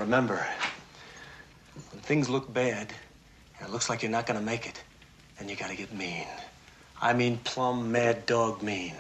remember, when things look bad, and it looks like you're not gonna make it, then you gotta get mean. I mean plumb mad dog mean.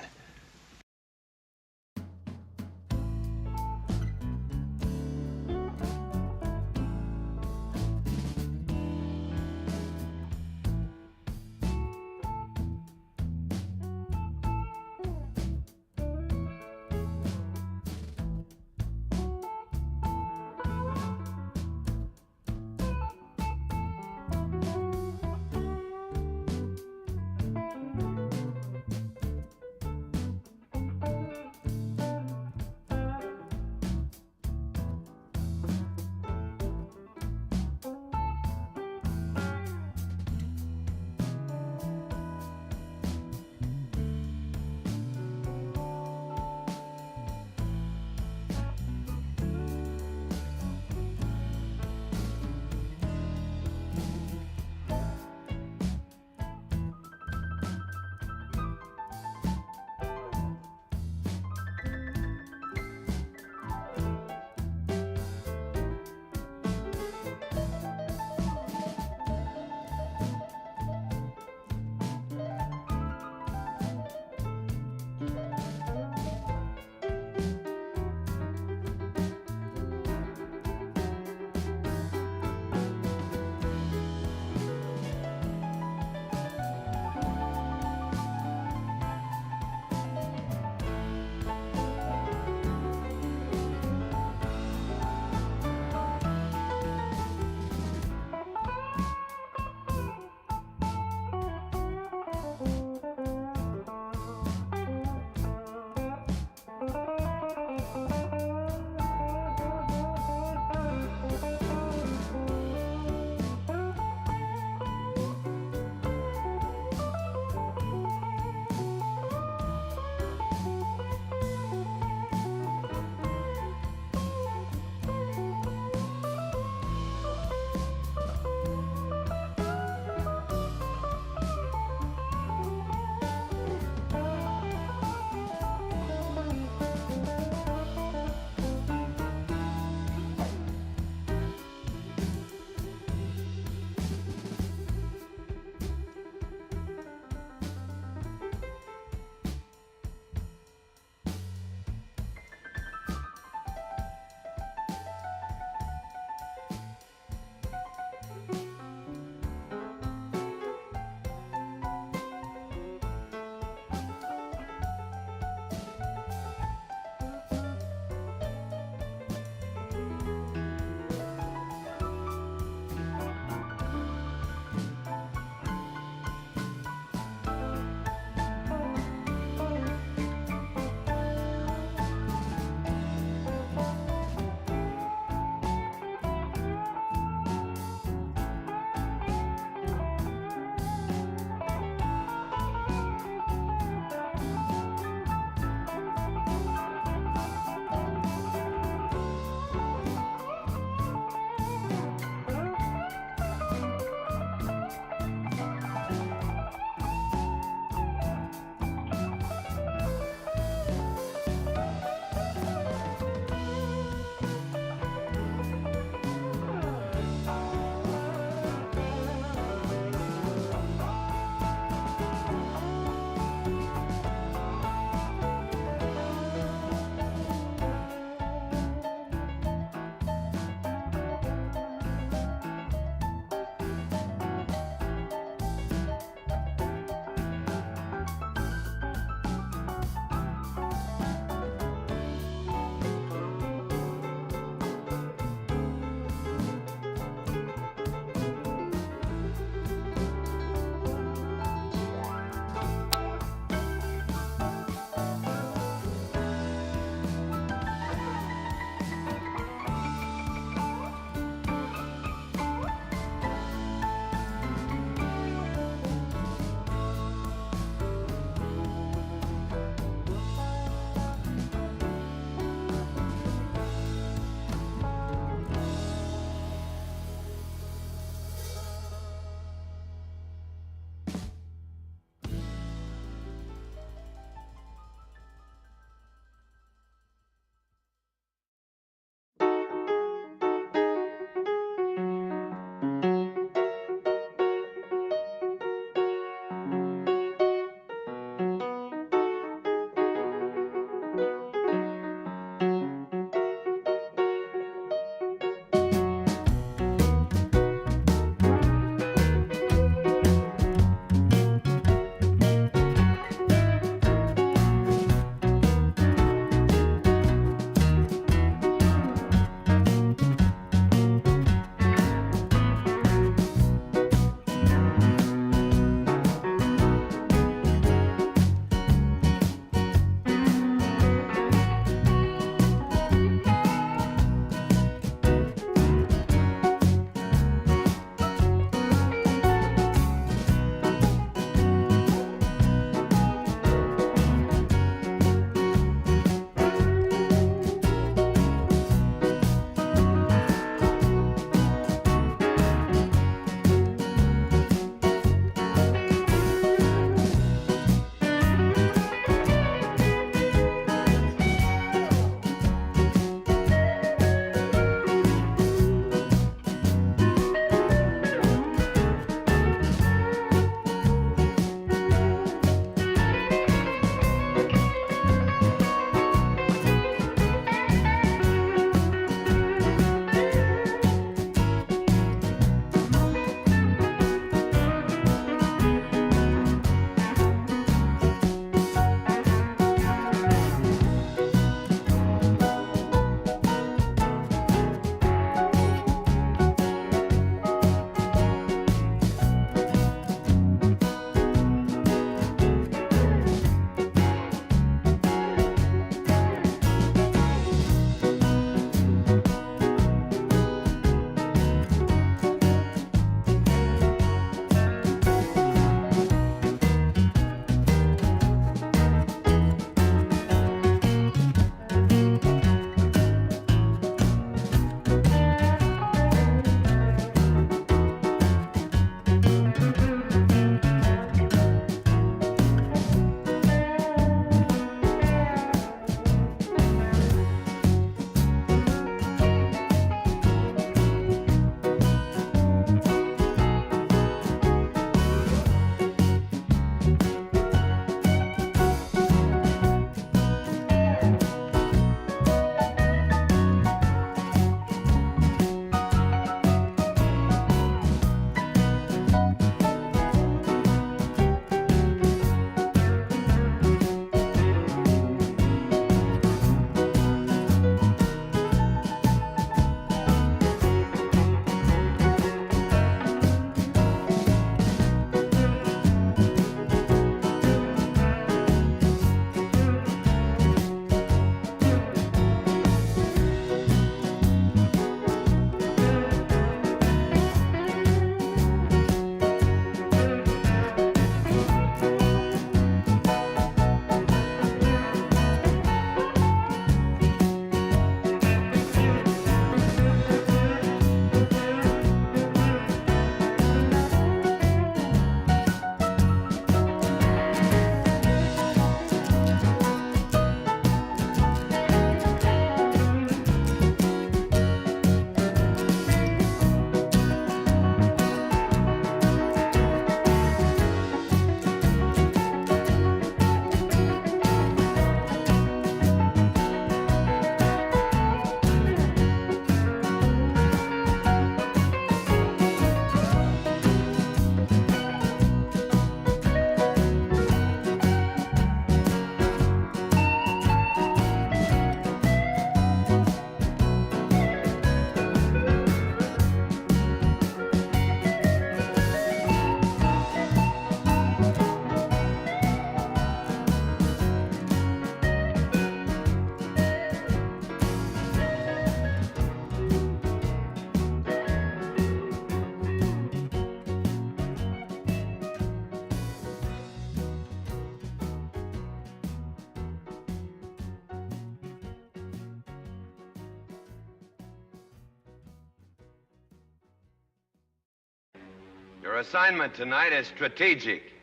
Your assignment tonight is strategic.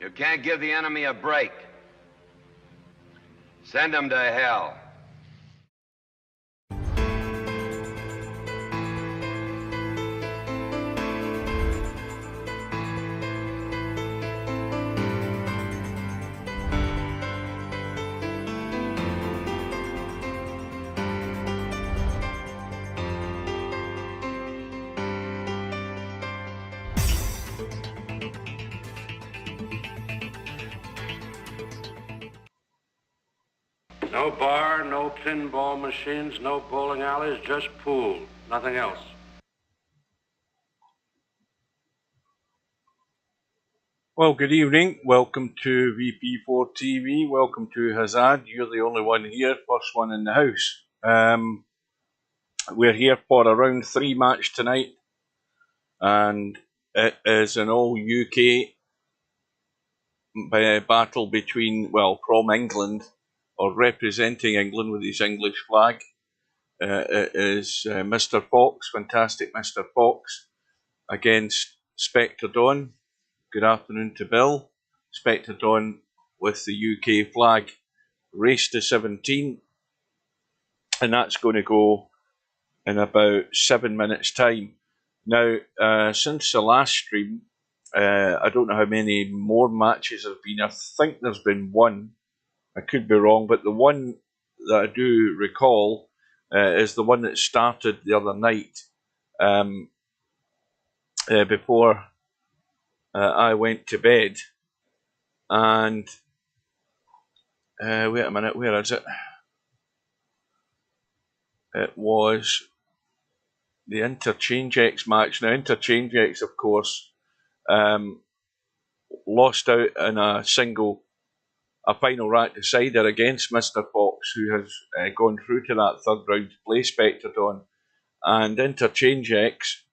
You can't give the enemy a break. Send them to hell. No bar, no pinball machines, no bowling alleys, just pool, nothing else. Well, good evening. Welcome to VP4 TV. Welcome to Hazard. You're the only one here, first one in the house. We're here for a round 3 match tonight, and it is an all UK battle between, well, from England, or representing England with his English flag. It is Mr. Fox, fantastic Mr. Fox, against Spectre Dawn. Good afternoon to Bill. Spectre Dawn with the UK flag. Race to 17, and that's going to go in about 7 minutes' time. Now, since the last stream, I don't know how many more matches there have been. I think there's been one. I could be wrong, but the one that I do recall is the one that started the other night before I went to bed. And wait a minute, where is it? It was the Interchange X match. Now, Interchange X, of course, lost out in a final rack decider against Mr. Fox, who has gone through to that third round to play Spectre Dawn. And Interchange X,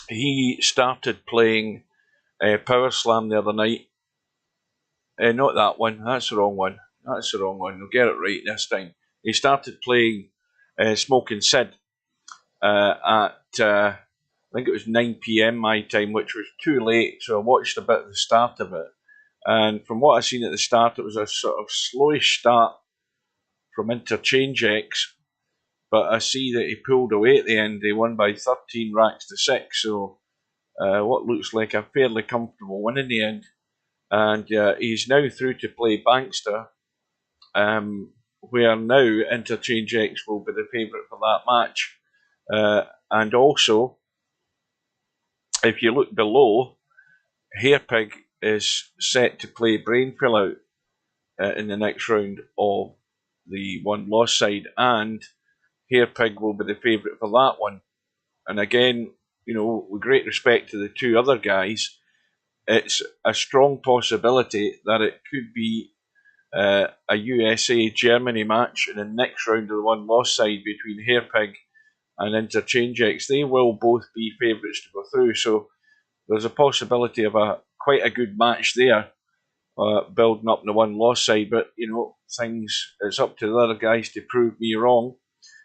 he started playing Power Slam the other night. Not that one, that's the wrong one. That's the wrong one. We'll get it right this time. He started playing Smoking Sid at, I think it was 9 PM my time, which was too late, so I watched a bit of the start of it. And from what I seen at the start, it was a sort of slowish start from Interchange X, but I see that he pulled away at the end. He won by 13 racks to 6, so what looks like a fairly comfortable win in the end. And he's now through to play Bankster, where now Interchange X will be the favourite for that match. And also, if you look below, Hairpig is set to play Brainfill out in the next round of the one-loss side, and Hairpig will be the favourite for that one. And again, with great respect to the two other guys, it's a strong possibility that it could be a USA-Germany match in the next round of the one-loss side between Hairpig and Interchange X. They will both be favourites to go through, so there's a possibility of quite a good match there, building up in the one-loss side. But, it's up to the other guys to prove me wrong.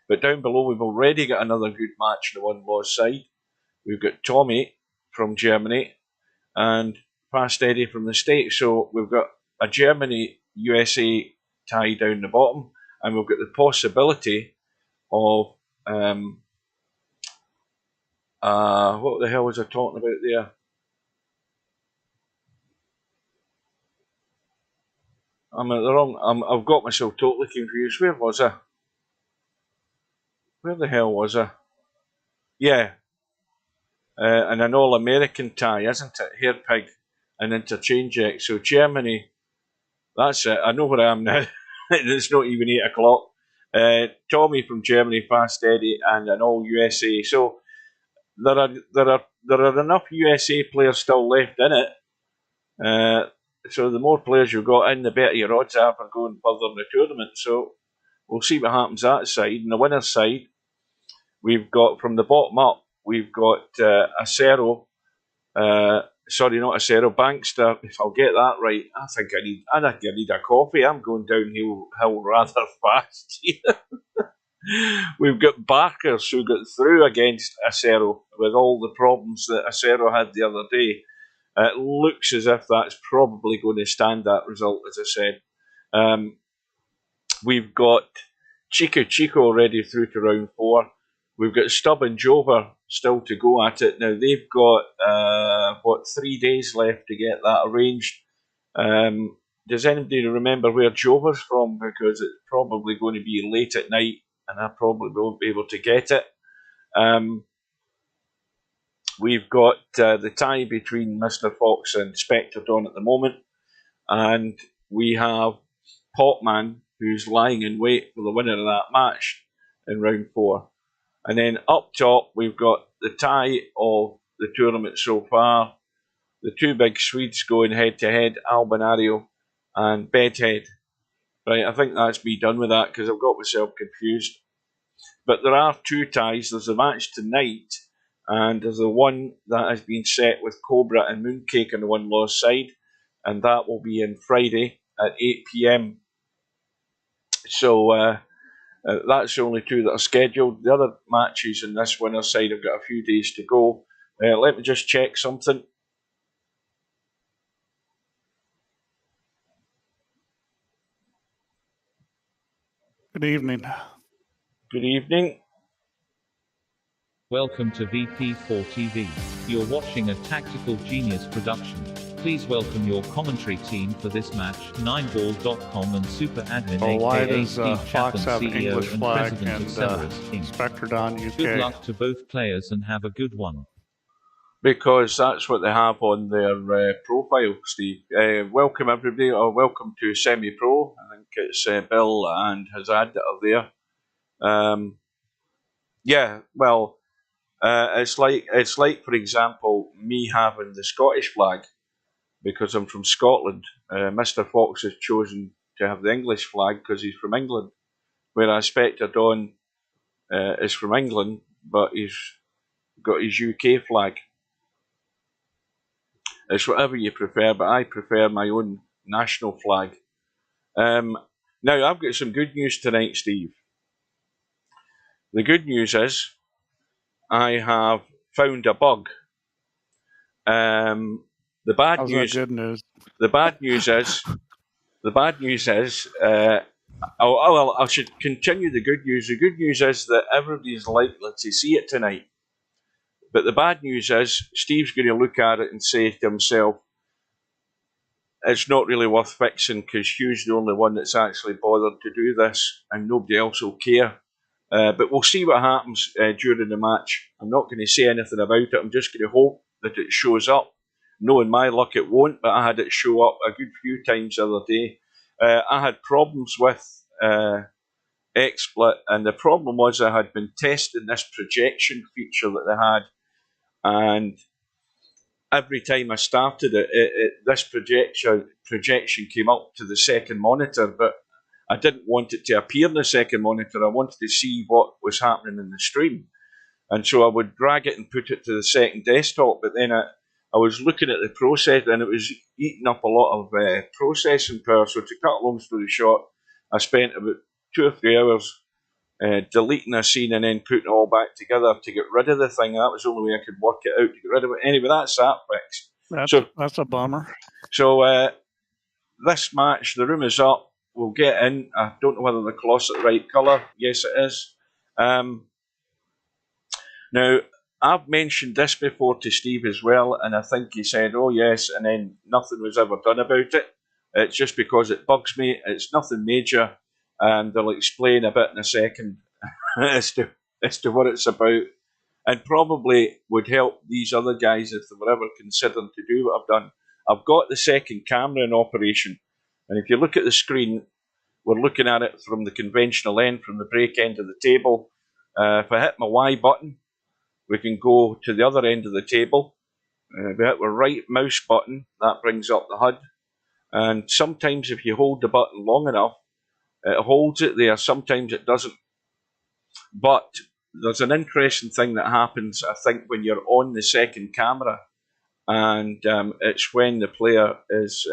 But down below, we've already got another good match in the one-loss side. We've got Tommy from Germany and Fast Eddie from the States. So we've got a Germany-USA tie down the bottom, and we've got the possibility of what the hell was I talking about there? I'm at the wrong. I've got myself totally confused. Where was I? Where the hell was I? Yeah, and an all-American tie, isn't it? Hairpig and Interchange X. So Germany, that's it. I know where I am now. It's not even 8 o'clock. Tommy from Germany, Fast Eddie, and an all USA. So there are enough USA players still left in it. So the more players you've got in, the better your odds are for going further in the tournament. So we'll see what happens that side. And the winner's side, we've got from the bottom up, we've got Acero. Sorry, not Acero, Bankster. If I'll get that right, I think I need a coffee. I'm going downhill rather fast here. We've got Barkers who got through against Acero with all the problems that Acero had the other day. It looks as if that's probably going to stand that result, as I said. We've got Chico ready through to round 4. We've got Stubb and Jover still to go at it. Now, they've got, 3 days left to get that arranged. Does anybody remember where Jover's from? Because it's probably going to be late at night, and I probably won't be able to get it. We've got the tie between Mr. Fox and Spectre Dawn at the moment, and we have Potman, who's lying in wait for the winner of that match in round 4. And then up top, we've got the tie of the tournament so far. The two big Swedes going head-to-head, Albinario and Bedhead. Right, I think that's me done with that because I've got myself confused. But there are 2 ties. There's a match tonight, and there's the one that has been set with Cobra and Mooncake on the one-loss side, and that will be on Friday at 8 p.m. So that's the only 2 that are scheduled. The other matches in this winner's side have got a few days to go. Let me just check something. Good evening. Good evening. Welcome to VP4 TV. You're watching a Tactical Genius production. Please welcome your commentary team for this match, 9ball.com and super admin aka Steve Chapman, CEO English and flag president and of Cerberus Inc. Spectre Dawn UK. Good luck to both players and have a good one. Because that's what they have on their profile, Steve. Welcome everybody, or welcome to Semi-Pro. I think it's Bill and Hazard that are there. It's like, for example, me having the Scottish flag because I'm from Scotland. Mr. Fox has chosen to have the English flag because he's from England, whereas Spectre Dawn is from England, but he's got his UK flag. It's whatever you prefer, but I prefer my own national flag. Now, I've got some good news tonight, Steve. The good news is I have found a bug. The bad How's news. that good news? The bad news is. I should continue the good news. The good news is that everybody's likely to see it tonight. But the bad news is Steve's going to look at it and say to himself, it's not really worth fixing because Hugh's the only one that's actually bothered to do this and nobody else will care. But we'll see what happens during the match. I'm not going to say anything about it. I'm just going to hope that it shows up. Knowing my luck, it won't, but I had it show up a good few times the other day. I had problems with XSplit, and the problem was I had been testing this projection feature that they had, and every time I started it, this projection came up to the second monitor, but I didn't want it to appear in the second monitor. I wanted to see what was happening in the stream. And so I would drag it and put it to the second desktop, but then I was looking at the process and it was eating up a lot of processing power. So to cut a long story short, I spent about 2 or 3 hours deleting a scene and then putting it all back together to get rid of the thing. That was the only way I could work it out to get rid of it. Anyway, that's that fixed. That's a bummer. So this match, the room is up. We'll get in. I don't know whether the cloth's the right colour. Yes, it is. Now, I've mentioned this before to Steve as well, and I think he said, oh yes, and then nothing was ever done about it. It's just because it bugs me. It's nothing major, and they'll explain a bit in a second as to what it's about, and probably would help these other guys if they were ever considering to do what I've done. I've got the second camera in operation, and if you look at the screen, we're looking at it from the conventional end, from the break end of the table. If I hit my Y button, we can go to the other end of the table. We hit our right mouse button, that brings up the HUD. And sometimes if you hold the button long enough, it holds it there, sometimes it doesn't. But there's an interesting thing that happens, I think, when you're on the second camera, and it's when the player is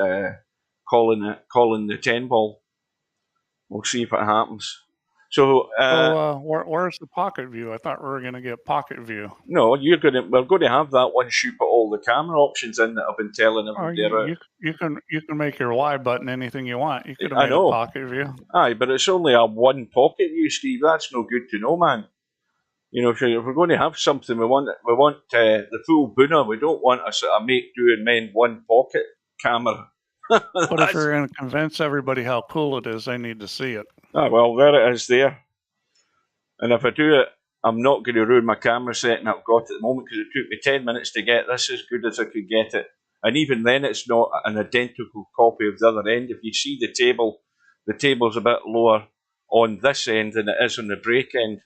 calling the 10 ball. We'll see if it happens. So, where's the pocket view? I thought we were going to get pocket view. no, we're going to have that once you put all the camera options in that I've been telling everybody about. You can make your Y button anything you want. You could have I made know. a pocket view. Aye, but it's only a one pocket view, Steve. That's no good to know, man. You know, if we're going to have something, we want the full boona. We don't want a sort of make do and mend one pocket camera. But if you're going to convince everybody how cool it is, they need to see it. Ah, well, there it is there. And if I do it, I'm not going to ruin my camera setting I've got at the moment, because it took me 10 minutes to get this as good as I could get it. And even then, it's not an identical copy of the other end. If you see the table's a bit lower on this end than it is on the break end.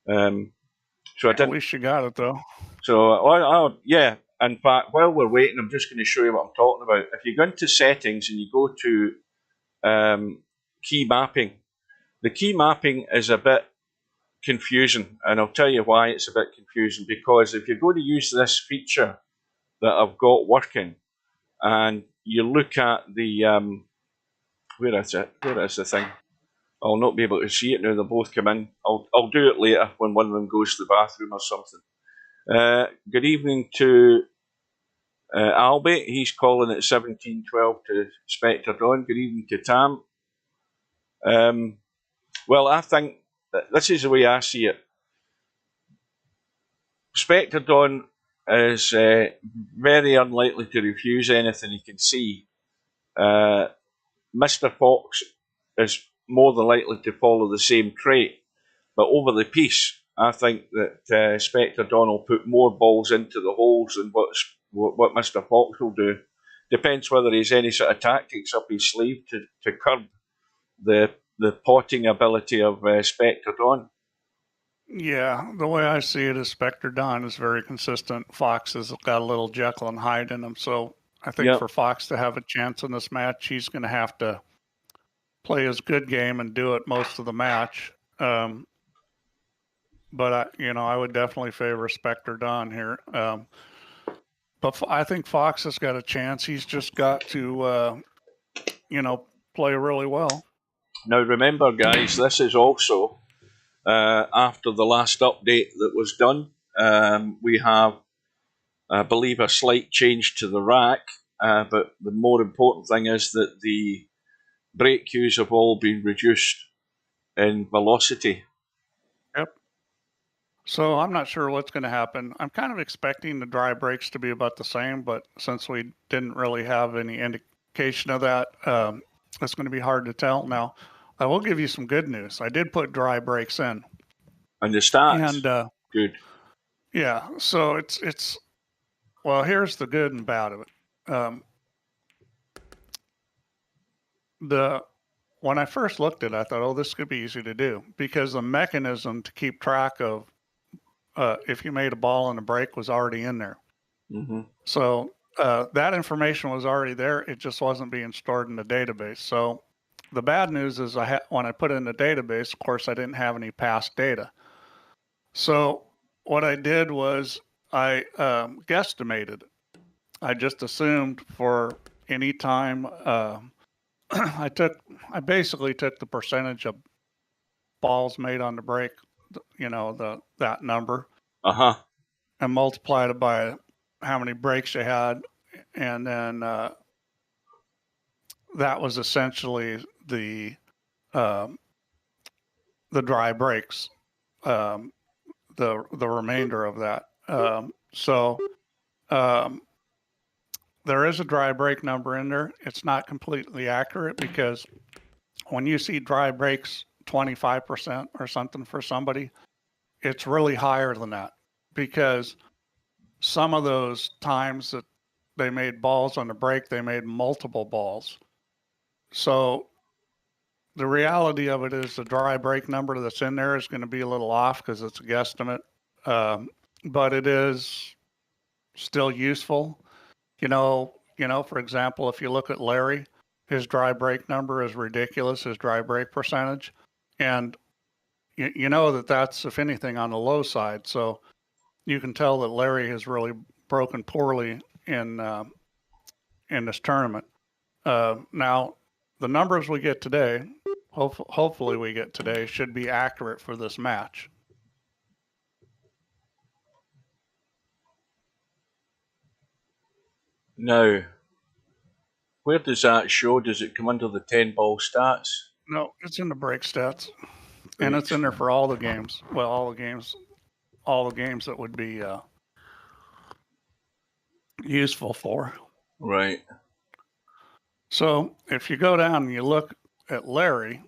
So I didn't. At least you got it, though. So, yeah. In fact, while we're waiting, I'm just going to show you what I'm talking about. If you go into settings and you go to key mapping, the key mapping is a bit confusing, and I'll tell you why it's a bit confusing. Because if you're going to use this feature that I've got working, and you look at the where is it? Where is the thing? I'll not be able to see it now. They both come in. I'll do it later when one of them goes to the bathroom or something. Good evening to Albie. He's calling at 1712 to Spectre Dawn. Good evening to Tam. Well, I think that this is the way I see it. Spectre Dawn is very unlikely to refuse anything he can see. Mr. Fox is more than likely to follow the same trait. But over the piece, I think that Spectre Dawn will put more balls into the holes than what Mr. Fox will do. Depends whether he's any sort of tactics up his sleeve to curb the potting ability of Spectre Dawn. Yeah, the way I see it is Spectre Dawn is very consistent. Fox has got a little Jekyll and Hyde in him. So I think for Fox to have a chance in this match, he's going to have to play his good game and do it most of the match. But I would definitely favor Spectre Dawn here. But I think Fox has got a chance. He's just got to, play really well. Now remember, guys, this is also after the last update that was done. We have, I believe, a slight change to the rack. But the more important thing is that the brake cues have all been reduced in velocity. Yep. So I'm not sure what's going to happen. I'm kind of expecting the dry brakes to be about the same, but since we didn't really have any indication of that, it's going to be hard to tell. Now, I will give you some good news. I did put dry brakes in. And the stats? And, good. Yeah, so it's well, here's the good and bad of it. When I first looked at it, I thought, this could be easy to do, because the mechanism to keep track of if you made a ball and a brake was already in there. Mm-hmm. So that information was already there. It just wasn't being stored in the database. So the bad news is when I put it in the database, of course, I didn't have any past data. So what I did was I guesstimated. I just assumed for any time I basically took the percentage of balls made on the brake, that number, and multiplied it by how many brakes you had, and then that was essentially the dry brakes, the remainder of that. There is a dry brake number in there. It's not completely accurate, because when you see dry brakes 25% or something for somebody, it's really higher than that, because some of those times that they made balls on the brake, they made multiple balls. So the reality of it is the dry brake number that's in there is going to be a little off, because it's a guesstimate, but it is still useful. For example, if you look at Larry, his dry brake number is ridiculous, his dry brake percentage. And you know that's, if anything, on the low side. So you can tell that Larry has really broken poorly in this tournament. Now, the numbers we get today, hopefully we get today should be accurate for this match. Now, where does that show? Does it come under the 10-ball stats? No, it's in the break stats. And it's in there for all the games. Well, all the games that would be useful for. Right. So if you go down and you look at Larry,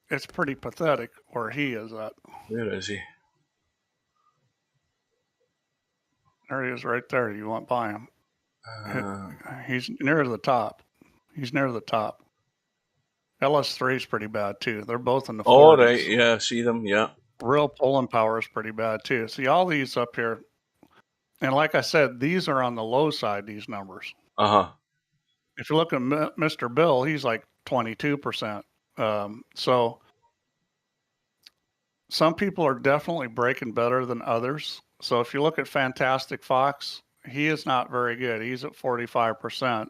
it's pretty pathetic where he is at. Where is he? There he is right there. You went by him. He's near the top. He's near the top. LS3 is pretty bad too. They're both in the 40s. Oh, right. Yeah, I see them. Yeah. Real pulling power is pretty bad too. See all these up here. And like I said, these are on the low side, these numbers. Uh-huh. If you look at Mr. Bill, he's like 22%. So some people are definitely breaking better than others. So if you look at Fantastic Fox, he is not very good. He's at 45%.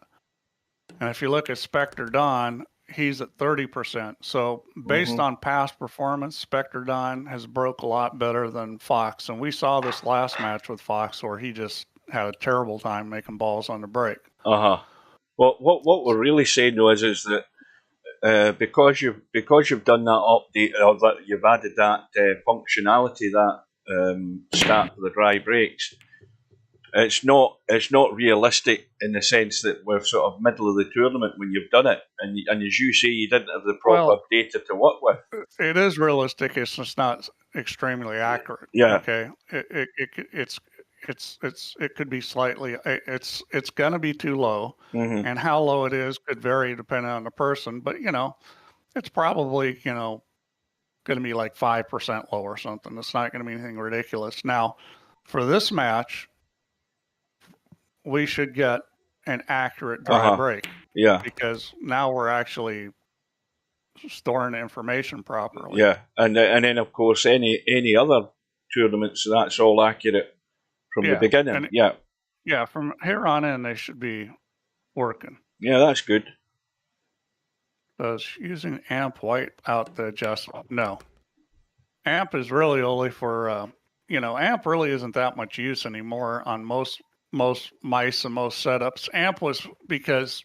And if you look at Spectre Dawn, he's at 30%. So based on past performance, Spectre Dawn has broke a lot better than Fox. And we saw this last match with Fox where he just had a terrible time making balls on the break. Uh-huh. Well, what we're really saying though is that because you've done that update, or that you've added that functionality, that stat for the dry brakes, it's not realistic in the sense that we're sort of middle of the tournament when you've done it, and as you say, you didn't have the proper data to work with. It is realistic. It's just not extremely accurate. Yeah. Okay. It could be slightly. It's going to be too low, and how low it is could vary depending on the person. But it's probably going to be like 5% low or something. It's not going to be anything ridiculous. Now, for this match, we should get an accurate dry break. Yeah. Because now we're actually storing information properly. Yeah, and then of course any other tournaments, that's all accurate from the beginning. Yeah, from here on in they should be working. Yeah, that's good. Does using AMP wipe out the adjustment? No. AMP is really only for AMP really isn't that much use anymore on most mice and most setups. AMP was because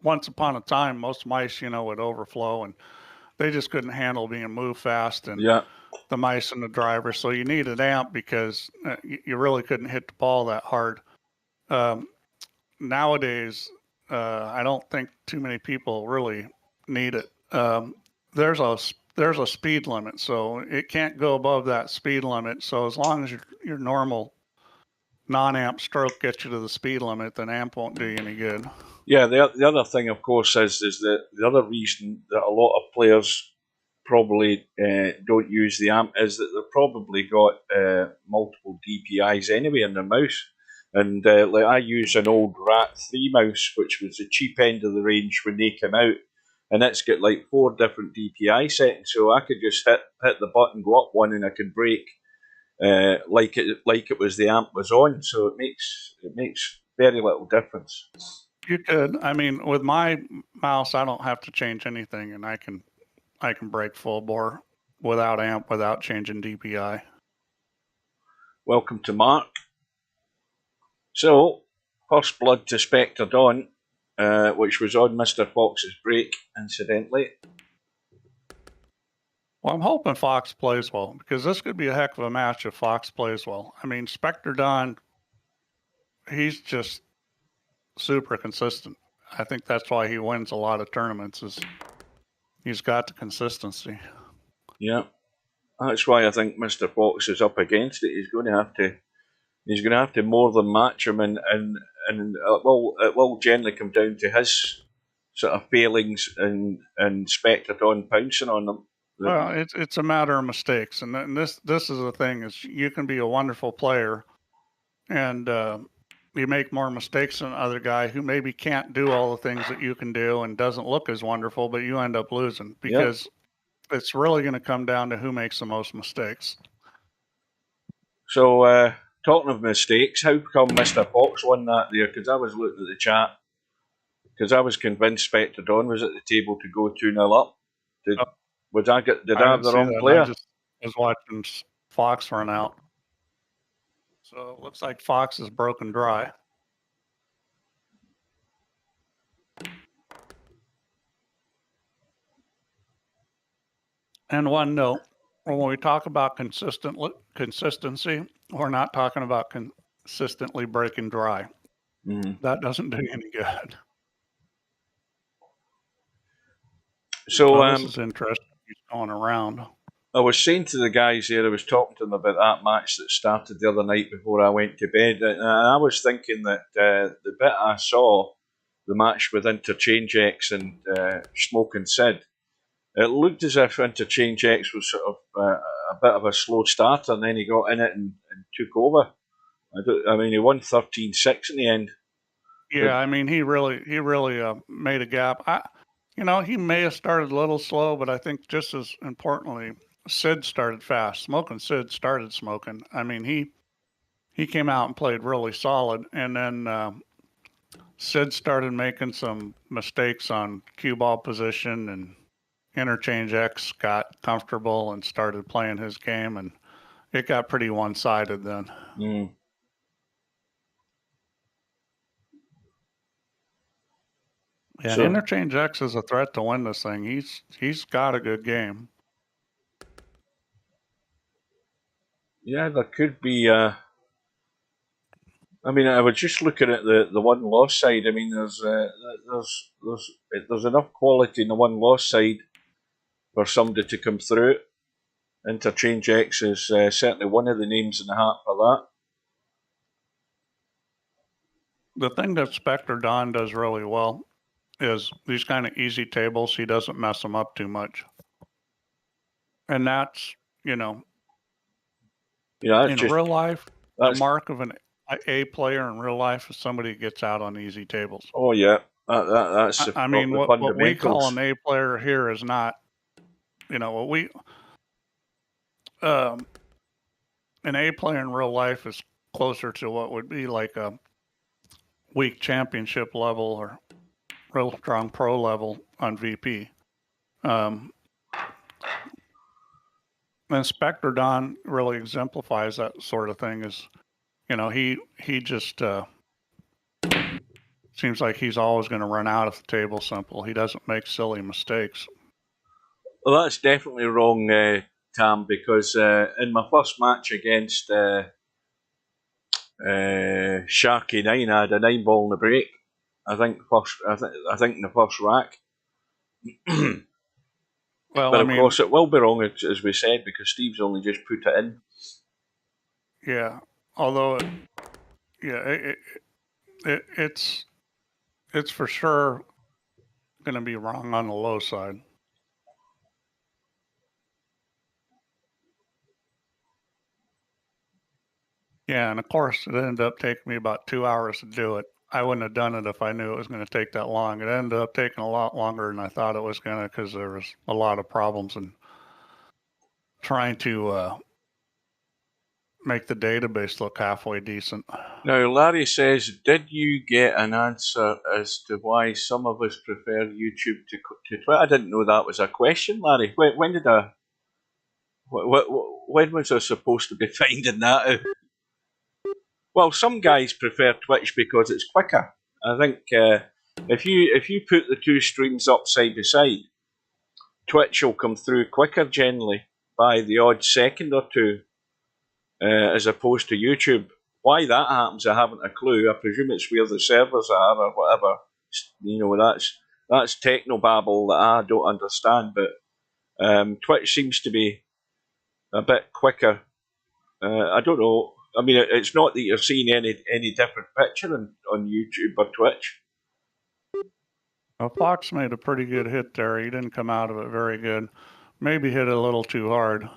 once upon a time, most mice, would overflow and they just couldn't handle being moved fast and the mice and the driver. So you needed AMP because you really couldn't hit the ball that hard. Nowadays, I don't think too many people really need it. There's a speed limit, so it can't go above that speed limit. So as long as your normal non-AMP stroke gets you to the speed limit, then AMP won't do you any good. Yeah, the other thing, of course, is that the other reason that a lot of players probably don't use the AMP is that they've probably got multiple DPIs anyway in their mouse. And like I use an old Rat 3 mouse, which was the cheap end of the range when they came out, and it's got like 4 different DPI settings, so I could just hit the button, go up one, and I could break like it was the AMP was on. So it makes very little difference. You could. I mean, with my mouse, I don't have to change anything, and I can break full bore without AMP, without changing DPI. Welcome to Mark. So, first blood to Spectre Dawn, which was on Mr. Fox's break, incidentally. Well, I'm hoping Fox plays well, because this could be a heck of a match if Fox plays well. I mean, Spectre Dawn, he's just super consistent. I think that's why he wins a lot of tournaments, is he's got the consistency. Yeah, that's why I think Mr. Fox is up against it. He's going to have to more than match him, and it will generally come down to his sort of failings and Spectre Dawn pouncing on them. Well, it's a matter of mistakes, and this is the thing, is you can be a wonderful player, and you make more mistakes than other guy who maybe can't do all the things that you can do and doesn't look as wonderful, but you end up losing because it's really going to come down to who makes the most mistakes. So, talking of mistakes, how come Mr. Fox won that there? Because I was looking at the chat. Because I was convinced Spectre Dawn was at the table to go 2-0 up. Did I have the wrong player? I just was watching Fox run out. So it looks like Fox is broken dry. And one note, when we talk about consistency, we're not talking about consistently breaking dry. That doesn't do you any good. So this is interesting. He's going around. I was saying to the guys here, I was talking to them about that match that started the other night before I went to bed, and I was thinking that the bit I saw, the match with Interchange X and Smoking Sid, it looked as if Interchange X was sort of a bit of a slow starter, and then he got in it and took over. I mean, he won 13-6 in the end. Yeah, I mean, he really made a gap. He may have started a little slow, but I think just as importantly, Sid started fast. Smoking Sid started smoking. I mean, he came out and played really solid, and then Sid started making some mistakes on cue ball position, and Interchange X got comfortable and started playing his game, and it got pretty one-sided then. Yeah, so, Interchange X is a threat to win this thing. He's got a good game. Yeah, there could be. I mean, I was just looking at the one loss side. I mean, there's enough quality in the one loss side for somebody to come through. Interchange X is certainly one of the names in the hat for that. The thing that Spectre Dawn does really well is these kind of easy tables. He doesn't mess them up too much, and that's in real life, the mark of an A player in real life is somebody who gets out on easy tables. Oh yeah, that's. I mean, what we call an A player here is not, what we. An A player in real life is closer to what would be like a weak championship level or real strong pro level on VP. And Spectre Dawn really exemplifies that sort of thing. Is he just seems like he's always going to run out if the table's simple. He doesn't make silly mistakes. Well, that's definitely wrong, Tam, because in my first match against Sharky 9, I had a 9-ball in the break. I think in the first rack. Well, but of course, it will be wrong, as we said, because Steve's only just put it in. Yeah, although, it's for sure going to be wrong on the low side. Yeah, and of course, it ended up taking me about 2 hours to do it. I wouldn't have done it if I knew it was going to take that long. It ended up taking a lot longer than I thought it was going to, because there was a lot of problems in trying to make the database look halfway decent. Now, Larry says, did you get an answer as to why some of us prefer YouTube to Twitter? I didn't know that was a question, Larry. When was I supposed to be finding that out? Well, some guys prefer Twitch because it's quicker. I think if you put the two streams up side by side, Twitch will come through quicker generally by the odd second or two, as opposed to YouTube. Why that happens, I haven't a clue. I presume it's where the servers are or whatever. That's technobabble that I don't understand. But Twitch seems to be a bit quicker. I don't know. I mean, it's not that you're seeing any different picture on YouTube or Twitch. Well, Fox made a pretty good hit there. He didn't come out of it very good. Maybe hit it a little too hard.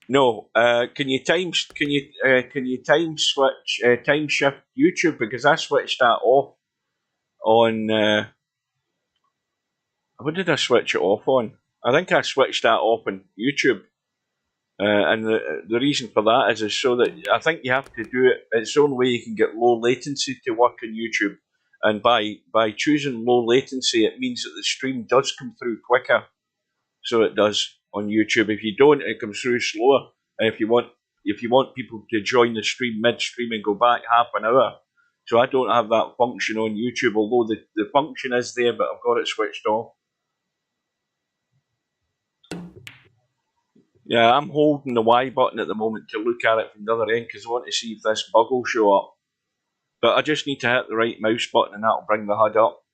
No, can you time switch time shift YouTube, because I switched that off on. What did I switch it off on? I think I switched that off on YouTube. And the reason for that is so that I think you have to do it. It's the only way you can get low latency to work on YouTube. And by choosing low latency, it means that the stream does come through quicker. So it does on YouTube. If you don't, it comes through slower. And if you want people to join the stream midstream and go back half an hour. So I don't have that function on YouTube, although the function is there, but I've got it switched off. Yeah, I'm holding the Y button at the moment to look at it from the other end because I want to see if this bug will show up. But I just need to hit the right mouse button and that'll bring the HUD up.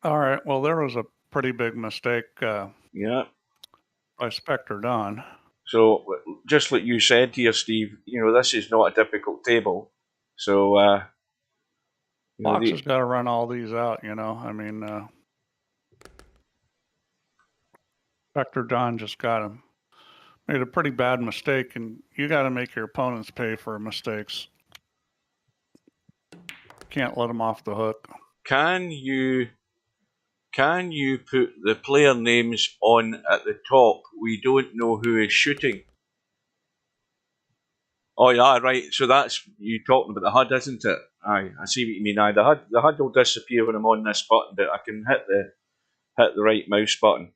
All right. Well, there was a pretty big mistake. Yeah. By Spectre Don. So, just like you said here, Steve, this is not a difficult table. So, Fox has got to run all these out, I mean, Spectre Don just got him. Made a pretty bad mistake, and you got to make your opponents pay for mistakes. Can't let them off the hook. Can you put the player names on at the top? We don't know who is shooting. Oh yeah, right. So that's you talking about the HUD, isn't it? Aye, I see what you mean. Aye, the HUD will disappear when I'm on this button, but I can hit the right mouse button.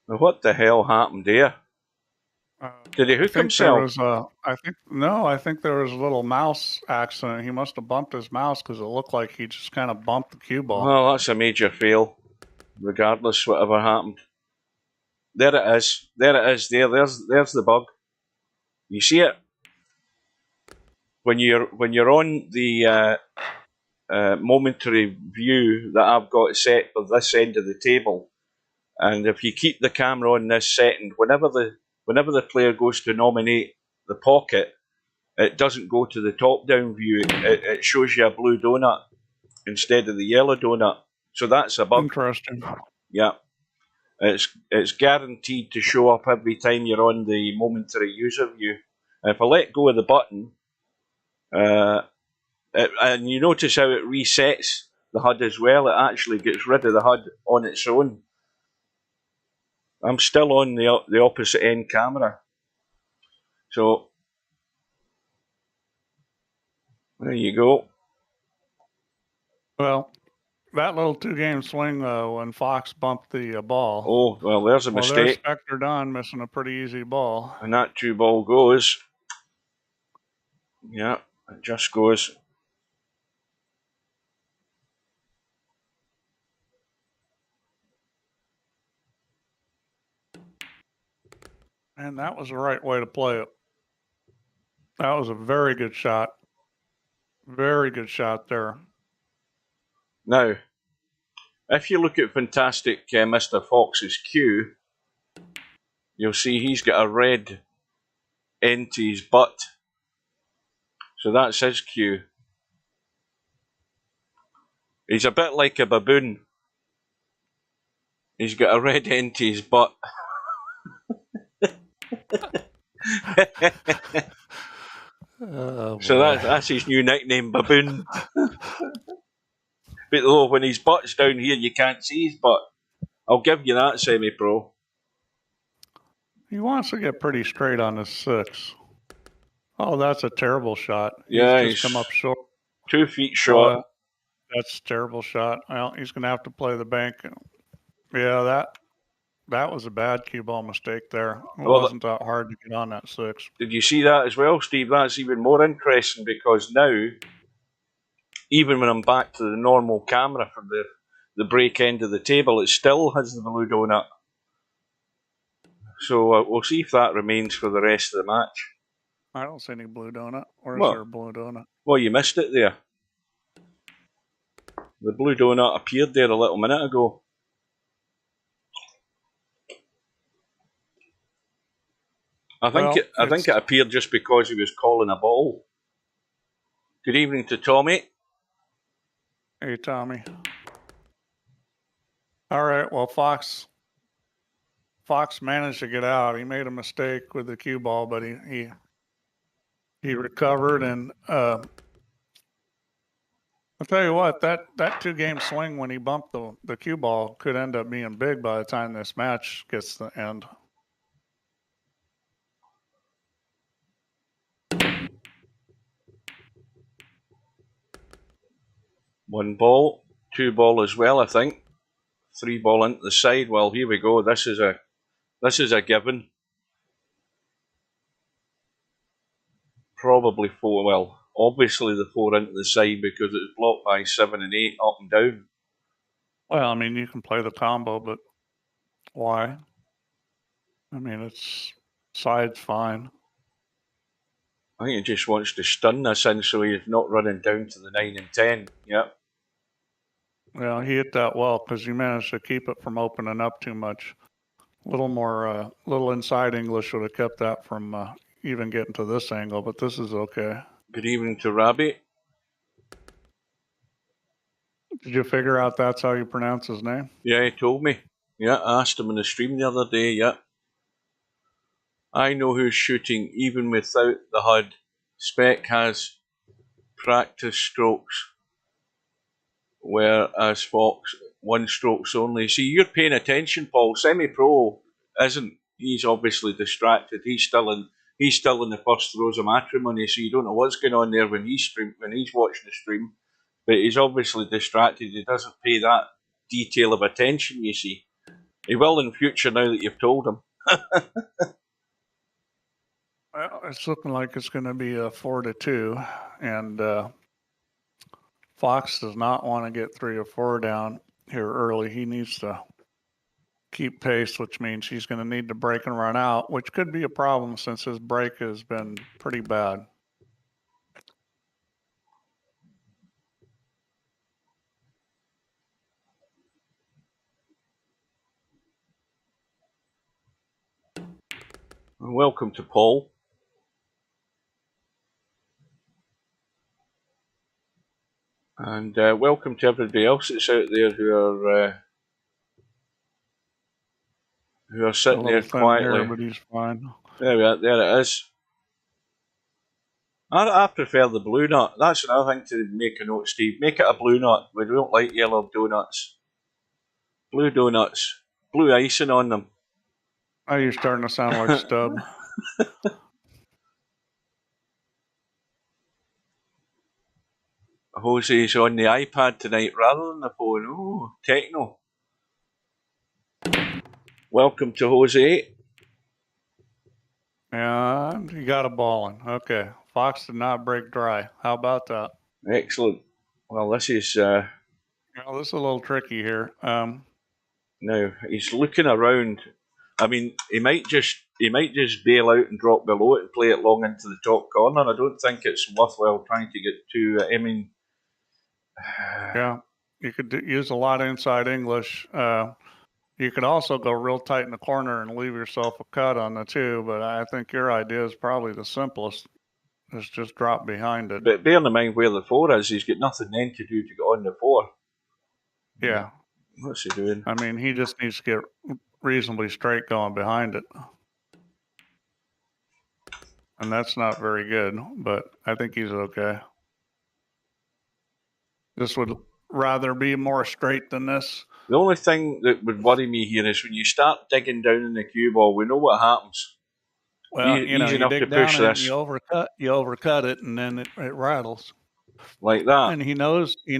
Now, what the hell happened there? Did he hook himself? I think there was a little mouse accident. He must have bumped his mouse because it looked like he just kind of bumped the cue ball. Well, that's a major fail, regardless whatever happened. There it is. There's the bug. You see it? When you're on the momentary view that I've got set for this end of the table, and if you keep the camera on this setting, whenever the player goes to nominate the pocket, it doesn't go to the top-down view. It shows you a blue donut instead of the yellow donut. So that's a bug. Interesting. Yeah. It's guaranteed to show up every time you're on the momentary user view. And if I let go of the button, and you notice how it resets the HUD as well, it actually gets rid of the HUD on its own. I'm still on the opposite end camera. So, there you go. Well, that little two-game swing when Fox bumped the ball. Oh, well, there's a mistake. There's Spectre Don missing a pretty easy ball. And that 2-ball goes. Yeah, it just goes. And that was the right way to play it. That was a very good shot. Very good shot there. Now, if you look at fantastic Mr. Fox's cue, you'll see he's got a red end to his butt. So that's his cue. He's a bit like a baboon. He's got a red end to his butt. So that's his new nickname, Baboon. But though, when his butt's down here, you can't see his butt. I'll give you that, semi-pro. He wants to get pretty straight on his 6. Oh, that's a terrible shot. Yeah, he's just come up short. 2 feet short. That's a terrible shot. Well, he's going to have to play the bank. Yeah, that was a bad cue ball mistake there. It wasn't that hard to get on that 6. Did you see that as well, Steve? That's even more interesting because now, even when I'm back to the normal camera for the break end of the table, it still has the blue donut. So we'll see if that remains for the rest of the match. I don't see any blue donut. Or is there a blue donut? Well, you missed it there. The blue donut appeared there a little minute ago. I think it appeared just because he was calling a ball. Good evening to Tommy. Hey, Tommy. All right, well, Fox managed to get out. He made a mistake with the cue ball, but he recovered. And I'll tell you what, that 2-game swing when he bumped the cue ball could end up being big by the time this match gets to the end. 1 ball, 2 ball as well, I think. 3 ball into the side. Well, here we go. This is a given. Probably 4. Well, obviously the 4 into the side because it's blocked by 7 and 8 up and down. Well, I mean, you can play the combo, but why? I mean, it's side's fine. I think he just wants to stun this in so he's not running down to the 9 and 10. Yep. Well, he hit that well because you managed to keep it from opening up too much. A little more, little inside English would have kept that from even getting to this angle, but this is okay. Good evening to Rabbit. Did you figure out that's how you pronounce his name? Yeah, he told me. Yeah, I asked him in the stream the other day, yeah. I know who's shooting even without the HUD. Spec has practice strokes, whereas Fox, 1 strokes only. See, you're paying attention, Paul. Semi-Pro isn't. He's obviously distracted. He's still in the first throes of matrimony, so you don't know what's going on there when he's watching the stream. But he's obviously distracted. He doesn't pay that detail of attention, you see. He will in future now that you've told him. Well, it's looking like it's going to be a 4-2, and Fox does not want to get 3 or 4 down here early. He needs to keep pace, which means he's going to need to break and run out, which could be a problem since his break has been pretty bad. Welcome to Paul. And welcome to everybody else that's out there who are sitting there quietly. Here, but he's fine. There we are. There it is. I prefer the blue nut. That's another thing to make a note, Steve. Make it a blue nut. We don't like yellow donuts. Blue donuts. Blue icing on them. Oh, you're starting to sound like Stubb. Jose's on the iPad tonight rather than the phone. Oh, techno. Welcome to Jose. Yeah, you got a ball in. Okay. Fox did not break dry. How about that? Excellent. Well, this is... well, this is a little tricky here. Now, he's looking around. I mean, he might just bail out and drop below it and play it long into the top corner. I don't think it's worthwhile trying to get too... I mean... Yeah, you could use a lot of inside English. You could also go real tight in the corner and leave yourself a cut on the 2, but I think your idea is probably the simplest. Is just drop behind it. But bearing in mind where the 4 is, he's got nothing then to do to get on the 4. Yeah. What's he doing? I mean, he just needs to get reasonably straight going behind it. And that's not very good, but I think he's okay. This would rather be more straight than this. The only thing that would worry me here is when you start digging down in the cue ball, we know what happens. Well, you dig down and you overcut it, and then it rattles. Like that. And he knows if he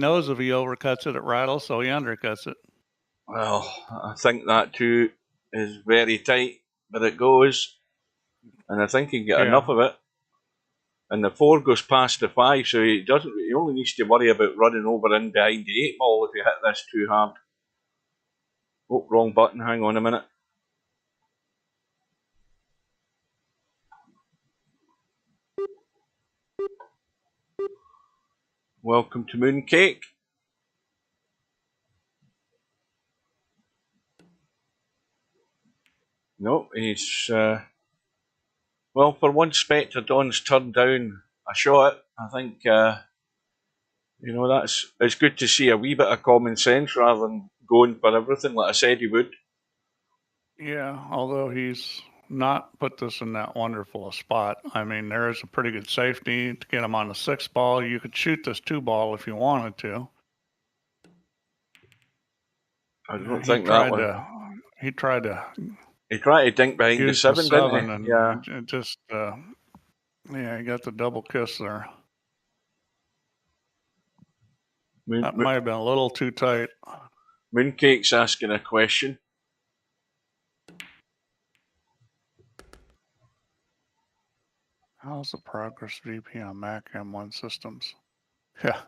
overcuts it, it rattles, so he undercuts it. Well, I think that too is very tight, but it goes. And I think he can get enough of it. And the 4 goes past the 5, so he only needs to worry about running over in behind the 8 ball if you hit this too hard. Oh, wrong button, hang on a minute. Welcome to Mooncake. No, he's... well, for one, Spectre Don's turned down a shot. I think, it's good to see a wee bit of common sense rather than going for everything like I said he would. Yeah, although he's not put this in that wonderful a spot. I mean, there is a pretty good safety to get him on the 6 ball. You could shoot this 2 ball if you wanted to. I don't think that one. He tried to dink behind the 7, didn't he? And yeah. Just, he got the double kiss there. That might have been a little too tight. Mooncake's asking a question. How's the progress VP on Mac M1 systems? Yeah.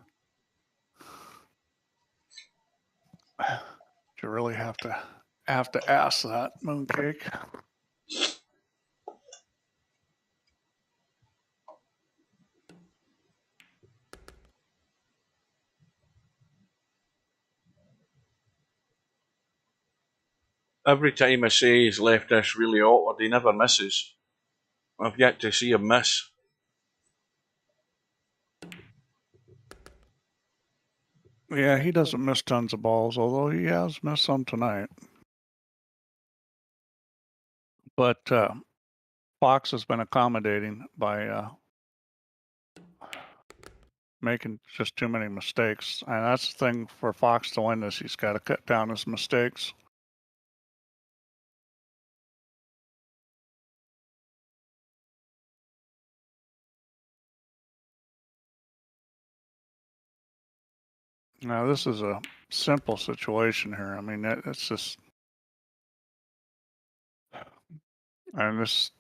You really have to ask that, Mooncake. Every time I say he's left this really awkward, he never misses. I've yet to see him miss. Yeah, he doesn't miss tons of balls, although he has missed some tonight. But Fox has been accommodating by making just too many mistakes. And that's the thing for Fox to win this. He's got to cut down his mistakes. Now, this is a simple situation here. I mean, it's just... And this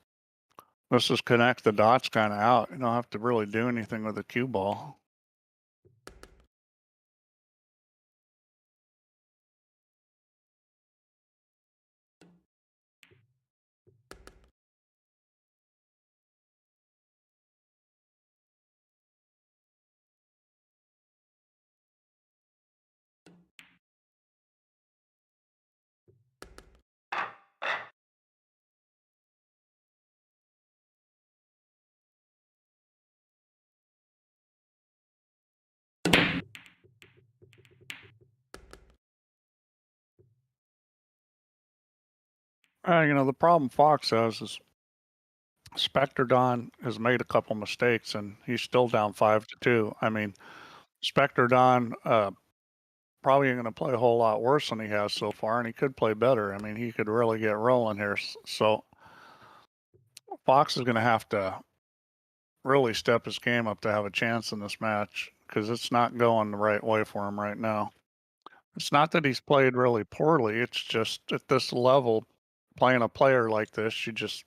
is connect the dots kind of out. You don't have to really do anything with the cue ball. You know, the problem Fox has is Spectre Don has made a couple mistakes and he's still down 5-2. I mean, Spectre Don probably going to play a whole lot worse than he has so far, and he could play better. I mean, he could really get rolling here. So Fox is going to have to really step his game up to have a chance in this match because it's not going the right way for him right now. It's not that he's played really poorly. It's just at this level, playing a player like this, you just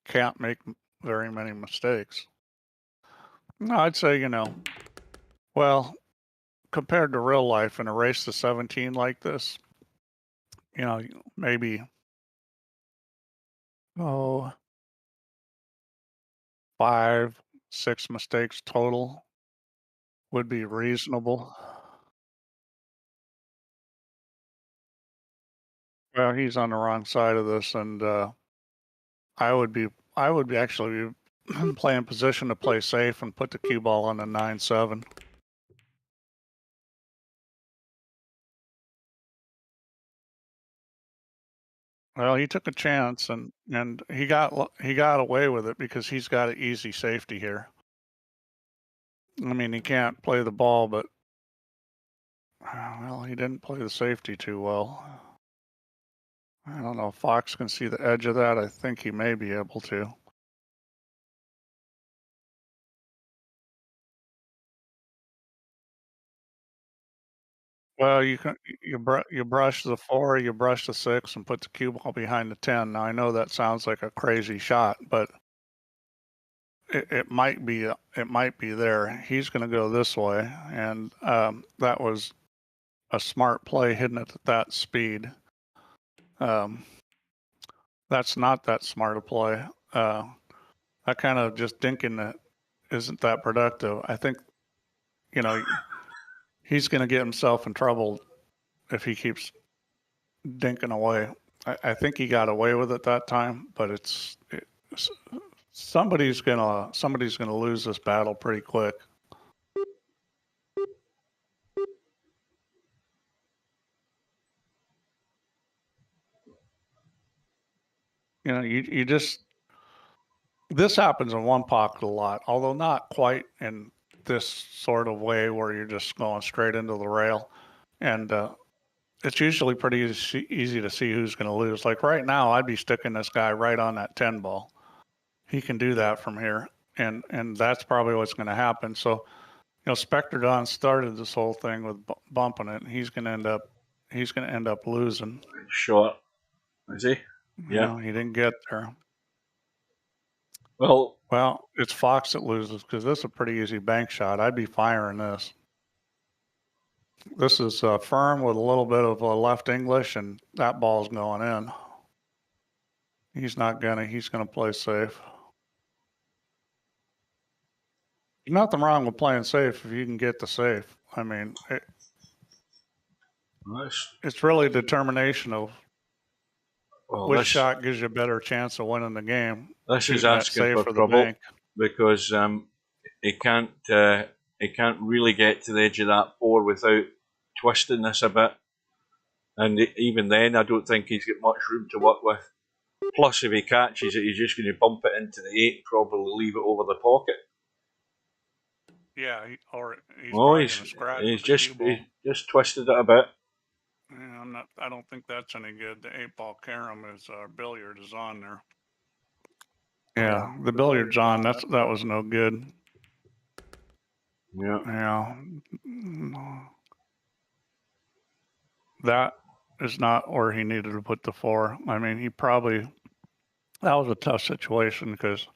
can't make very many mistakes. No, I'd say, you know, well, compared to real life in a race to 17 like this, you know, maybe, 5, 6 mistakes total would be reasonable. Well, he's on the wrong side of this, and I would be actually play in position to play safe and put the cue ball on the 9-7. Well, he took a chance and he got away with it because he's got an easy safety here. I mean, he can't play the ball, but well, he didn't play the safety too well. I don't know if Fox can see the edge of that. I think he may be able to. Well, you brush the 4, you brush the 6, and put the cue ball behind the 10. Now I know that sounds like a crazy shot, but it might be there. He's going to go this way, and that was a smart play hitting it at that speed. That's not that smart a play. That kind of just dinking it isn't that productive. I think, you know, he's going to get himself in trouble if he keeps dinking away. I think he got away with it that time, but somebody's gonna lose this battle pretty quick. You know, you just, this happens in one pocket a lot, although not quite in this sort of way where you're just going straight into the rail. And it's usually pretty easy to see who's going to lose. Like right now, I'd be sticking this guy right on that 10 ball. He can do that from here. And that's probably what's going to happen. So, know, Spectre Don started this whole thing with bumping it, and he's going to end up losing. Short, is he? Yeah, know, he didn't get there. Well, it's Fox that loses because this is a pretty easy bank shot. I'd be firing this. This is firm with a little bit of left English, and that ball's going in. He's gonna play safe. There's nothing wrong with playing safe if you can get the safe. I mean, it's really determination of which shot gives you a better chance of winning the game. This is asking for trouble because he can't really get to the edge of that 4 without twisting this a bit. And even then, I don't think he's got much room to work with. Plus, if he catches it, he's just going to bump it into the 8, probably leave it over the pocket. Yeah, he's just twisted it a bit. Yeah, I don't think that's any good. The 8-ball carom is billiard is on there. Yeah, the billiard's on. That was no good. Yeah. That is not where he needed to put the 4. I mean, that was a tough situation because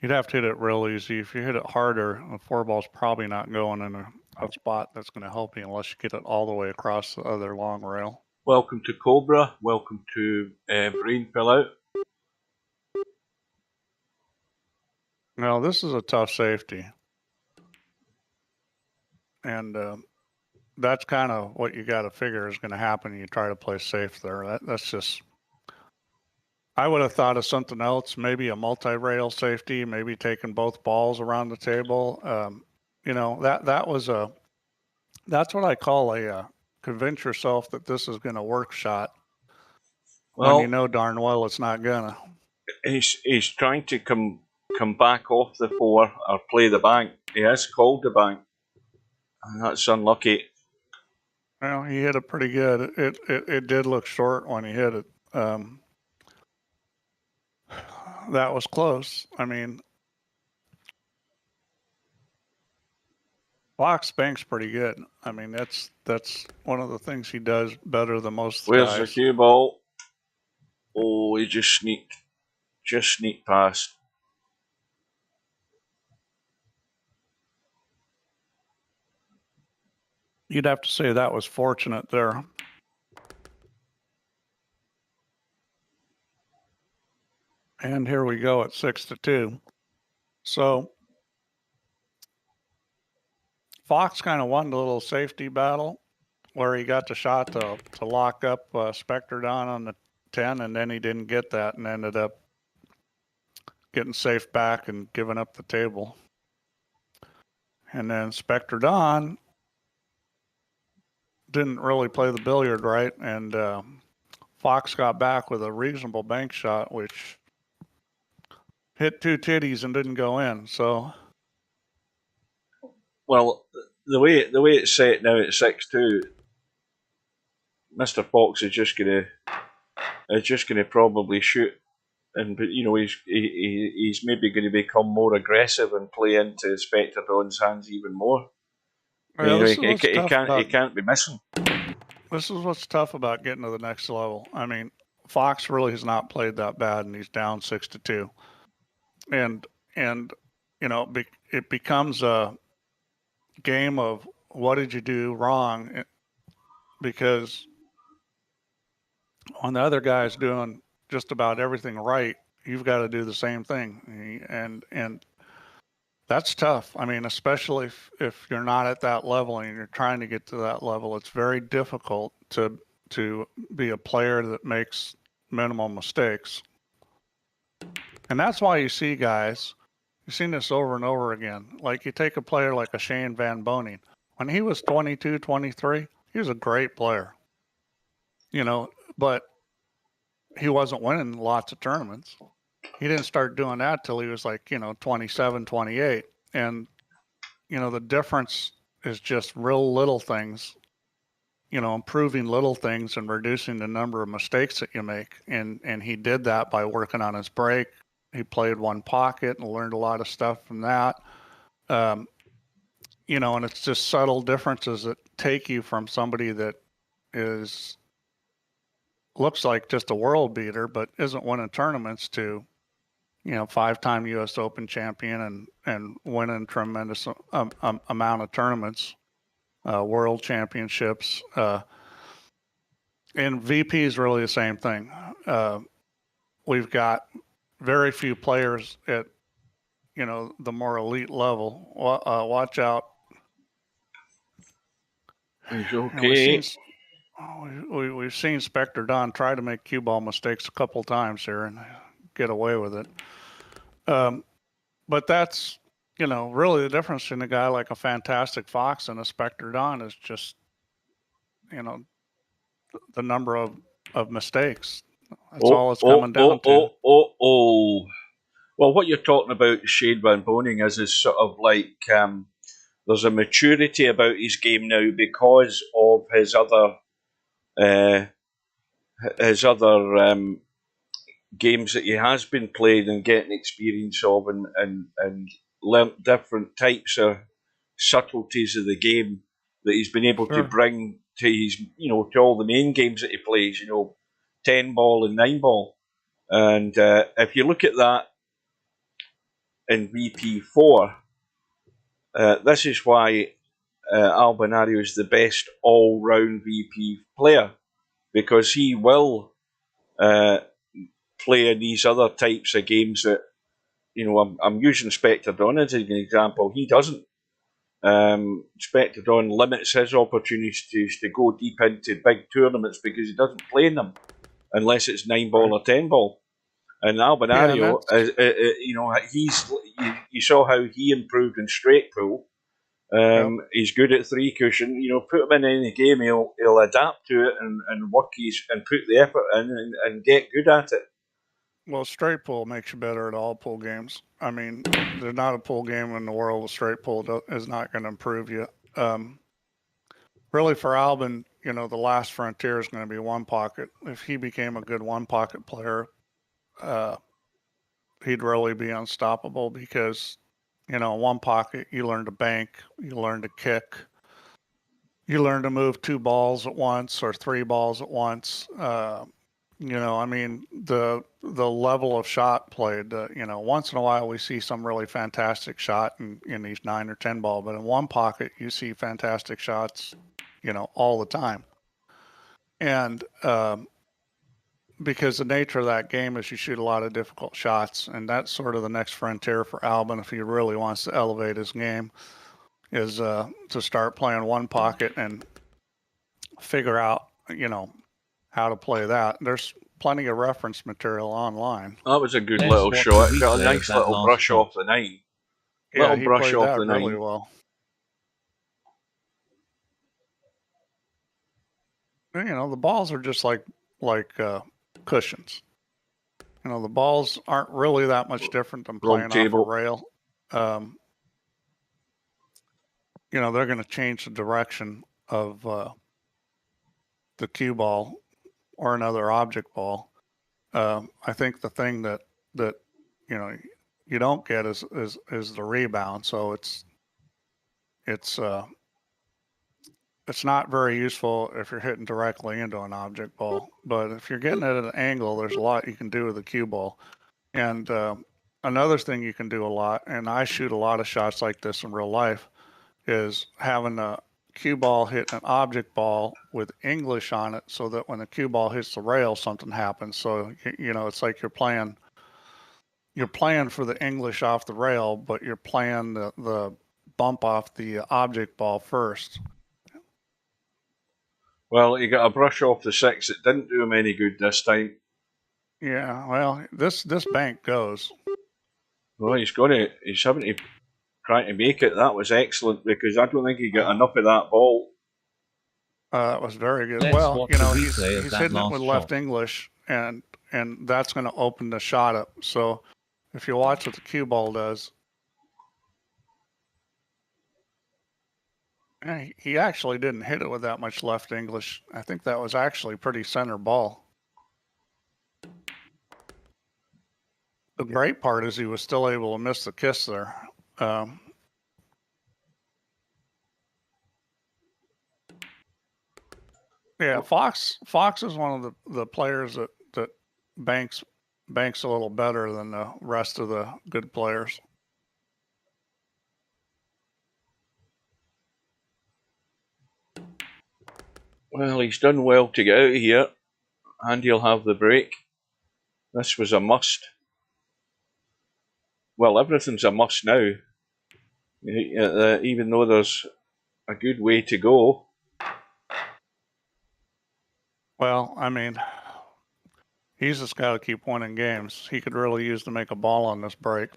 you'd have to hit it real easy. If you hit it harder, the 4 ball's probably not going in a spot that's going to help you unless you get it all the way across the other long rail. Welcome to Cobra. Welcome to Brain Fill Out. Now, this is a tough safety. And that's kind of what you got to figure is going to happen when you try to play safe there. That's just... I would have thought of something else, maybe a multi-rail safety, maybe taking both balls around the table. You know, that's what I call a convince yourself that this is going to work shot. Well, when you know darn well it's not gonna. He's trying to come back off the 4 or play the bank. He has called the bank, and that's unlucky. Well, he hit it pretty good. It did look short when he hit it. That was close. I mean, Fox banks pretty good. I mean, that's one of the things he does better than most guys. Where's the cue ball? Oh, he just sneaked past. You'd have to say that was fortunate there. And here we go at 6-2. So Fox kind of won the little safety battle where he got the shot to lock up Spectre Don on the 10, and then he didn't get that and ended up getting safe back and giving up the table. And then Spectre Don didn't really play the billiard right, and Fox got back with a reasonable bank shot, which hit 2 titties and didn't go in. So, well, the way it's set now at 6-2, Mr. Fox is just gonna probably shoot, and you know he's maybe going to become more aggressive and play into Spectre Don's hands even more. Well, he can't be missing. This is what's tough about getting to the next level. I mean, Fox really has not played that bad, and he's down 6-2. And you know, it becomes a game of what did you do wrong, because when the other guy's doing just about everything right, you've got to do the same thing, and that's tough. I mean, especially if you're not at that level and you're trying to get to that level, it's very difficult to be a player that makes minimal mistakes. And that's why you see guys, you've seen this over and over again. Like you take a player like a Shane Van Boening. When he was 22, 23, he was a great player. You know, but he wasn't winning lots of tournaments. He didn't start doing that till he was like, 27, 28. And, the difference is just real little things, improving little things and reducing the number of mistakes that you make. And he did that by working on his break. He played one pocket and learned a lot of stuff from that. you know, and it's just subtle differences that take you from somebody that looks like just a world beater, but isn't winning tournaments to, you know, 5-time U.S. Open champion and winning tremendous amount of tournaments, world championships. And VP is really the same thing. We've got very few players at, you know, the more elite level. Watch out. He's okay. We've seen Spectre Don try to make cue ball mistakes a couple times here and get away with it. But that's, you know, really the difference in a guy like a Fantastic Fox and a Spectre Don is just, you know, the number of mistakes. That's all it's coming down to. Well, what you're talking about, Shane Van Boning, is sort of like there's a maturity about his game now because of his other games that he has been playing and getting experience of, and learnt different types of subtleties of the game that he's been able to bring to his, you know, to all the main games that he plays, you know, 10 ball and 9 ball. And if you look at that in VP4, this is why Albinario is the best all-round VP player, because he will play in these other types of games that, you know, I'm using Spectre Don as an example. He doesn't. Spectre Don limits his opportunities to go deep into big tournaments because he doesn't play in them unless it's 9 ball or 10 ball. And Albinario, you know, you saw how he improved in straight pool. He's good at 3 cushion. You know, put him in any game, he'll adapt to it and work and put the effort in and get good at it. Well, straight pool makes you better at all pool games. I mean, there's not a pool game in the world. Straight pool is not going to improve you. Really, for Albin, you know, the last frontier is going to be one pocket. If he became a good one pocket player, he'd really be unstoppable because, you know, one pocket, you learn to bank, you learn to kick, you learn to move 2 balls at once or 3 balls at once. You know, I mean, the level of shot played, you know, once in a while we see some really fantastic shot in these 9 or 10 ball, but in one pocket you see fantastic shots, you know, all the time. And because the nature of that game is you shoot a lot of difficult shots, and that's sort of the next frontier for Albin if he really wants to elevate his game, is to start playing one pocket and figure out, you know, how to play that. There's plenty of reference material online. That was a good little shot. Got a nice little brush off the 9. Yeah, he played that really well. You know, the balls are just like cushions. You know, the balls aren't really that much different than playing off a rail. You know, they're going to change the direction of the cue ball or another object ball. I think the thing that you know you don't get is the rebound. So it's not very useful if you're hitting directly into an object ball. But if you're getting it at an angle, there's a lot you can do with the cue ball. And another thing you can do a lot, and I shoot a lot of shots like this in real life, is having a cue ball hit an object ball with English on it, so that when the cue ball hits the rail, something happens. So you know, it's like you're playing for the English off the rail, but you're playing the bump off the object ball first. Well, he got a brush off the 6. It didn't do him any good this time. Yeah, well, this bank goes. Well, he's having to try to make it. That was excellent because I don't think he got enough of that ball. It was very good. Well, you know, he's hitting it with left English, and that's going to open the shot up. So if you watch what the cue ball does, he actually didn't hit it with that much left English. I think that was actually pretty center ball. The great part is he was still able to miss the kiss there. Yeah, Fox is one of the players that banks a little better than the rest of the good players. Well, he's done well to get out of here, and he'll have the break. This was a must. Well, everything's a must now. Even though there's a good way to go. Well, I mean, he's just got to keep winning games. He could really use to make a ball on this break.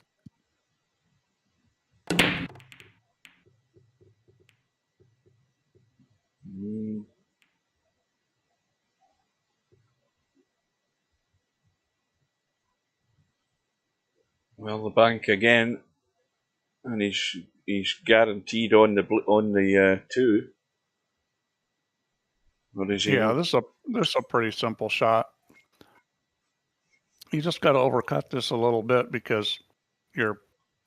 Well, the bank again, and he's guaranteed on the 2. What is he? Yeah, this is a pretty simple shot. You just got to overcut this a little bit because you're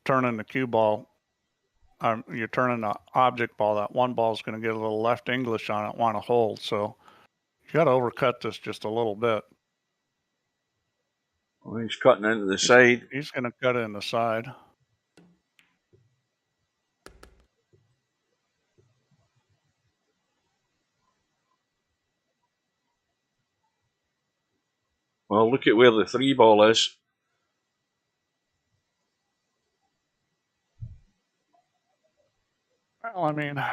turning the cue ball. You're turning the object ball. That one ball is going to get a little left English on it, want to hold. So you got to overcut this just a little bit. Well, he's cutting into the side. He's going to cut it in the side. Well, look at where the 3 ball is. Well, I mean,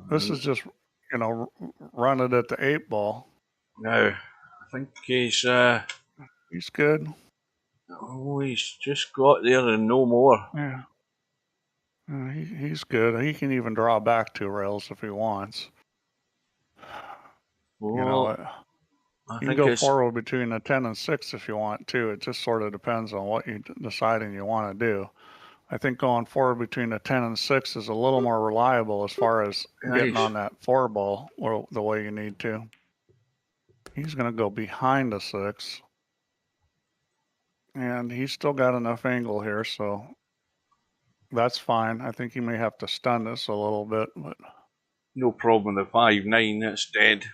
this is just, run it at the 8 ball. No, I think he's good. Oh, he's just got there and no more. Yeah. He's good. He can even draw back 2 rails if he wants. Well, you can go forward between a 10 and 6 if you want to. It just sort of depends on what you're deciding you want to do. I think going forward between a 10 and 6 is a little more reliable as far as getting on that 4 ball or the way you need to. He's going to go behind the 6. And he's still got enough angle here, so that's fine. I think he may have to stun this a little bit, but no problem. The 5-9, that's dead.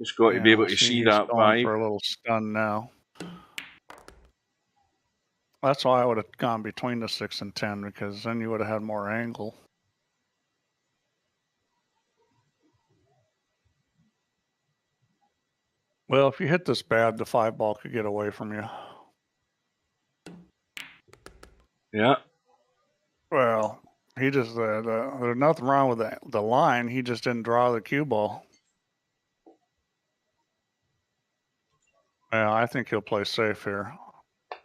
Just got to be able to see that 5. For a little stun now. That's why I would have gone between the 6 and 10 because then you would have had more angle. Well, if you hit this bad, the 5 ball could get away from you. Yeah. Well, he just there's nothing wrong with the line. He just didn't draw the cue ball. Yeah, I think he'll play safe here.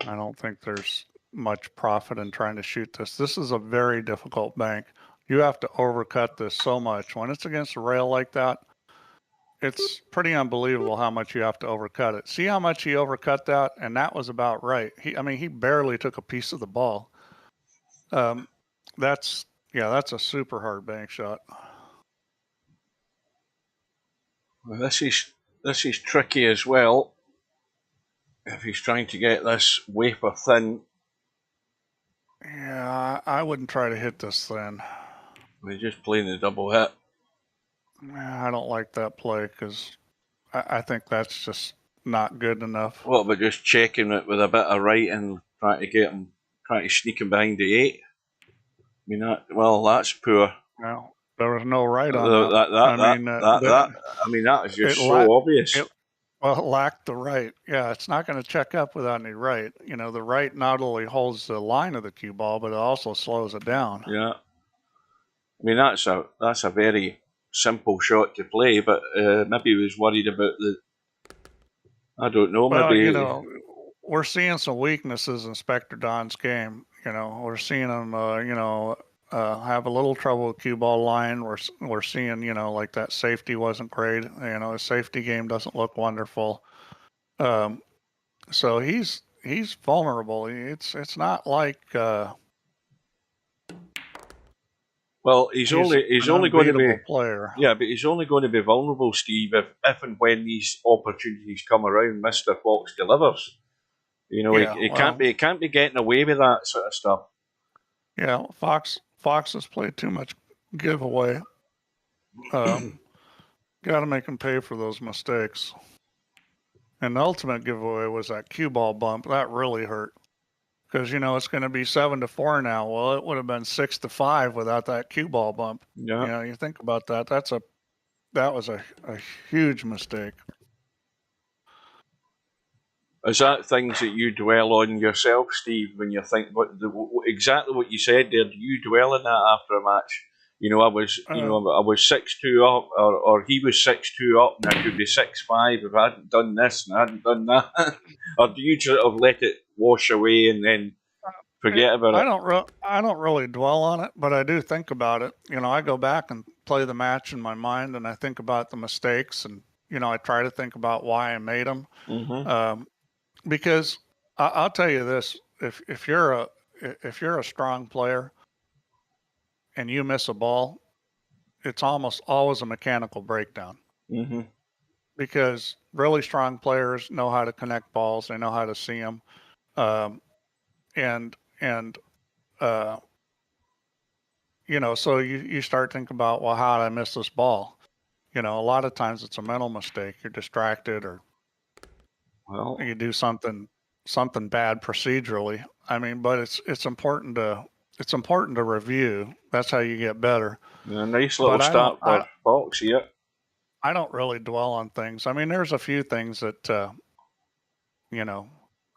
I don't think there's much profit in trying to shoot this. This is a very difficult bank. You have to overcut this so much. When it's against a rail like that, it's pretty unbelievable how much you have to overcut it. See how much he overcut that? And that was about right. He barely took a piece of the ball. That's a super hard bank shot. Well, this is tricky as well. If he's trying to get this wafer thin. Yeah, I wouldn't try to hit this thin. We're just playing the double hit. I don't like that play because I think that's just not good enough. What about just checking it with a bit of right and trying to sneak him behind the 8? I mean, that's poor. Well, there was no right on that. That is just so obvious. It lacked the right. Yeah, it's not going to check up without any right. The right not only holds the line of the cue ball, but it also slows it down. Yeah. I mean, that's a very simple shot to play, but maybe he was worried about I don't know. Maybe we're seeing some weaknesses in Spectre Don's game. We're seeing him, have a little trouble with cue ball line. We're seeing, like that safety wasn't great. His safety game doesn't look wonderful. So he's vulnerable. It's not like. Well, he's only going to be player. Yeah, but he's only going to be vulnerable, Steve, if and when these opportunities come around. Mr. Fox delivers. He can't be getting away with that sort of stuff. Yeah, Fox has played too much giveaway. Got to make them pay for those mistakes. And the ultimate giveaway was that cue ball bump. That really hurt. Because, you know, it's going to be 7-4 now. Well, it would have been 6-5 without that cue ball bump. Yeah. You know, you think about that. That was a huge mistake. Is that things that you dwell on yourself, Steve, when you think exactly what you said there? Do you dwell on that after a match? You know, I was 6-2 up, or he was 6-2 up, and I could be 6-5 if I hadn't done this and I hadn't done that. Or do you sort of let it wash away and then forget about it? I don't really dwell on it, but I do think about it. You know, I go back and play the match in my mind, and I think about the mistakes, and you know, I try to think about why I made them. Mm-hmm. Because I'll tell you this: if you're a strong player and you miss a ball, it's almost always a mechanical breakdown. Mm-hmm. Because really strong players know how to connect balls; they know how to see them, and you know, so you start thinking about, well, how did I miss this ball? You know, a lot of times it's a mental mistake. You're distracted, or you do something bad procedurally. I mean, but it's important to review. That's how you get better. A nice little start for Fox, yeah. I don't really dwell on things. I mean, there's a few things that you know,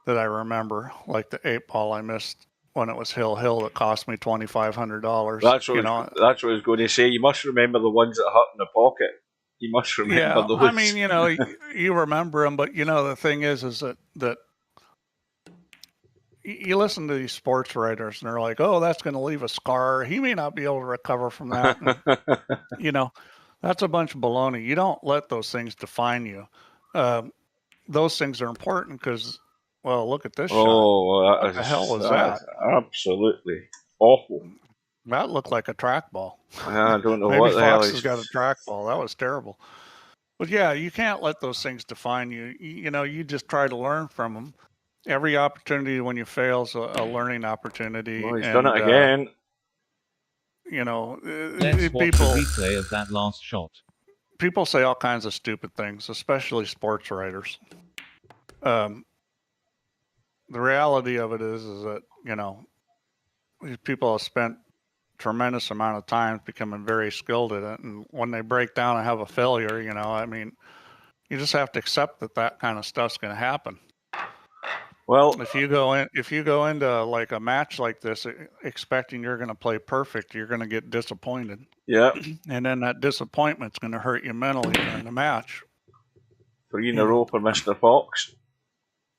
that I remember, like the 8-ball I missed when it was Hill that cost me $2,500. That's what I was going to say. You must remember the ones that hurt in the pocket. You must remember those. I mean, you know, you remember them, but you know, the thing is that you listen to these sports writers and they're like, oh, that's going to leave a scar. He may not be able to recover from that. And, you know, that's a bunch of baloney. You don't let those things define you. Those things are important because, well, look at this shot. What the hell was that? Absolutely awful. That looked like a trackball. I don't know Maybe what the hell Fox has got a trackball. That was terrible. But yeah, you can't let those things define you. You know, you just try to learn from them. Every opportunity when you fail is a learning opportunity. Well, he's done it again. You know, let's watch a replay of that last shot. People say all kinds of stupid things, especially sports writers. The reality of it is that, you know, these people have spent tremendous amount of time becoming very skilled at it, and when they break down and have a failure, you know, I mean, you just have to accept that kind of stuff's going to happen. Well, if you go into like a match like this expecting you're going to play perfect, you're going to get disappointed. Yeah. And then that disappointment's going to hurt you mentally during the match. 3 in a row for Mr. Fox.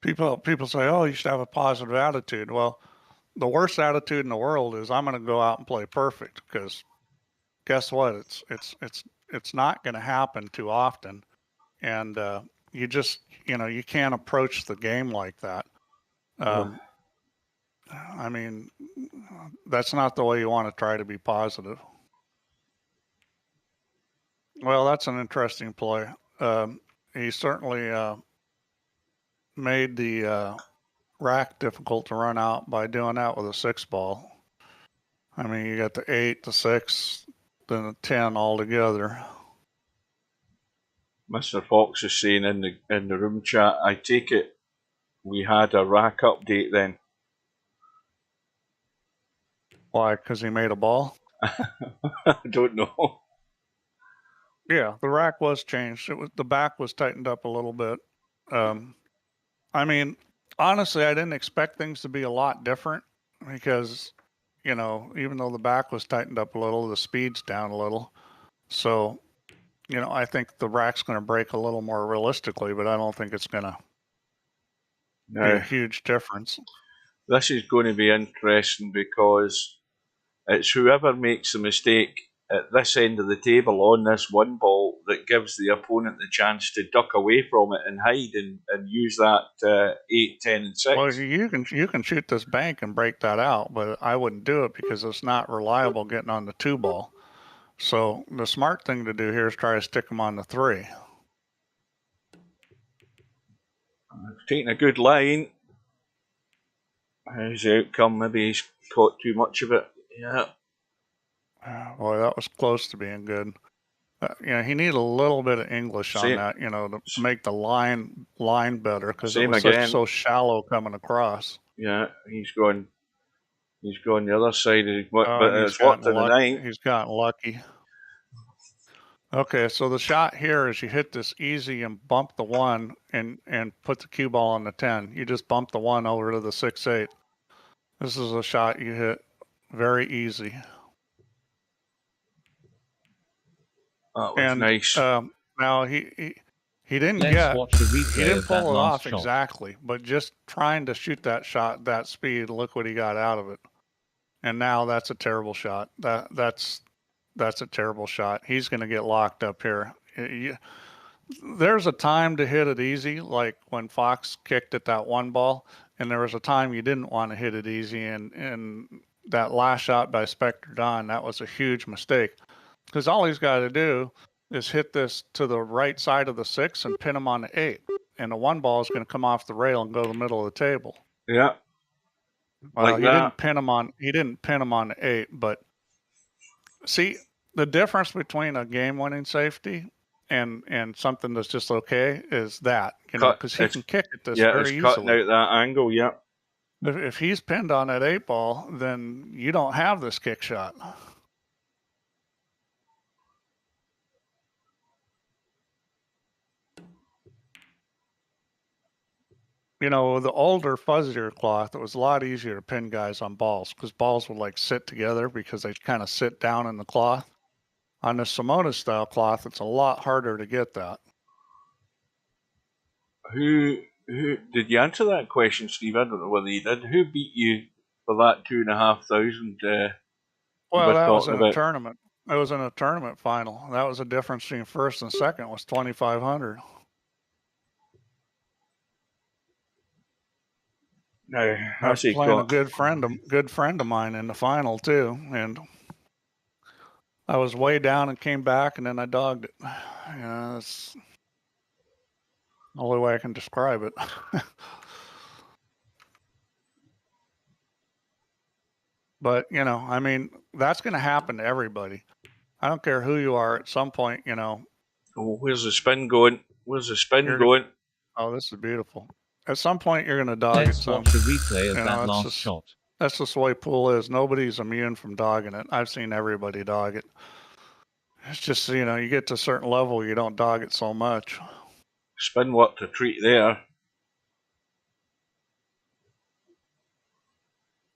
People say, "Oh, you should have a positive attitude." Well, the worst attitude in the world is I'm going to go out and play perfect, because guess what? It's not going to happen too often, and you just, you know, you can't approach the game like that. I mean, that's not the way you want to try to be positive. Well, that's an interesting play. He certainly made the rack difficult to run out by doing that with a 6-ball. I mean, you got the 8, the 6, then the 10 all together. Mr. Fox is saying in the room chat, I take it we had a rack update then. Why? Because he made a ball? I don't know. Yeah, the rack was changed. The back was tightened up a little bit. I mean, honestly, I didn't expect things to be a lot different, because, you know, even though the back was tightened up a little, the speed's down a little. So, you know, I think the rack's going to break a little more realistically, but I don't think it's going to be a huge difference. This is going to be interesting, because it's whoever makes the mistake at this end of the table on this one ball that gives the opponent the chance to duck away from it and hide and use that 8, 10, and 6. Well, you can shoot this bank and break that out, but I wouldn't do it because it's not reliable getting on the 2 ball. So the smart thing to do here is try to stick them on the 3. Taking a good line. How's the outcome? Maybe he's caught too much of it. Yeah. Boy, that was close to being good. he needed a little bit of English on that, to make the line better, because it was so shallow coming across. Yeah, he's going the other side. But it's worked in the night. He's gotten lucky. Okay, so the shot here is you hit this easy and bump the 1 and put the cue ball on the 10. You just bump the 1 over to the 6-8. This is a shot you hit very easy. That was nice. Now he didn't pull it off exactly, but just trying to shoot that shot that speed, look what he got out of it. And now that's a terrible shot. That's a terrible shot. He's going to get locked up here. There's a time to hit it easy, like when Fox kicked at that 1 ball, and there was a time you didn't want to hit it easy. And that last shot by Spectre Don, that was a huge mistake, because all he's got to do is hit this to the right side of the 6 and pin him on the 8, and the 1 ball is going to come off the rail and go to the middle of the table. Yeah. Well, he didn't pin him on the 8, but see, the difference between a game-winning safety and something that's just okay is that, because he can kick at this very easily. Yeah, it's cutting out that angle, yeah. If he's pinned on that 8 ball, then you don't have this kick shot. The older, fuzzier cloth, it was a lot easier to pin guys on balls, because balls would sit together because they kind of sit down in the cloth. On the Simona style cloth, it's a lot harder to get that. Who did you answer that question, Steve? I don't know whether you did. Who beat you for that 2,500? Well, that was in a tournament. It was in a tournament final. That was the difference between first and second, was 2,500. No, I was playing a good friend of mine in the final too, and I was way down and came back, and then I dogged it. That's the only way I can describe it. But that's going to happen to everybody. I don't care who you are. At some point, Oh, where's the spin going? Oh, this is beautiful. At some point, you're going to dog it. Let's watch a replay of that last shot. That's just the way pool is. Nobody's immune from dogging it. I've seen everybody dog it. It's just, you get to a certain level, you don't dog it so much. Spin worked a treat there.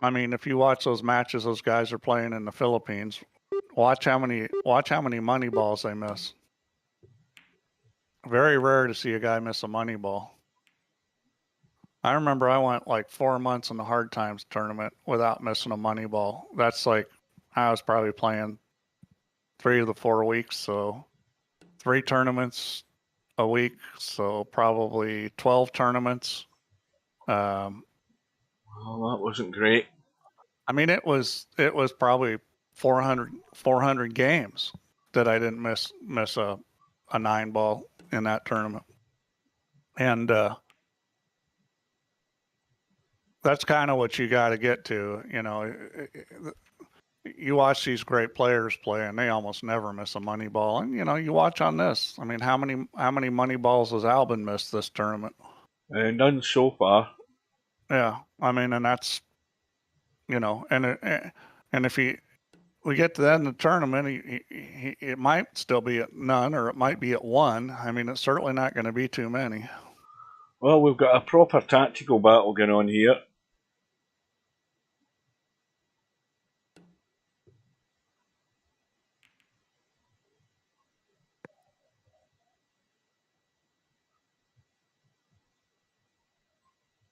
I mean, if you watch those matches those guys are playing in the Philippines, watch how many money balls they miss. Very rare to see a guy miss a money ball. I remember I went 4 months in the hard times tournament without missing a money ball. That's I was probably playing 3 of the 4 weeks, so 3 tournaments a week, so probably 12 tournaments. Well, that wasn't great. I mean, it was probably 400 games that I didn't miss a 9 ball in that tournament, and that's kind of what you got to get to. You watch these great players play, and they almost never miss a money ball. And you watch on this. I mean, how many money balls has Albin missed this tournament? None so far. Yeah, I mean, and that's and if we get to that in the tournament, it might still be at none, or it might be at 1. I mean, it's certainly not going to be too many. Well, we've got a proper tactical battle going on here.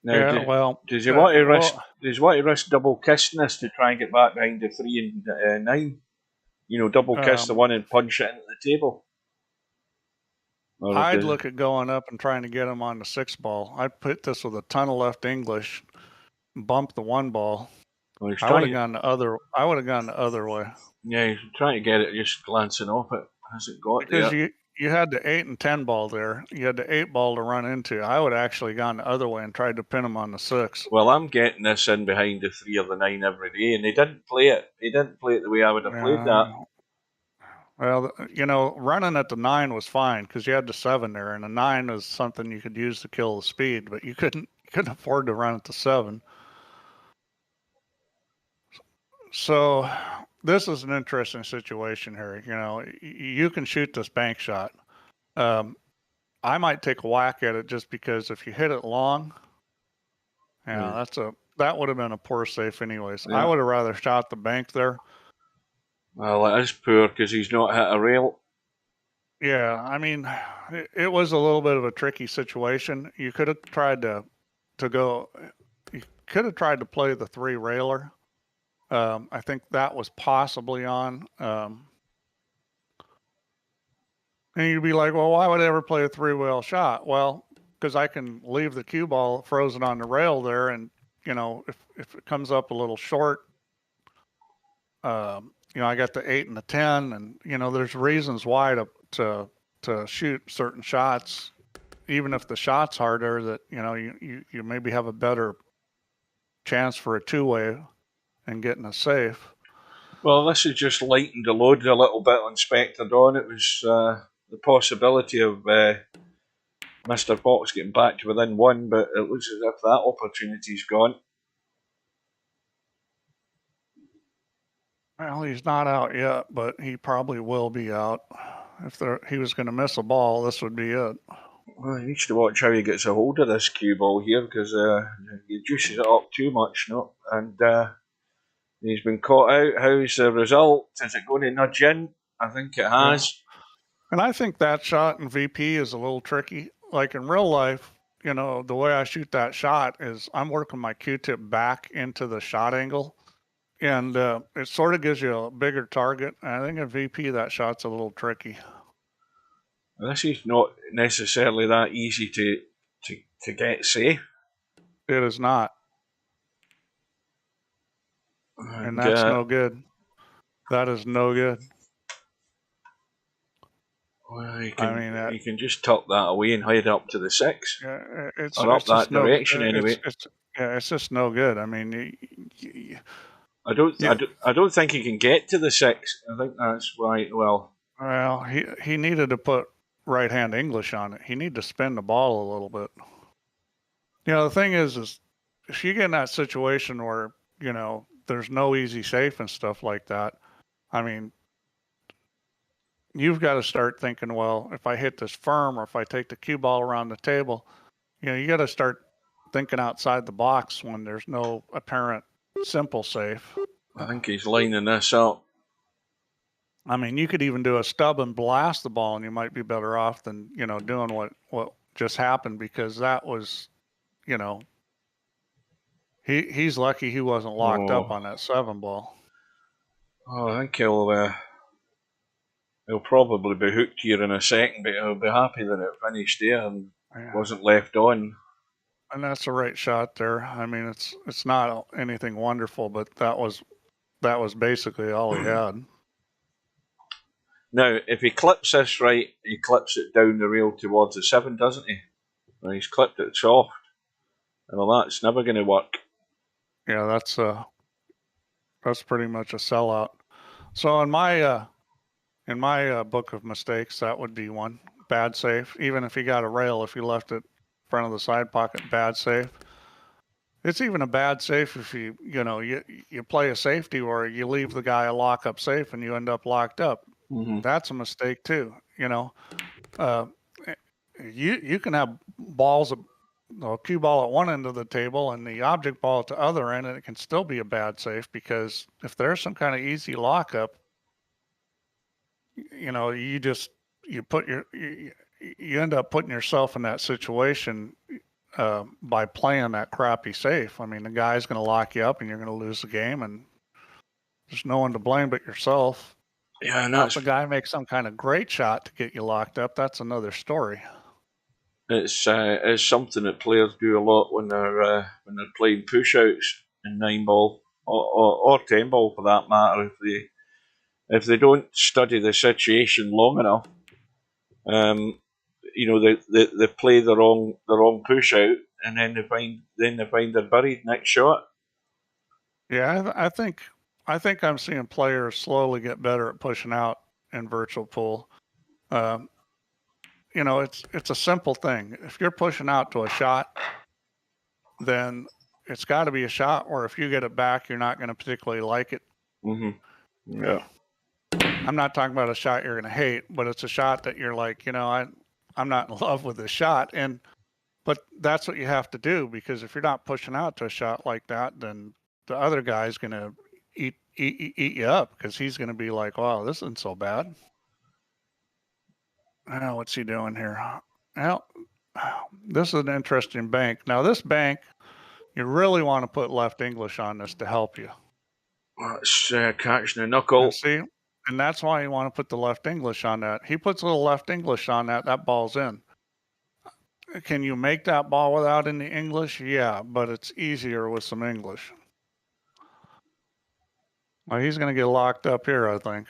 Now, does he want to risk? Does he want to risk double kissing this to try and get back behind the 3 and 9? Double kiss the 1 and punch it into the table. I'd look at going up and trying to get him on the 6 ball. I'd put this with a ton of left English, bump the 1 ball. Well, I would have gone the other way. Yeah, he's trying to get it, just glancing off it. Hasn't got because there. You had the 8 and 10 ball there. You had the 8 ball to run into. I would have actually gone the other way and tried to pin him on the 6. Well, I'm getting this in behind the 3 or the 9 every day, and they didn't play it. They didn't play it the way I would have played that. Well, you know, running at the 9 was fine because you had the 7 there, and the 9 was something you could use to kill the speed, but you couldn't afford to run at the 7. So this is an interesting situation here. You know, you can shoot this bank shot. I might take a whack at it just because if you hit it long, yeah, that would have been a poor safe anyways. Yeah. I would have rather shot the bank there. Well, it is poor because he's not hit a rail. Yeah, I mean, it was a little bit of a tricky situation. You could have tried to go. You could have tried to play the 3 railer. I think that was possibly on. And you'd be like, well, why would I ever play a 3-wheel shot? Well, because I can leave the cue ball frozen on the rail there, and you know, if it comes up a little short, you know, I got the 8 and the 10, and you know, there's reasons why to shoot certain shots, even if the shot's harder, that you know, you maybe have a better chance for a 2-way and getting a safe. Well, this has just lightened the load a little bit on Spectre Dawn. It was the possibility of Mr. Box getting back to within 1, but it looks as if that opportunity's gone. Well, he's not out yet, but he probably will be out. If he was going to miss a ball, this would be it. Well, he needs to watch how he gets a hold of this cue ball here, because he juices it up too much, no? And he's been caught out. How's the result? Is it going to nudge in? I think it has. Yeah. And I think that shot in VP is a little tricky. Like in real life, you know, the way I shoot that shot is I'm working my Q-tip back into the shot angle, and it sort of gives you a bigger target. And I think in VP that shot's a little tricky. This is not necessarily that easy to get safe. It is not. And that's no good. That is no good. Well, you can just tuck that away and hide up to the 6. Yeah, or up that direction anyway. It's just no good. I mean, I don't think he can get to the 6. I think that's why. Well, he needed to put right hand English on it. He needed to spin the ball a little bit. You know, the thing is if you get in that situation where you know there's no easy safe and stuff like that, I mean, you've got to start thinking, well, if I hit this firm or if I take the cue ball around the table, you know, you got to start thinking outside the box when there's no apparent simple safe. I think he's lining this up. I mean, you could even do a stub and blast the ball, and you might be better off than, you know, doing what just happened, because that was, you know, he's lucky he wasn't locked up on that 7 ball. Oh, I think he'll probably be hooked here in a second, but he'll be happy that it finished there and wasn't left on. And that's the right shot there. I mean, it's not anything wonderful, but that was basically all he had. Now, if he clips this right, he clips it down the rail towards the 7, doesn't he? Well, he's clipped it soft. Well, that's never going to work. Yeah, that's pretty much a sellout. So in my book of mistakes, that would be one. Bad safe. Even if you got a rail, if you left it in front of the side pocket, bad safe. It's even a bad safe if you play a safety where you leave the guy a lock-up safe and you end up locked up. Mm-hmm. That's a mistake too. You know, you can have balls, a cue ball at one end of the table and the object ball at the other end, and it can still be a bad safe, because if there's some kind of easy lockup, you know, you end up putting yourself in that situation by playing that crappy safe. I mean, the guy's going to lock you up and you're going to lose the game, and there's no one to blame but yourself. Yeah, and if the guy makes some kind of great shot to get you locked up, that's another story. It's something that players do a lot when they're playing push-outs in 9-ball or 10-ball for that matter. If they don't study the situation long enough, you know, they play the wrong push-out, and then they find they're buried next shot. Yeah, I think I'm seeing players slowly get better at pushing out in virtual pool. You know, it's a simple thing. If you're pushing out to a shot, then it's got to be a shot, or if you get it back, you're not going to particularly like it. Mm-hmm. Yeah. I'm not talking about a shot you're going to hate, but it's a shot that you're like, you know, I'm not in love with this shot. But that's what you have to do, because if you're not pushing out to a shot like that, then the other guy's going to eat you up, because he's going to be like, wow, this isn't so bad. What's he doing here? Well, this is an interesting bank. Now, this bank, you really want to put left English on this to help you. That's catching a knuckle. And see, and that's why you want to put the left English on that. He puts a little left English on that, that ball's in. Can you make that ball without any English? Yeah, but it's easier with some English. Well, he's going to get locked up here, I think.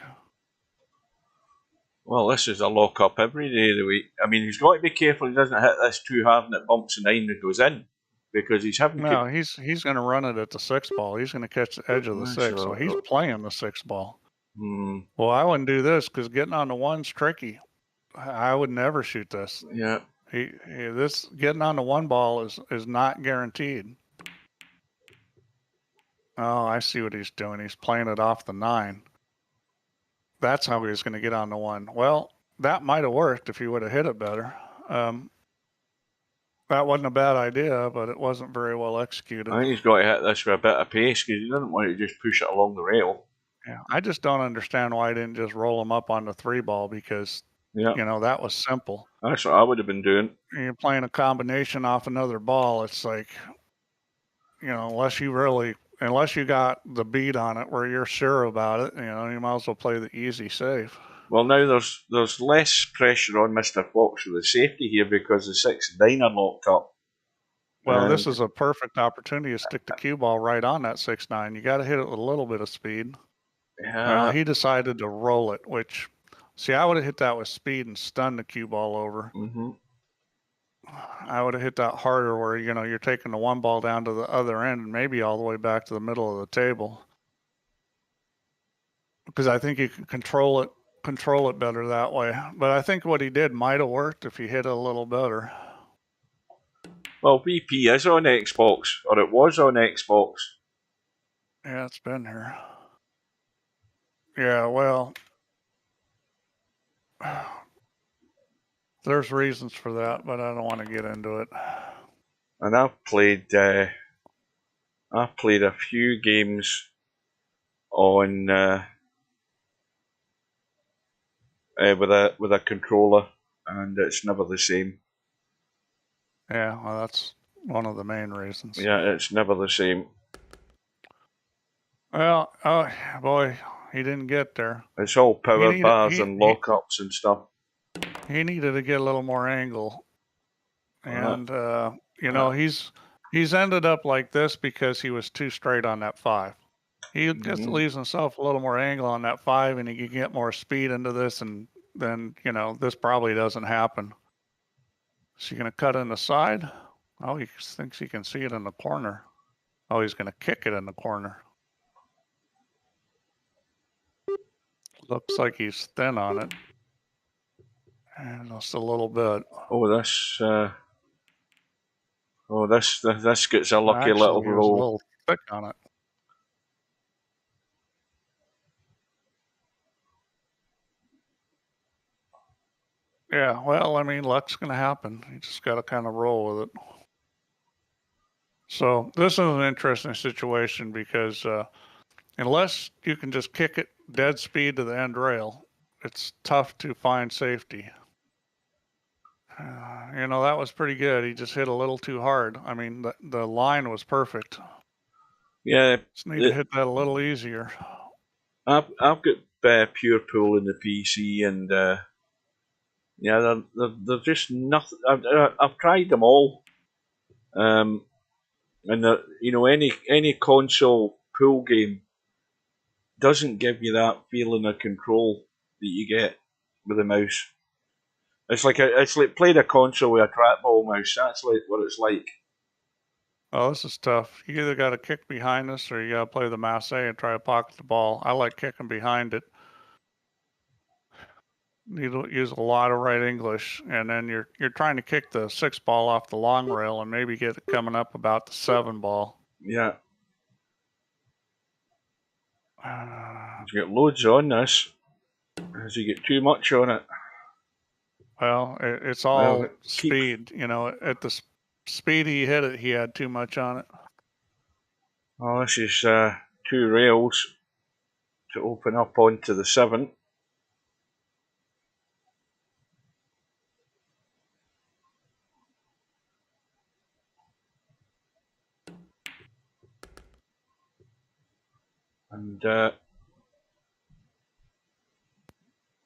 Well, this is a lock-up every day of the week. I mean, he's got to be careful he doesn't hit this too hard and it bumps the 9 that goes in, because he's having... No, he's going to run it at the 6 ball. He's going to catch the edge of the 6, so he's playing the 6 ball. Well, I wouldn't do this, because getting on the 1's tricky. I would never shoot this. Yeah. This getting on the 1 ball is not guaranteed. Oh, I see what he's doing. He's playing it off the 9. That's how he was going to get on the 1. Well, that might have worked if he would have hit it better. That wasn't a bad idea, but it wasn't very well executed. I think he's got to hit this with a bit of pace, because he doesn't want to just push it along the rail. Yeah, I just don't understand why he didn't just roll him up on the 3 ball, because, you know, that was simple. That's what I would have been doing. You're playing a combination off another ball. It's like, you know, unless you got the beat on it where you're sure about it, you know, you might as well play the easy safe. Well, now there's less pressure on Mr. Fox with the safety here, because the 6 and 9 are locked up. Well, this is a perfect opportunity to stick the cue ball right on that 6-9. You got to hit it with a little bit of speed. Yeah. He decided to roll it, which, see, I would have hit that with speed and stunned the cue ball over. Mm-hmm. I would have hit that harder, where, you know, you're taking the 1 ball down to the other end and maybe all the way back to the middle of the table. Because I think you can control it better that way. But I think what he did might have worked if he hit it a little better. Well, VP is on Xbox, or it was on Xbox. Yeah, it's been here. Yeah, well, there's reasons for that, but I don't want to get into it. And I've played a few games on with a controller, and it's never the same. Yeah, well, that's one of the main reasons. Yeah, it's never the same. Well, oh boy, he didn't get there. It's all power bars and lockups and stuff. He needed to get a little more angle, and you know, he's ended up like this because he was too straight on that 5. He just leaves himself a little more angle on that 5, and he can get more speed into this, and then, you know, this probably doesn't happen. Is he going to cut in the side? Oh, he thinks he can see it in the corner. Oh, he's going to kick it in the corner. Looks like he's thin on it. And just a little bit. Oh, this gets a lucky little roll. A little thick on it. Yeah, well, I mean, luck's going to happen. You just got to kind of roll with it. So this is an interesting situation, because unless you can just kick it dead speed to the end rail, it's tough to find safety. You know, that was pretty good. He just hit a little too hard. I mean, the line was perfect. Yeah. Just need to hit that a little easier. I've got Pure Pool in the PC, and yeah, they're just nothing. I've tried them all, and you know, any console pool game doesn't give you that feeling of control that you get with a mouse. It's like playing a console with a trackball mouse. That's like what it's like. Oh, this is tough. You either got to kick behind this, or you got to play the masse and try to pocket the ball. I like kicking behind it. need to use a lot of right English, and then you're trying to kick the 6 ball off the long rail and maybe get it coming up about the 7 ball. Yeah. You get loads on this, as you get too much on it. Well, it's all speed. You know, at the speed he hit it, he had too much on it. Oh, this is 2 rails to open up onto the 7.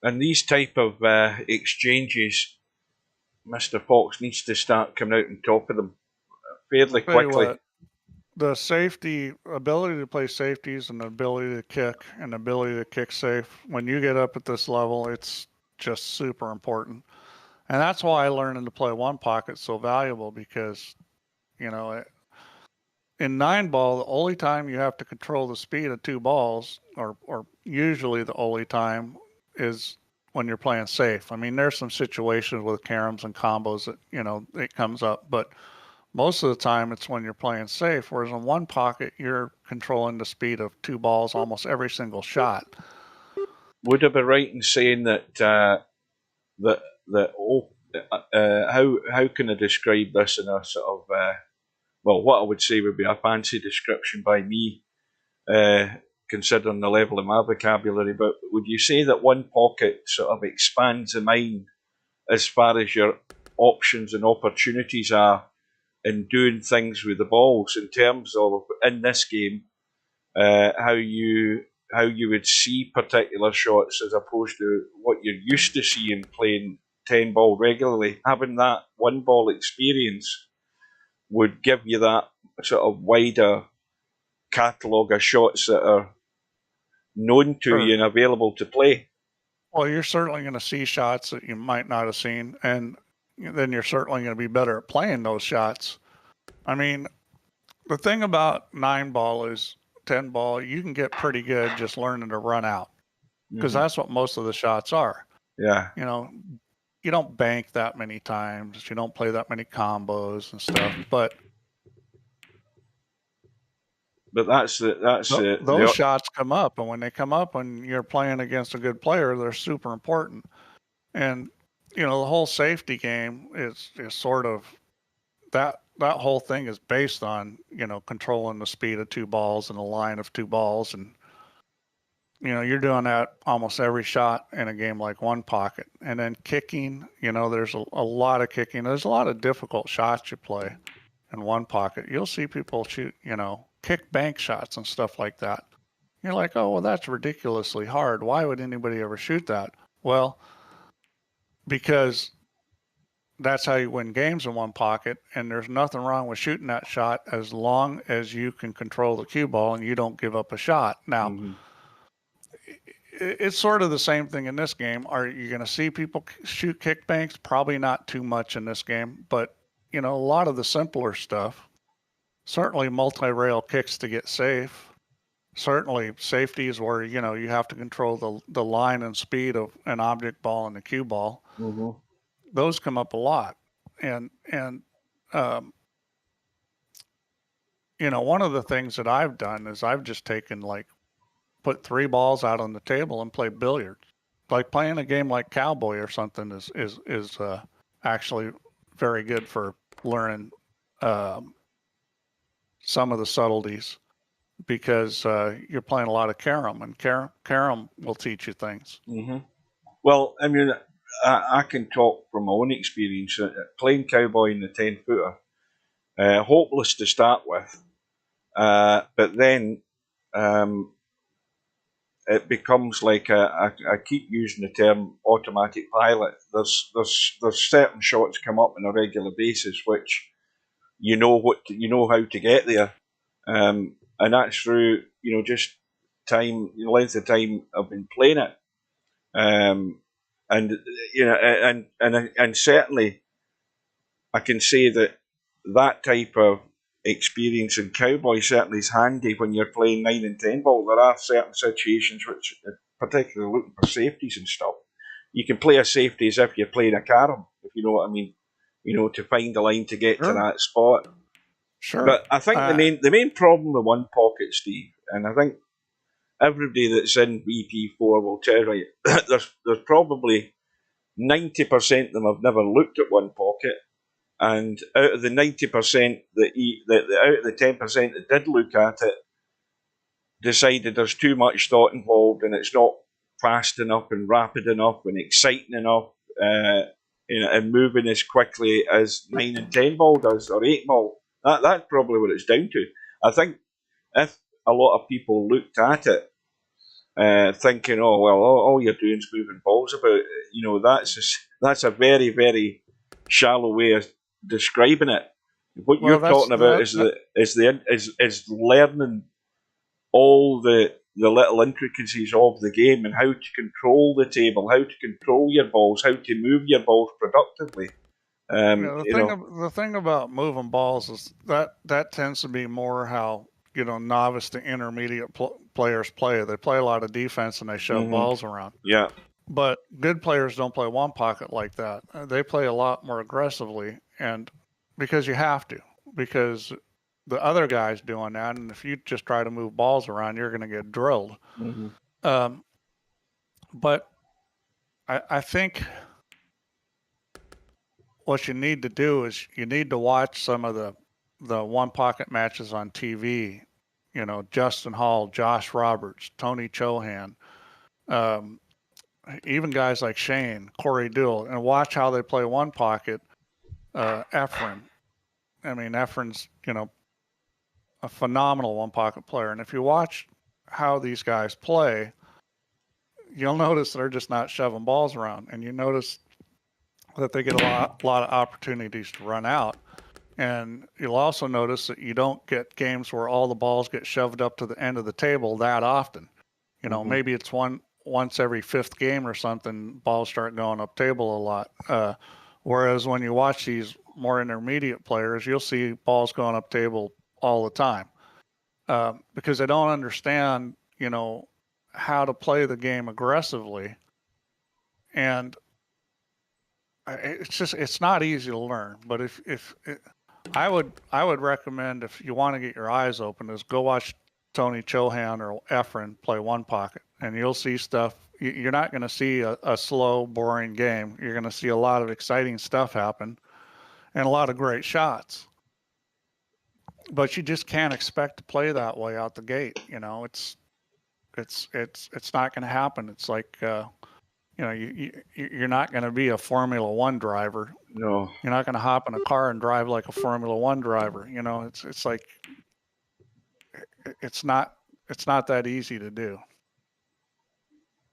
And these type of exchanges, Mr. Fox needs to start coming out on top of them fairly quickly. What, the safety, ability to play safeties and the ability to kick and the ability to kick safe, when you get up at this level, it's just super important. And that's why learning to play one pocket so valuable, because, you know, in 9 ball, the only time you have to control the speed of 2 balls, or usually the only time, is when you're playing safe. I mean, there's some situations with caroms and combos that, you know, it comes up, but most of the time it's when you're playing safe, whereas in 1 pocket, you're controlling the speed of 2 balls almost every single shot. Would I be right in saying that how can I describe this in a sort of well, what I would say would be a fancy description by me, considering the level of my vocabulary, but would you say that 1 pocket sort of expands the mind as far as your options and opportunities are in doing things with the balls, in terms of, in this game, how you would see particular shots as opposed to what you're used to seeing playing 10 ball regularly? Having that 1 ball experience would give you that sort of wider catalogue of shots that are known to you and available to play. Well, you're certainly going to see shots that you might not have seen, and then you're certainly going to be better at playing those shots. I mean, the thing about 9 ball is 10 ball, you can get pretty good just learning to run out, because that's what most of the shots are. Yeah. You know, you don't bank that many times, you don't play that many combos and stuff, but those shots come up, and when they come up when you're playing against a good player, they're super important. And you know, the whole safety game is sort of that whole thing is based on, you know, controlling the speed of 2 balls and a line of 2 balls, and you know, you're doing that almost every shot in a game like 1 pocket. And then kicking, you know, there's a lot of kicking. There's a lot of difficult shots you play in 1 pocket. You'll see people shoot, you know, kick bank shots and stuff like that. You're like, oh, well, that's ridiculously hard. Why would anybody ever shoot that? Well, because that's how you win games in 1 pocket, and there's nothing wrong with shooting that shot as long as you can control the cue ball and you don't give up a shot. Now, it's sort of the same thing in this game. Are you going to see people shoot kick banks? Probably not too much in this game, but you know, a lot of the simpler stuff, certainly multi-rail kicks to get safe, certainly safeties where, you know, you have to control the line and speed of an object ball and the cue ball. Those come up a lot. And you know, one of the things that I've done is I've just taken, like, put 3 balls out on the table and play billiards. Like playing a game like Cowboy or something is actually very good for learning some of the subtleties, because you're playing a lot of carom, and carom will teach you things. Well, I mean, I can talk from my own experience. Playing Cowboy in the 10-footer, hopeless to start with, but then it becomes like I keep using the term automatic pilot. There's certain shots come up on a regular basis which you know how to get there, and that's through, you know, just time, length of time I've been playing it, and you know, and certainly I can say that type of experience in Cowboy certainly is handy when you're playing 9 and 10 ball. There are certain situations which, particularly looking for safeties and stuff, you can play a safety as if you're playing a carom, if you know what I mean. You know, to find the line to get to that spot. Sure. But I think the main problem with one pocket, Steve, and I think everybody that's in VP4 will tell you there's probably 90% of them have never looked at one pocket, and out of the 90% out of the 10% that did look at it, decided there's too much thought involved and it's not fast enough and rapid enough and exciting enough, and moving as quickly as 9 and 10 ball does, or 8 ball. That's probably what it's down to. I think if a lot of people looked at it thinking, oh, well, all you're doing is moving balls about, that's a very, very shallow way of describing it. What you're talking about is learning all the little intricacies of the game and how to control the table, how to control your balls, how to move your balls productively. The thing about moving balls is that tends to be more how novice to intermediate players play. They play a lot of defense and they shove balls around. Yeah. But good players don't play one pocket like that. They play a lot more aggressively, and because you have to, because the other guy's doing that, and if you just try to move balls around, you're going to get drilled. But I think what you need to do is you need to watch some of the one pocket matches on TV. Justin Hall, Josh Roberts, Tony Chohan, even guys like Shane, Corey Deuel, and watch how they play one pocket. Efren. I mean, Efren's, a phenomenal one pocket player. And if you watch how these guys play, you'll notice they're just not shoving balls around. And you notice that they get a lot of opportunities to run out. And you'll also notice that you don't get games where all the balls get shoved up to the end of the table that often. Maybe it's once every fifth game or something, balls start going up table a lot. Whereas when you watch these more intermediate players, you'll see balls going up table all the time, because they don't understand, how to play the game aggressively. And it's not easy to learn. But I would recommend, if you want to get your eyes open, is go watch Tony Chohan or Efren play one pocket, and you'll see stuff. You're not going to see a slow, boring game. You're going to see a lot of exciting stuff happen and a lot of great shots. But you just can't expect to play that way out the gate. It's not going to happen. It's like, you're not going to be a Formula One driver. No. You're not going to hop in a car and drive like a Formula One driver. It's like, it's not that easy to do.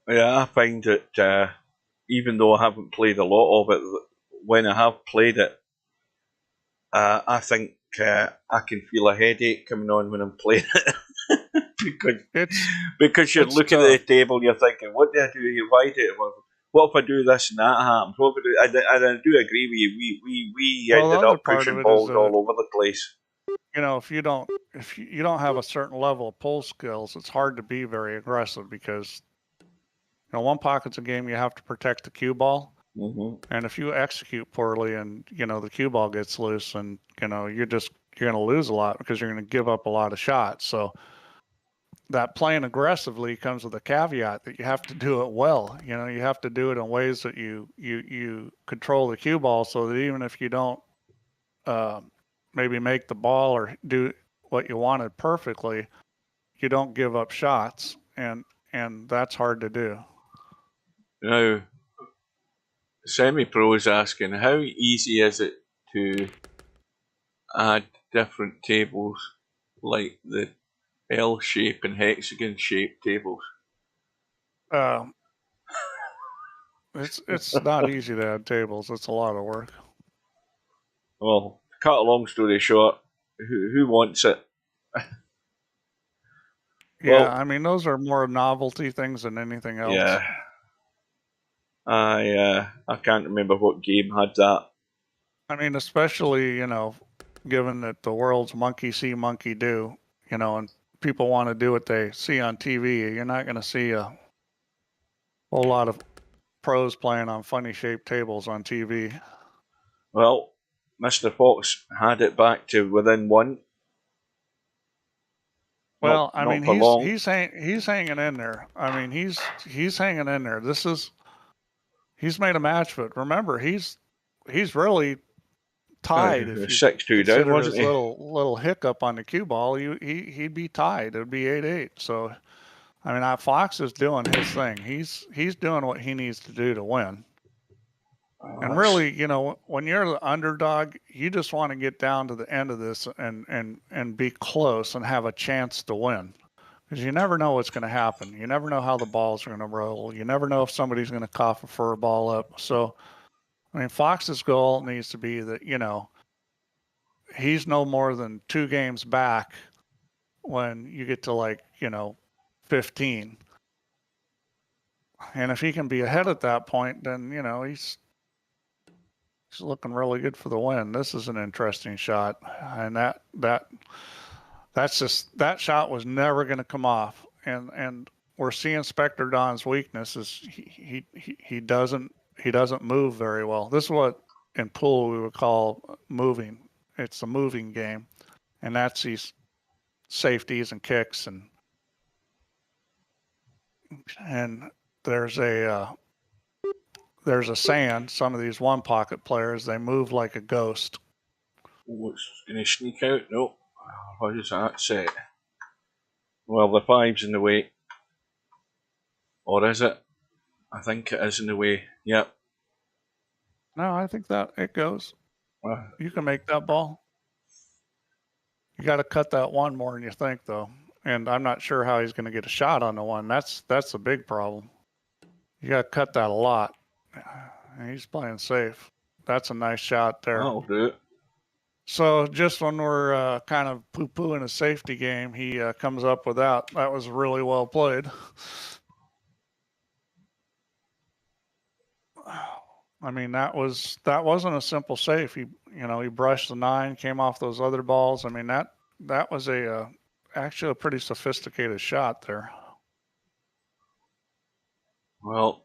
Yeah, I find that even though I haven't played a lot of it, when I have played it, I think I can feel a headache coming on when I'm playing it. because you're looking at the table and you're thinking, what do I do here? Why do it? What if I do this and that happens? What if I do? And I do agree with you. We ended up pushing balls all over the place. If you don't have a certain level of pull skills, it's hard to be very aggressive, because one pocket's a game you have to protect the cue ball. And if you execute poorly and the cue ball gets loose, and you're going to lose a lot, because you're going to give up a lot of shots. So that playing aggressively comes with a caveat that you have to do it well. You have to do it in ways that you control the cue ball, so that even if you don't maybe make the ball or do what you wanted perfectly, you don't give up shots, and that's hard to do. Now, Semi-Pro is asking, how easy is it to add different tables, like the L shape and hexagon shape tables? It's not easy to add tables. It's a lot of work. Well, cut a long story short, who wants it? Yeah, I mean, those are more novelty things than anything else. Yeah. I can't remember what game had that. I mean, especially, given that the world's monkey see, monkey do, and people want to do what they see on TV, you're not going to see a whole lot of pros playing on funny shaped tables on TV. Well, Mr. Fox had it back to within one. Well, I mean, he's hanging in there. I mean, he's hanging in there. He's made a match of it. Remember, he's really tied. If you 6-2 down, wasn't his he? little hiccup on the cue ball, he'd be tied. It'd be 8-8. So, I mean, Fox is doing his thing. He's doing what he needs to do to win. And really, you know, when you're the underdog, you just want to get down to the end of this and be close and have a chance to win. Because you never know what's going to happen. You never know how the balls are going to roll. You never know if somebody's going to cough a fur ball up. So, I mean, Fox's goal needs to be that, you know, he's no more than 2 games back when you get to, like, you know, 15. And if he can be ahead at that point, then, you know, he's looking really good for the win. This is an interesting shot. And that shot was never going to come off. And we're seeing Spectre Don's weakness is he doesn't move very well. This is what in pool we would call moving. It's a moving game, and that's these safeties and kicks and there's a saying. Some of these one pocket players, they move like a ghost. What's going to sneak out? No. What does that say? Well, the 5's in the way. Or is it? I think it is in the way. Yep. No, I think that it goes. You can make that ball. You got to cut that one more than you think, though. And I'm not sure how he's going to get a shot on the one. That's a big problem. You got to cut that a lot. He's playing safe. That's a nice shot there. That'll do it. So just when we're kind of poo-pooing a safety game, he comes up with that. That was really well played. I mean, that wasn't a simple save. He brushed the 9, came off those other balls. I mean, that was actually a pretty sophisticated shot there. Well,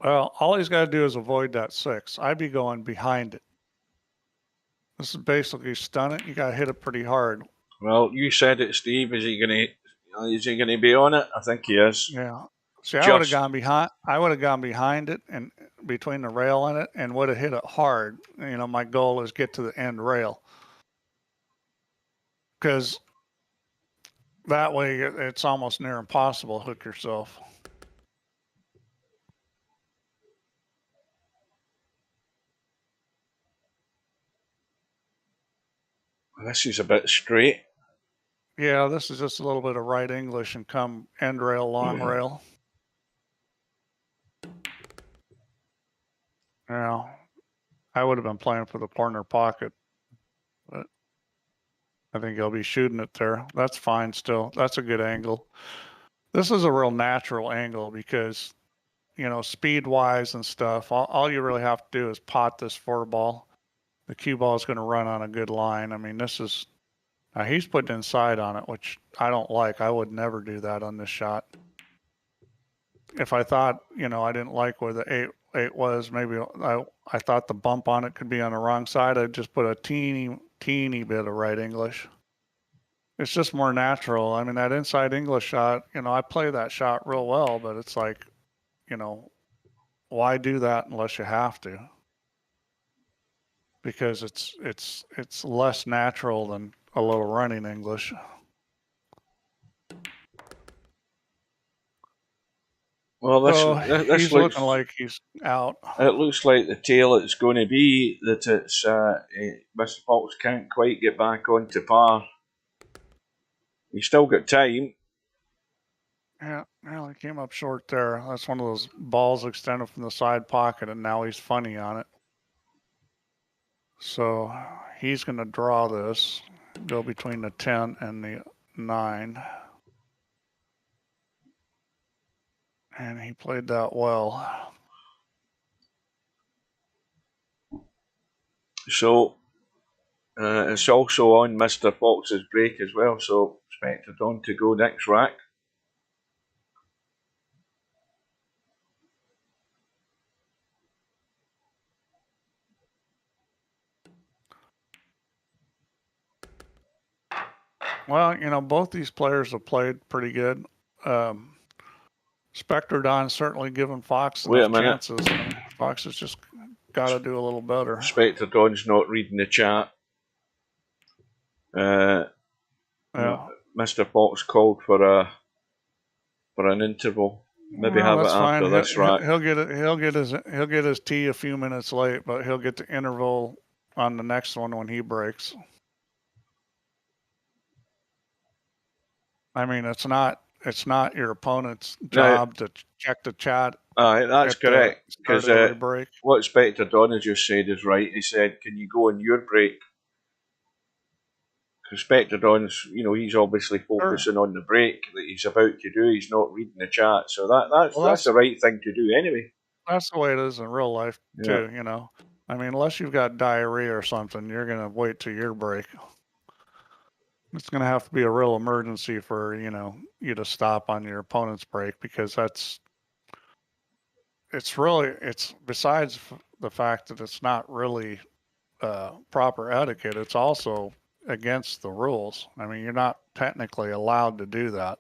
all he's got to do is avoid that 6. I'd be going behind it. This is basically stun it. You got to hit it pretty hard. Well, you said it, Steve. Is he going to be on it? I think he is. Yeah. See, I would have gone behind. I would have gone behind it and between the rail and it, and would have hit it hard. You know, my goal is get to the end rail, because that way it's almost near impossible to hook yourself. This is a bit straight. Yeah, this is just a little bit of right English and come end rail, long rail. Yeah, I would have been playing for the corner pocket, but I think he'll be shooting it there. That's fine still. That's a good angle. This is a real natural angle because, you know, speed-wise and stuff, all you really have to do is pot this 4 ball. The cue ball is going to run on a good line. I mean, this is... he's putting inside on it, which I don't like. I would never do that on this shot. If I thought, you know, I didn't like where the 8 was, maybe I thought the bump on it could be on the wrong side, I'd just put a teeny bit of right English. It's just more natural. I mean, that inside English shot, you know, I play that shot real well, but it's like, you know, why do that unless you have to? Because it's less natural than a little running English. Well, he's looking like he's out. It looks like the tail it's going to be that it's Mr. Fox can't quite get back onto par. He's still got time. Yeah, well, he came up short there. That's one of those balls extended from the side pocket, and now he's funny on it. So he's going to draw this, go between the 10 and the 9. And he played that well. So It's also on Mr. Fox's break as well, so expected on to go next rack. Well, you know, both these players have played pretty good. Spectre Don's certainly given Fox enough chances. Fox has just got to do a little better. Spectre Don's not reading the chat. Yeah. Mr. Fox called for an interval. Maybe have it after this rack. He'll get his tea a few minutes late, but he'll get the interval on the next one when he breaks. I mean, it's not your opponent's job to check the chat. That's correct. Because what Spectre Don has just said is right. He said, "Can you go on your break?" Because Spectre Don's, you know, he's obviously focusing on the break that he's about to do. He's not reading the chat, so that's the right thing to do anyway. That's the way it is in real life too. You know, I mean, unless you've got diarrhea or something, you're gonna wait till your break. It's going to have to be a real emergency for, you know, you to stop on your opponent's break, because it's besides the fact that it's not really proper etiquette, it's also against the rules. I mean, you're not technically allowed to do that.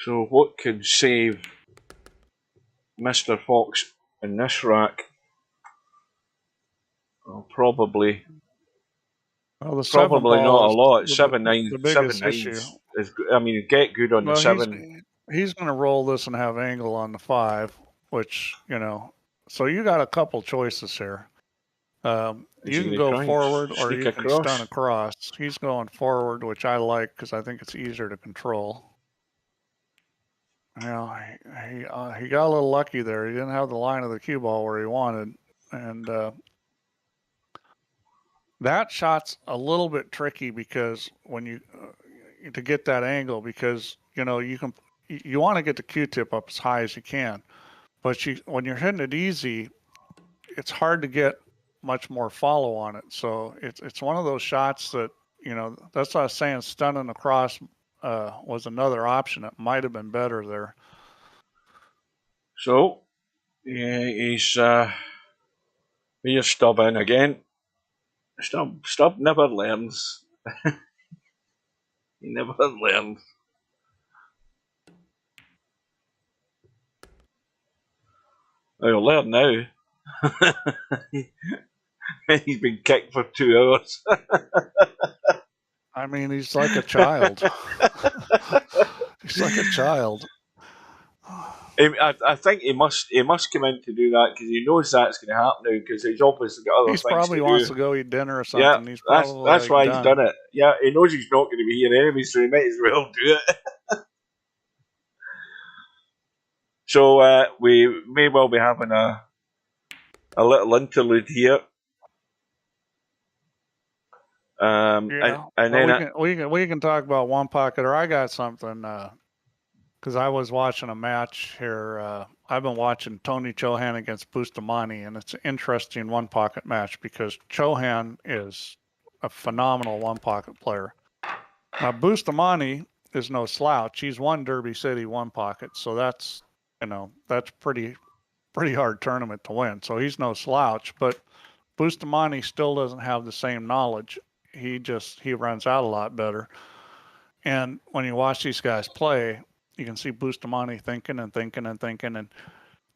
So what could save Mr. Fox in this rack? Well, probably not a lot. 7-9. The biggest issue. I mean, get good on the 7. He's going to roll this and have angle on the 5, which, you know, so you got a couple choices here. You can go forward or you can stun across. He's going forward, which I like because I think it's easier to control. You know, he got a little lucky there. He didn't have the line of the cue ball where he wanted, and that shot's a little bit tricky because when you to get that angle, because you know you want to get the Q-tip up as high as you can, but when you're hitting it easy, it's hard to get much more follow on it. So it's one of those shots that, you know, that's what I was saying. Stunning across was another option. It might have been better there. So he's stubborn again. Stub never learns. He never learns. I'll learn now. He's been kicked for 2 hours. I mean, he's like a child. He's like a child. I think he must come in to do that because he knows that's going to happen now, because he's obviously got other things to do. He probably wants to go eat dinner or something. Yeah, that's why he's done it. Yeah, he knows he's not going to be here anyway, so he might as well do it. So we may well be having a little interlude here. And then we can talk about one pocket, or I got something because I was watching a match here. I've been watching Tony Chohan against Bustamante, and it's an interesting one pocket match because Chohan is a phenomenal one pocket player. Now Bustamante is no slouch. He's won Derby City one pocket, so that's, you know, that's pretty hard tournament to win. So he's no slouch, but Bustamante still doesn't have the same knowledge. He runs out a lot better. And when you watch these guys play, you can see Bustamante thinking, and,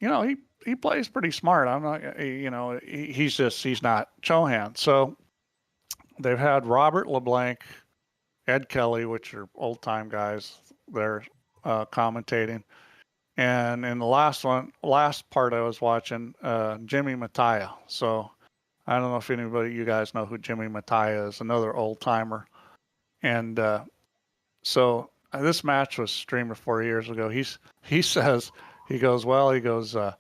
you know, he plays pretty smart. I'm not, you know, he's not Chohan. So they've had Robert LeBlanc, Ed Kelly, which are old time guys, they're commentating. And in the last part I was watching, Jimmy Mattia. So I don't know if you guys know who Jimmy Mattia is, another old timer. And so this match was streamed 4 years ago. He goes, I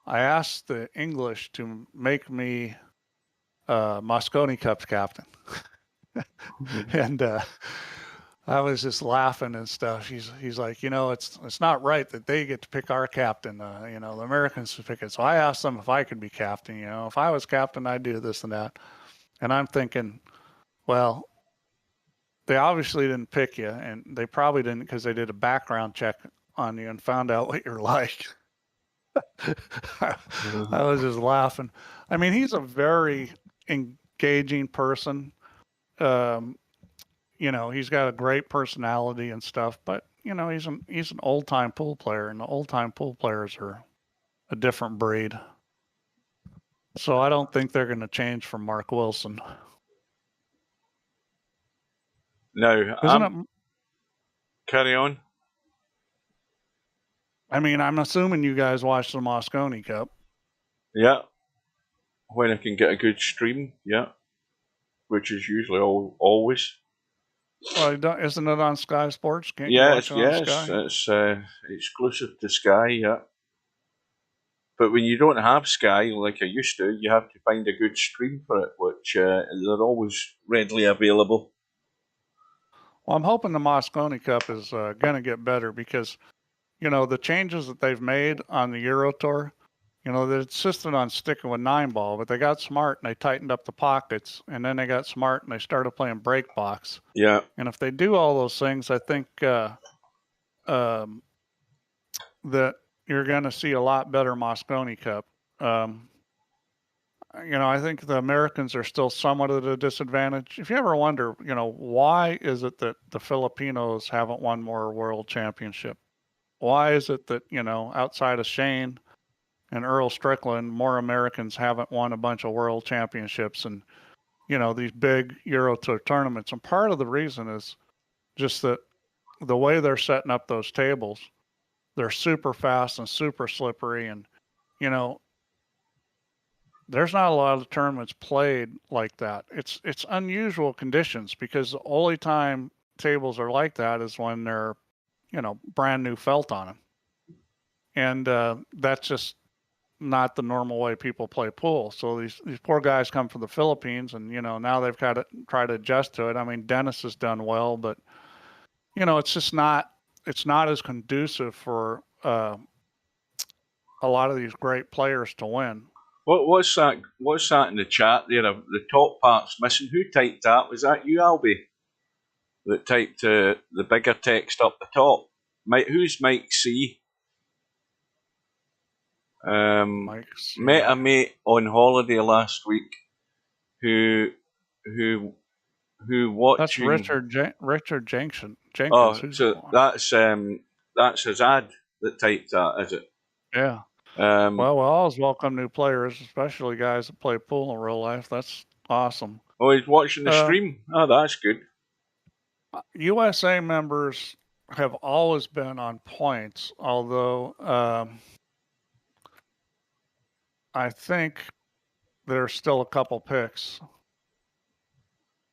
asked the English to make me Mosconi Cups captain. And I was just laughing and stuff. He's like, it's not right that they get to pick our captain. The Americans to pick it. So I asked them if I could be captain. If I was captain, I'd do this and that. And I'm thinking, well, they obviously didn't pick you, and they probably didn't because they did a background check on you and found out what you're like. I was just laughing. I mean, he's a very engaging person. He's got a great personality and stuff, but he's an old time pool player, and the old time pool players are a different breed. So I don't think they're going to change from Mark Wilson. No, carry on. I mean, I'm assuming you guys watch the Mosconi Cup. Yeah. When I can get a good stream, yeah. Which is usually always. Well, isn't it on Sky Sports? Can't you watch it on Sky? It's exclusive to Sky, yeah. But when you don't have Sky like I used to, you have to find a good stream for it, which they're always readily available. Well, I'm hoping the Mosconi Cup is going to get better because, the changes that they've made on the Euro Tour, they insisted on sticking with 9-ball, but they got smart and they tightened up the pockets, and then they got smart and they started playing break box. Yeah. And if they do all those things, I think that you're going to see a lot better Mosconi Cup. I think the Americans are still somewhat at a disadvantage. If you ever wonder, why is it that the Filipinos haven't won more world championship? Why is it that, outside of Shane and Earl Strickland, more Americans haven't won a bunch of world championships and, these big Euro Tour tournaments? And part of the reason is just that the way they're setting up those tables, they're super fast and super slippery. And, there's not a lot of tournaments played like that. It's unusual conditions because the only time tables are like that is when they're, brand new felt on them. And that's just not the normal way people play pool. So these poor guys come from the Philippines, and now they've got to try to adjust to it. I mean, Dennis has done well, but it's just not as conducive for a lot of these great players to win. What's that? What's that in the chat there? The top part's missing. Who typed that? Was that you, Albie? That typed the bigger text up the top. Who's Mike C? Met a mate on holiday last week who watching. That's Richard Jenkins. Oh, so that's his ad that typed that, is it? Yeah. Well, we always welcome new players, especially guys that play pool in real life. That's awesome. Oh, he's watching the stream? Oh, that's good. USA members have always been on points, although I think there's still a couple picks.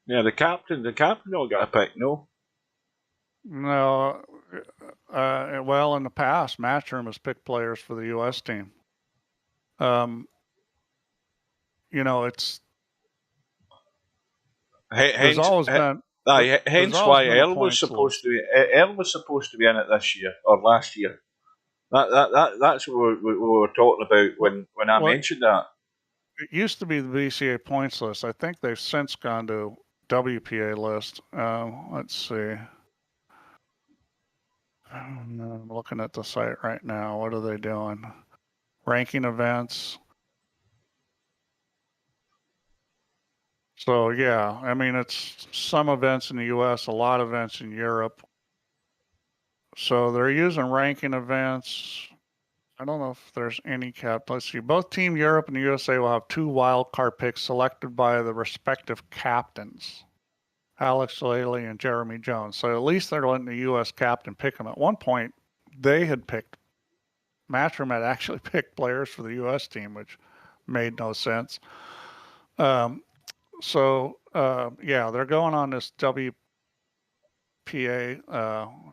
Yeah, the captain don't get a pick, no? No. Well, in the past, Matchroom has picked players for the U.S. team. It's there's always been. Hence why Earl was supposed to be in it this year or last year. That's what we were talking about when I mentioned that. It used to be the BCA points list. I think they've since gone to WPA list. Let's see. I'm looking at the site right now. What are they doing? Ranking events. So, yeah, I mean, it's some events in the U.S., a lot of events in Europe. So they're using ranking events. I don't know if there's any cap. Let's see. Both Team Europe and the USA will have 2 wild card picks selected by the respective captains, Alex Laley and Jeremy Jones. So at least they're letting the U.S. captain pick them. At one point, they had picked, Matchroom had actually picked players for the U.S. team, which made no sense. Yeah, they're going on this WPA.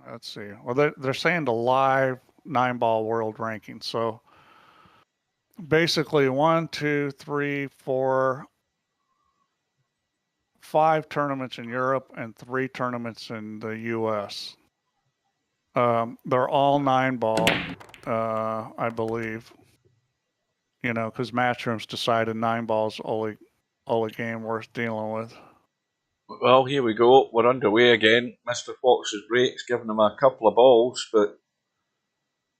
Let's see. Well, they're saying the live 9-ball world ranking. So basically 1, 2, 3, 4, 5 tournaments in Europe and 3 tournaments in the U.S. They're all 9-ball, I believe. You know, because Matchrooms decided 9-ball's only game worth dealing with. Well, here we go. We're underway again. Mr. Fox's break's giving him a couple of balls, but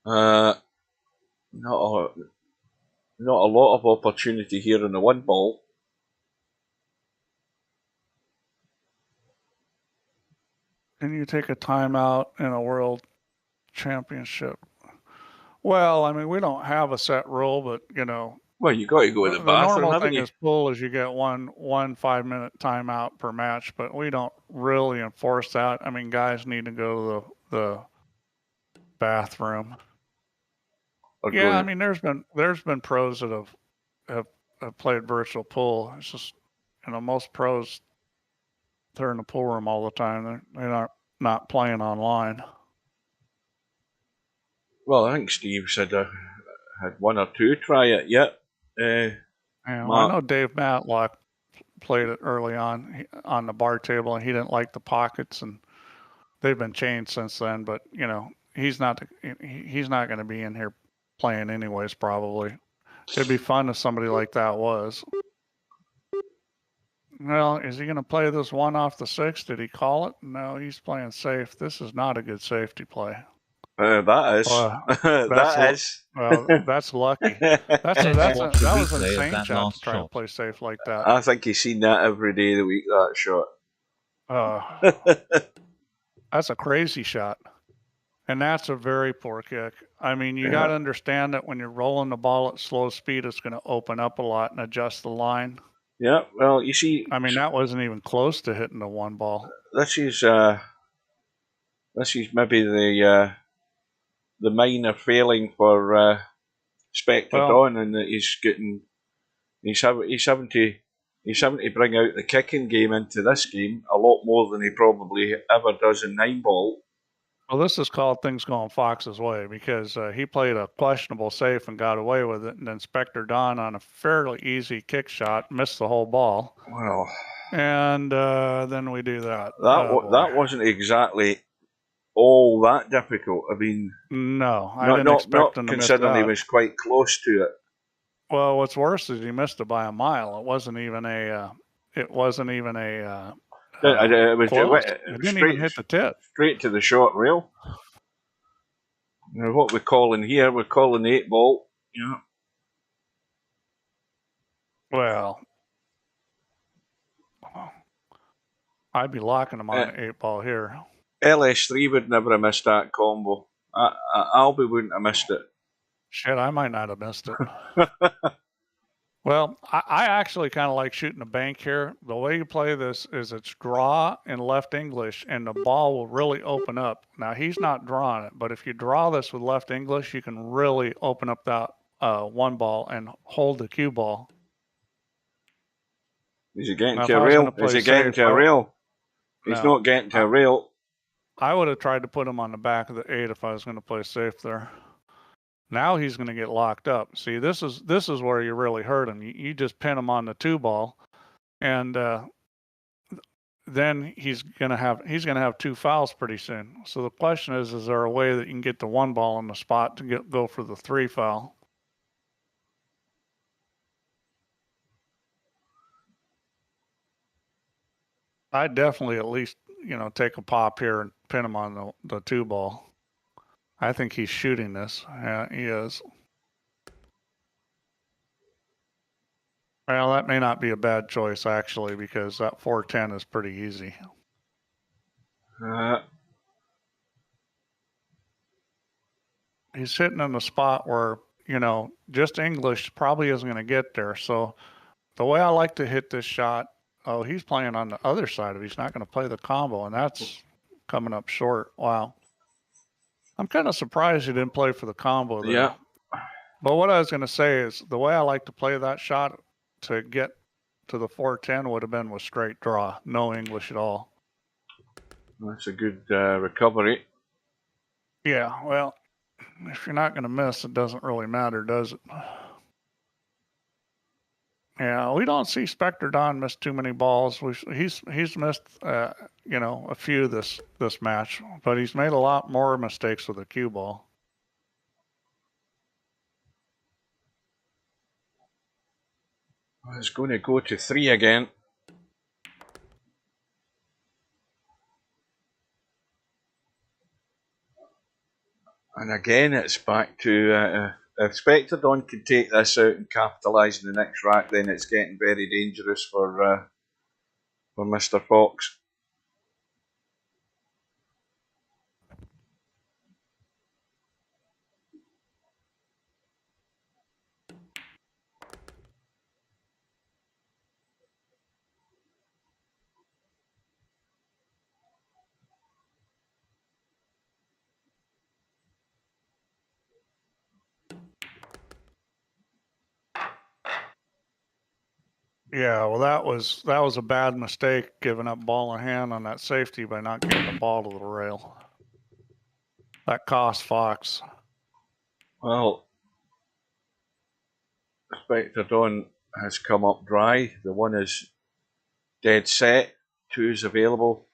not a lot of opportunity here in the 1 ball. Can you take a timeout in a world championship? Well, I mean, we don't have a set rule, but you know. Well, you got to go to the bathroom. The normal thing is pool is you get one 5-minute timeout per match, but we don't really enforce that. I mean, guys need to go to the bathroom. Yeah, I mean, there's been pros that have played virtual pool. It's just, you know, most pros, they're in the pool room all the time. They're not playing online. Well, I think Steve said had 1 or 2 try it yet. Yeah, well, I know Dave Matlock played it early on the bar table, and he didn't like the pockets, and they've been changed since then. But you know, he's not going to be in here playing anyways. Probably it'd be fun if somebody like that was. Well, is he going to play this 1 off the 6? Did he call it? No, he's playing safe. This is not a good safety play. That is. That is. Well, that's lucky. That was an insane shot to try to play safe like that. I think he's seen that every day of the week, that shot. That's a crazy shot. And that's a very poor kick. I mean, you got to understand that when you're rolling the ball at slow speed, it's going to open up a lot and adjust the line. Yeah, well, you see... I mean, that wasn't even close to hitting the 1 ball. This is maybe the minor failing for Spectre Dawn, and that he's having to bring out the kicking game into this game a lot more than he probably ever does in 9-ball. Well, this is called things going Fox's way, because he played a questionable safe and got away with it, and then Spectre Dawn on a fairly easy kick shot missed the whole ball. Well, and then we do that. That wasn't exactly all that difficult. I mean, no, I didn't expect him to miss that. Considering he was quite close to it. Well, what's worse is he missed it by a mile. It wasn't even a. It was it didn't even hit the tip. Straight to the short rail. Now, what we're calling here, we're calling the 8-ball. Yeah. Well, I'd be locking him on the 8-ball here. LS3 would never have missed that combo. Albie wouldn't have missed it. Shit, I might not have missed it. Well, I actually kind of like shooting a bank here. The way you play this is it's draw in left English, and the ball will really open up. Now, he's not drawing it, but if you draw this with left English, you can really open up that 1 ball and hold the cue ball. Is he getting to a rail? Is he getting to a rail? He's not getting to a rail. I would have tried to put him on the back of the 8 if I was going to play safe there. Now he's going to get locked up. See, this is where you really hurt him. You just pin him on the 2 ball, and then he's going to have 2 fouls pretty soon. So the question is there a way that you can get the 1 ball on the spot to go for the 3 foul? I'd definitely at least take a pop here and pin him on the 2 ball. I think he's shooting this. Yeah, he is. Well, that may not be a bad choice, actually, because that 410 is pretty easy. He's hitting in the spot where, just English probably isn't going to get there. So the way I like to hit this shot, he's playing on the other side of it. He's not going to play the combo, and that's coming up short. Wow. I'm kind of surprised he didn't play for the combo there. Yeah. But what I was going to say is the way I like to play that shot to get to the 410 would have been with straight draw, no English at all. That's a good recovery. Yeah, well, if you're not going to miss, it doesn't really matter, does it? Yeah, we don't see Spectre Don miss too many balls. He's missed a few this match, but he's made a lot more mistakes with the cue ball. It's going to go to 3 again. And again, it's back to if Spectre Don can take this out and capitalise in the next rack, then it's getting very dangerous for Mr. Fox. Yeah, well, that was a bad mistake, giving up ball in hand on that safety by not getting the ball to the rail. That cost Fox. Well, Spectre Don has come up dry. The 1 is dead set. 2 is available.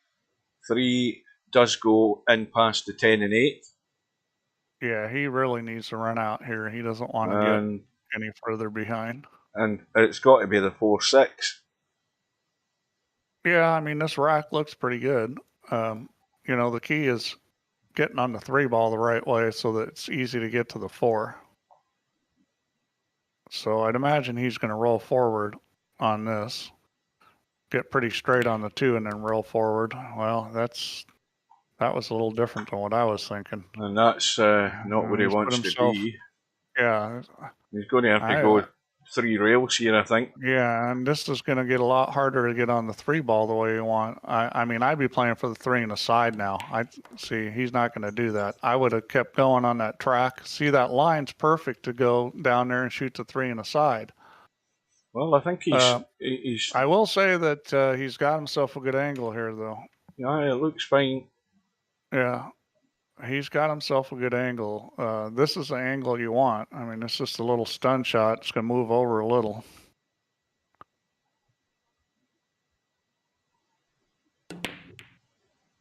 3 does go in past the 10 and 8. Yeah, he really needs to run out here. He doesn't want to get any further behind. And it's got to be the 4-6. Yeah, I mean, this rack looks pretty good. The key is getting on the 3 ball the right way so that it's easy to get to the 4. So I'd imagine he's going to roll forward on this, get pretty straight on the 2, and then roll forward. Well, that was a little different than what I was thinking. And that's not where he wants to be. Yeah. He's going to have to go 3 rails here, I think. Yeah, and this is going to get a lot harder to get on the 3 ball the way you want. I mean, I'd be playing for the 3 and the side now. I see he's not going to do that. I would have kept going on that track. See, that line's perfect to go down there and shoot the 3 and the side. Well, I think he's. I will say that he's got himself a good angle here, though. Yeah, it looks fine. Yeah, he's got himself a good angle. This is the angle you want. I mean, it's just a little stun shot. It's going to move over a little.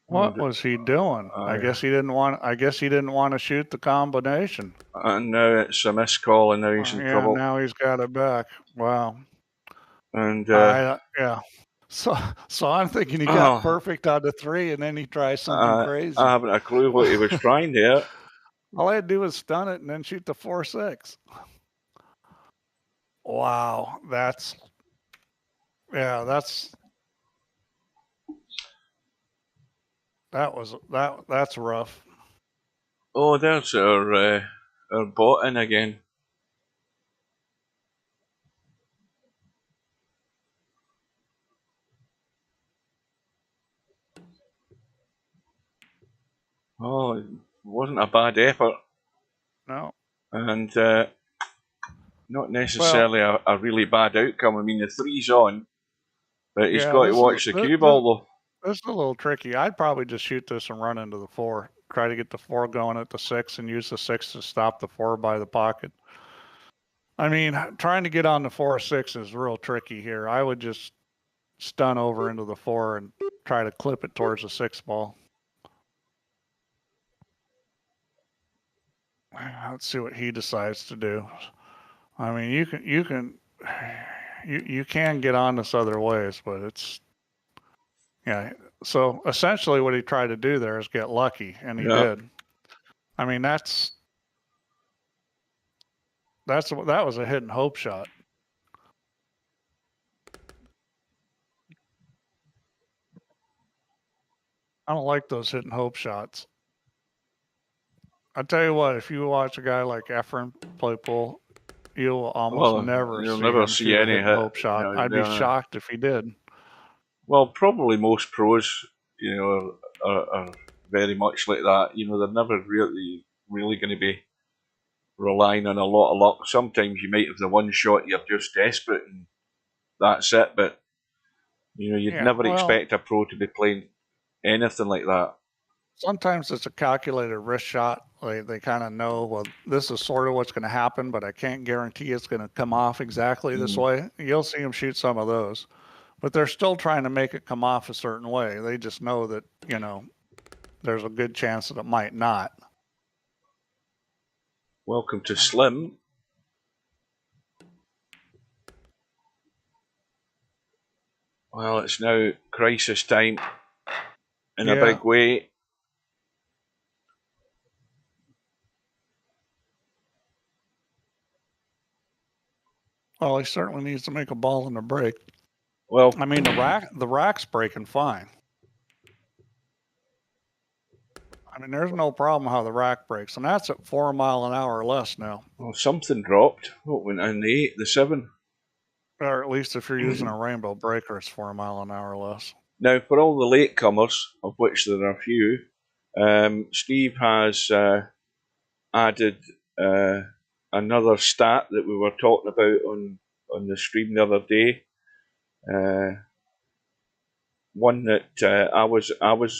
What was he doing? I guess he didn't want to shoot the combination. And now it's a missed call, and now he's in trouble. Now he's got it back. Wow. And yeah. So I'm thinking he got perfect on the 3, and then he tries something crazy. I haven't a clue what he was trying there. All I had to do was stun it and then shoot the 4-6. Wow, that's rough. Oh, there's our bot in again. Oh, it wasn't a bad effort. No. And not necessarily a really bad outcome. I mean, the 3's on, but he's got to watch the cue ball, though. This is a little tricky. I'd probably just shoot this and run into the 4. Try to get the 4 going at the 6 and use the 6 to stop the 4 by the pocket. I mean, trying to get on the 4-6 is real tricky here. I would just stun over into the 4 and try to clip it towards the 6 ball. Let's see what he decides to do. I mean, you can get on this other ways, but it's So essentially, what he tried to do there is get lucky, and he did. I mean, that was a hit and hope shot. I don't like those hit and hope shots. I tell you what, if you watch a guy like Efren play pool, you'll almost never see any hit and hope shot. I'd be shocked if he did. Well, probably most pros, are very much like that. They're never really going to be relying on a lot of luck. Sometimes you might have the one shot you're just desperate and that's it. But you'd never expect a pro to be playing anything like that. Sometimes it's a calculated risk shot. They kind of know, well, this is sort of what's going to happen, but I can't guarantee it's going to come off exactly this way. You'll see them shoot some of those, but they're still trying to make it come off a certain way. They just know that, you know, there's a good chance that it might not. Welcome to Slim. Well, it's now crisis time in a big way. Well, he certainly needs to make a ball in the break. Well, I mean, the rack's breaking fine. I mean, there's no problem how the rack breaks, and that's at 4 mile an hour or less now. Well, something dropped. What went in? The 8, the 7? Or at least if you're using a rainbow breaker, it's 4 mile an hour or less. Now, for all the latecomers, of which there are a few, Steve has added another stat that we were talking about on the stream the other day. One that I was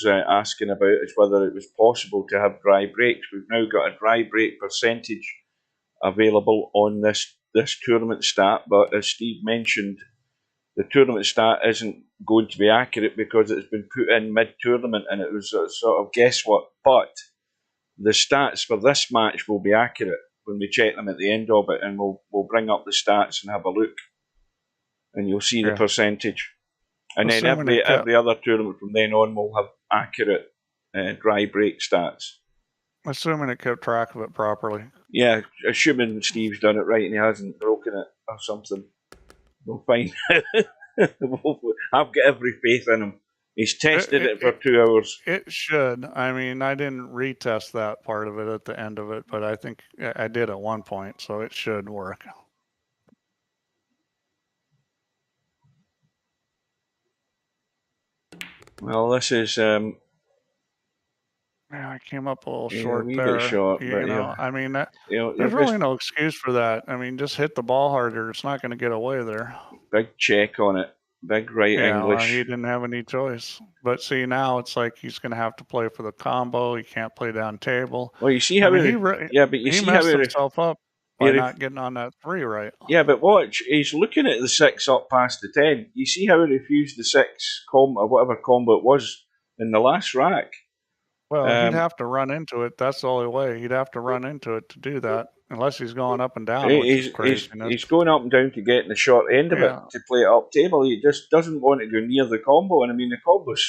asking about is whether it was possible to have dry breaks. We've now got a dry break percentage available on this tournament stat, but as Steve mentioned, the tournament stat isn't going to be accurate because it's been put in mid-tournament and it was a sort of guesswork. But the stats for this match will be accurate when we check them at the end of it, and we'll bring up the stats and have a look, and you'll see the percentage. And then every other tournament from then on will have accurate dry break stats. Assuming it kept track of it properly. Yeah, assuming Steve's done it right and he hasn't broken it or something. We'll find. I've got every faith in him. He's tested it for 2 hours. It should. I mean, I didn't retest that part of it at the end of it, but I think I did at one point, so it should work. Well, this is. Yeah, I came up a little short there. Short, you know, I mean, there's really no excuse for that. I mean, just hit the ball harder. It's not going to get away there. Big check on it. Big right English. Well, he didn't have any choice. But see, now it's like he's going to have to play for the combo. He can't play down table. Well, you see how he messed himself up by not getting on that 3 right. Yeah, but watch. He's looking at the 6 up past the 10. You see how he refused the 6 combo or whatever combo it was in the last rack. Well, he'd have to run into it. That's the only way. He'd have to run into it to do that, unless he's going up and down, which is crazy. He's going up and down to get in the short end of it to play it up table. He just doesn't want to go near the combo. And I mean, the combo's,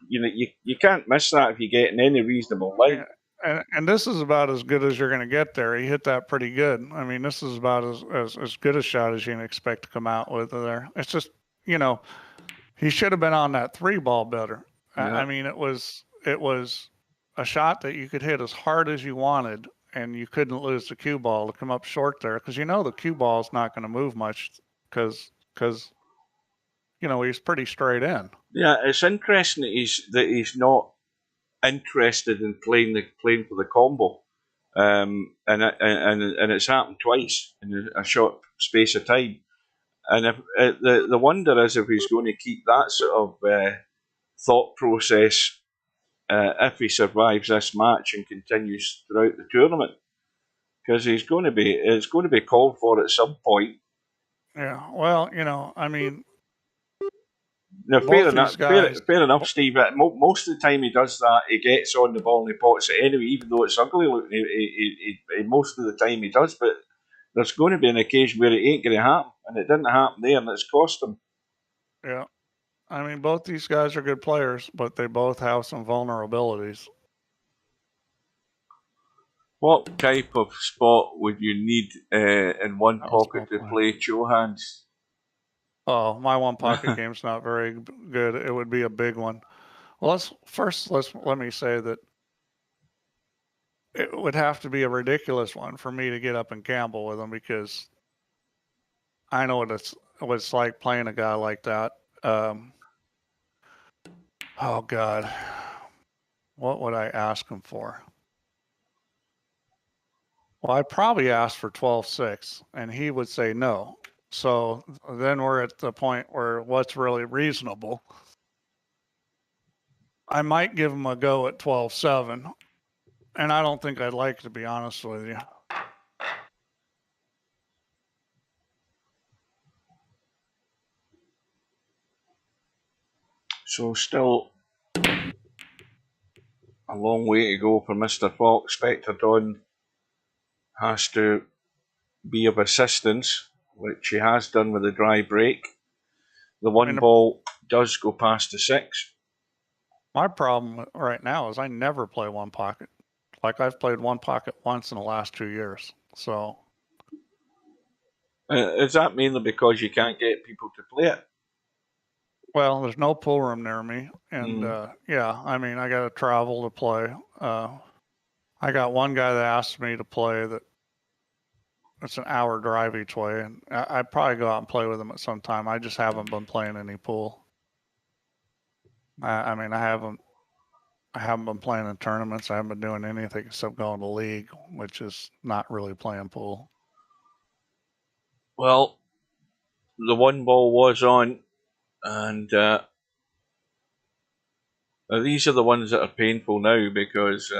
you know, you can't miss that if you get in any reasonable line. And this is about as good as you're going to get there. He hit that pretty good. I mean, this is about as good a shot as you can expect to come out with there. It's just, you know, he should have been on that 3 ball better. Yeah. I mean, it was a shot that you could hit as hard as you wanted, and you couldn't lose the cue ball to come up short there, because you know the cue ball is not going to move much because you know he's pretty straight in. Yeah, it's interesting that he's not interested in playing for the combo, and it's happened twice in a short space of time. And if the wonder is if he's going to keep that sort of thought process if he survives this match and continues throughout the tournament, because it's going to be called for at some point. Yeah, well, you know, I mean, no, fair enough, Steve. Most of the time he does that, he gets on the ball and he pots it anyway, even though it's ugly looking. He most of the time he does, but there's going to be an occasion where it ain't going to happen, and it didn't happen there, and it's cost him. Yeah. I mean, both these guys are good players, but they both have some vulnerabilities. What type of spot would you need in one pocket to play show hands? Oh, my one pocket game's not very good. It would be a big one. Well, let me say that it would have to be a ridiculous one for me to get up and gamble with them, because I know what it's like playing a guy like that. Oh, God. What would I ask him for? Well, I'd probably ask for 12-6, and he would say no. So then we're at the point where what's really reasonable? I might give him a go at 12-7, and I don't think I'd like, to be honest with you. So still a long way to go for Mr. Fox. Spectre Dawn has to be of assistance, which he has done with the dry break. The one ball does go past the 6. My problem right now is I never play one pocket. Like, I've played one pocket once in the last 2 years. So is that mainly because you can't get people to play it? Well, there's no pool room near me, and yeah, I mean, I got to travel to play. I got one guy that asked me to play that it's an hour drive each way, and I'd probably go out and play with him at some time. I just haven't been playing any pool. I mean, I haven't been playing in tournaments. I haven't been doing anything except going to league, which is not really playing pool. Well, the one ball was on, and these are the ones that are painful now because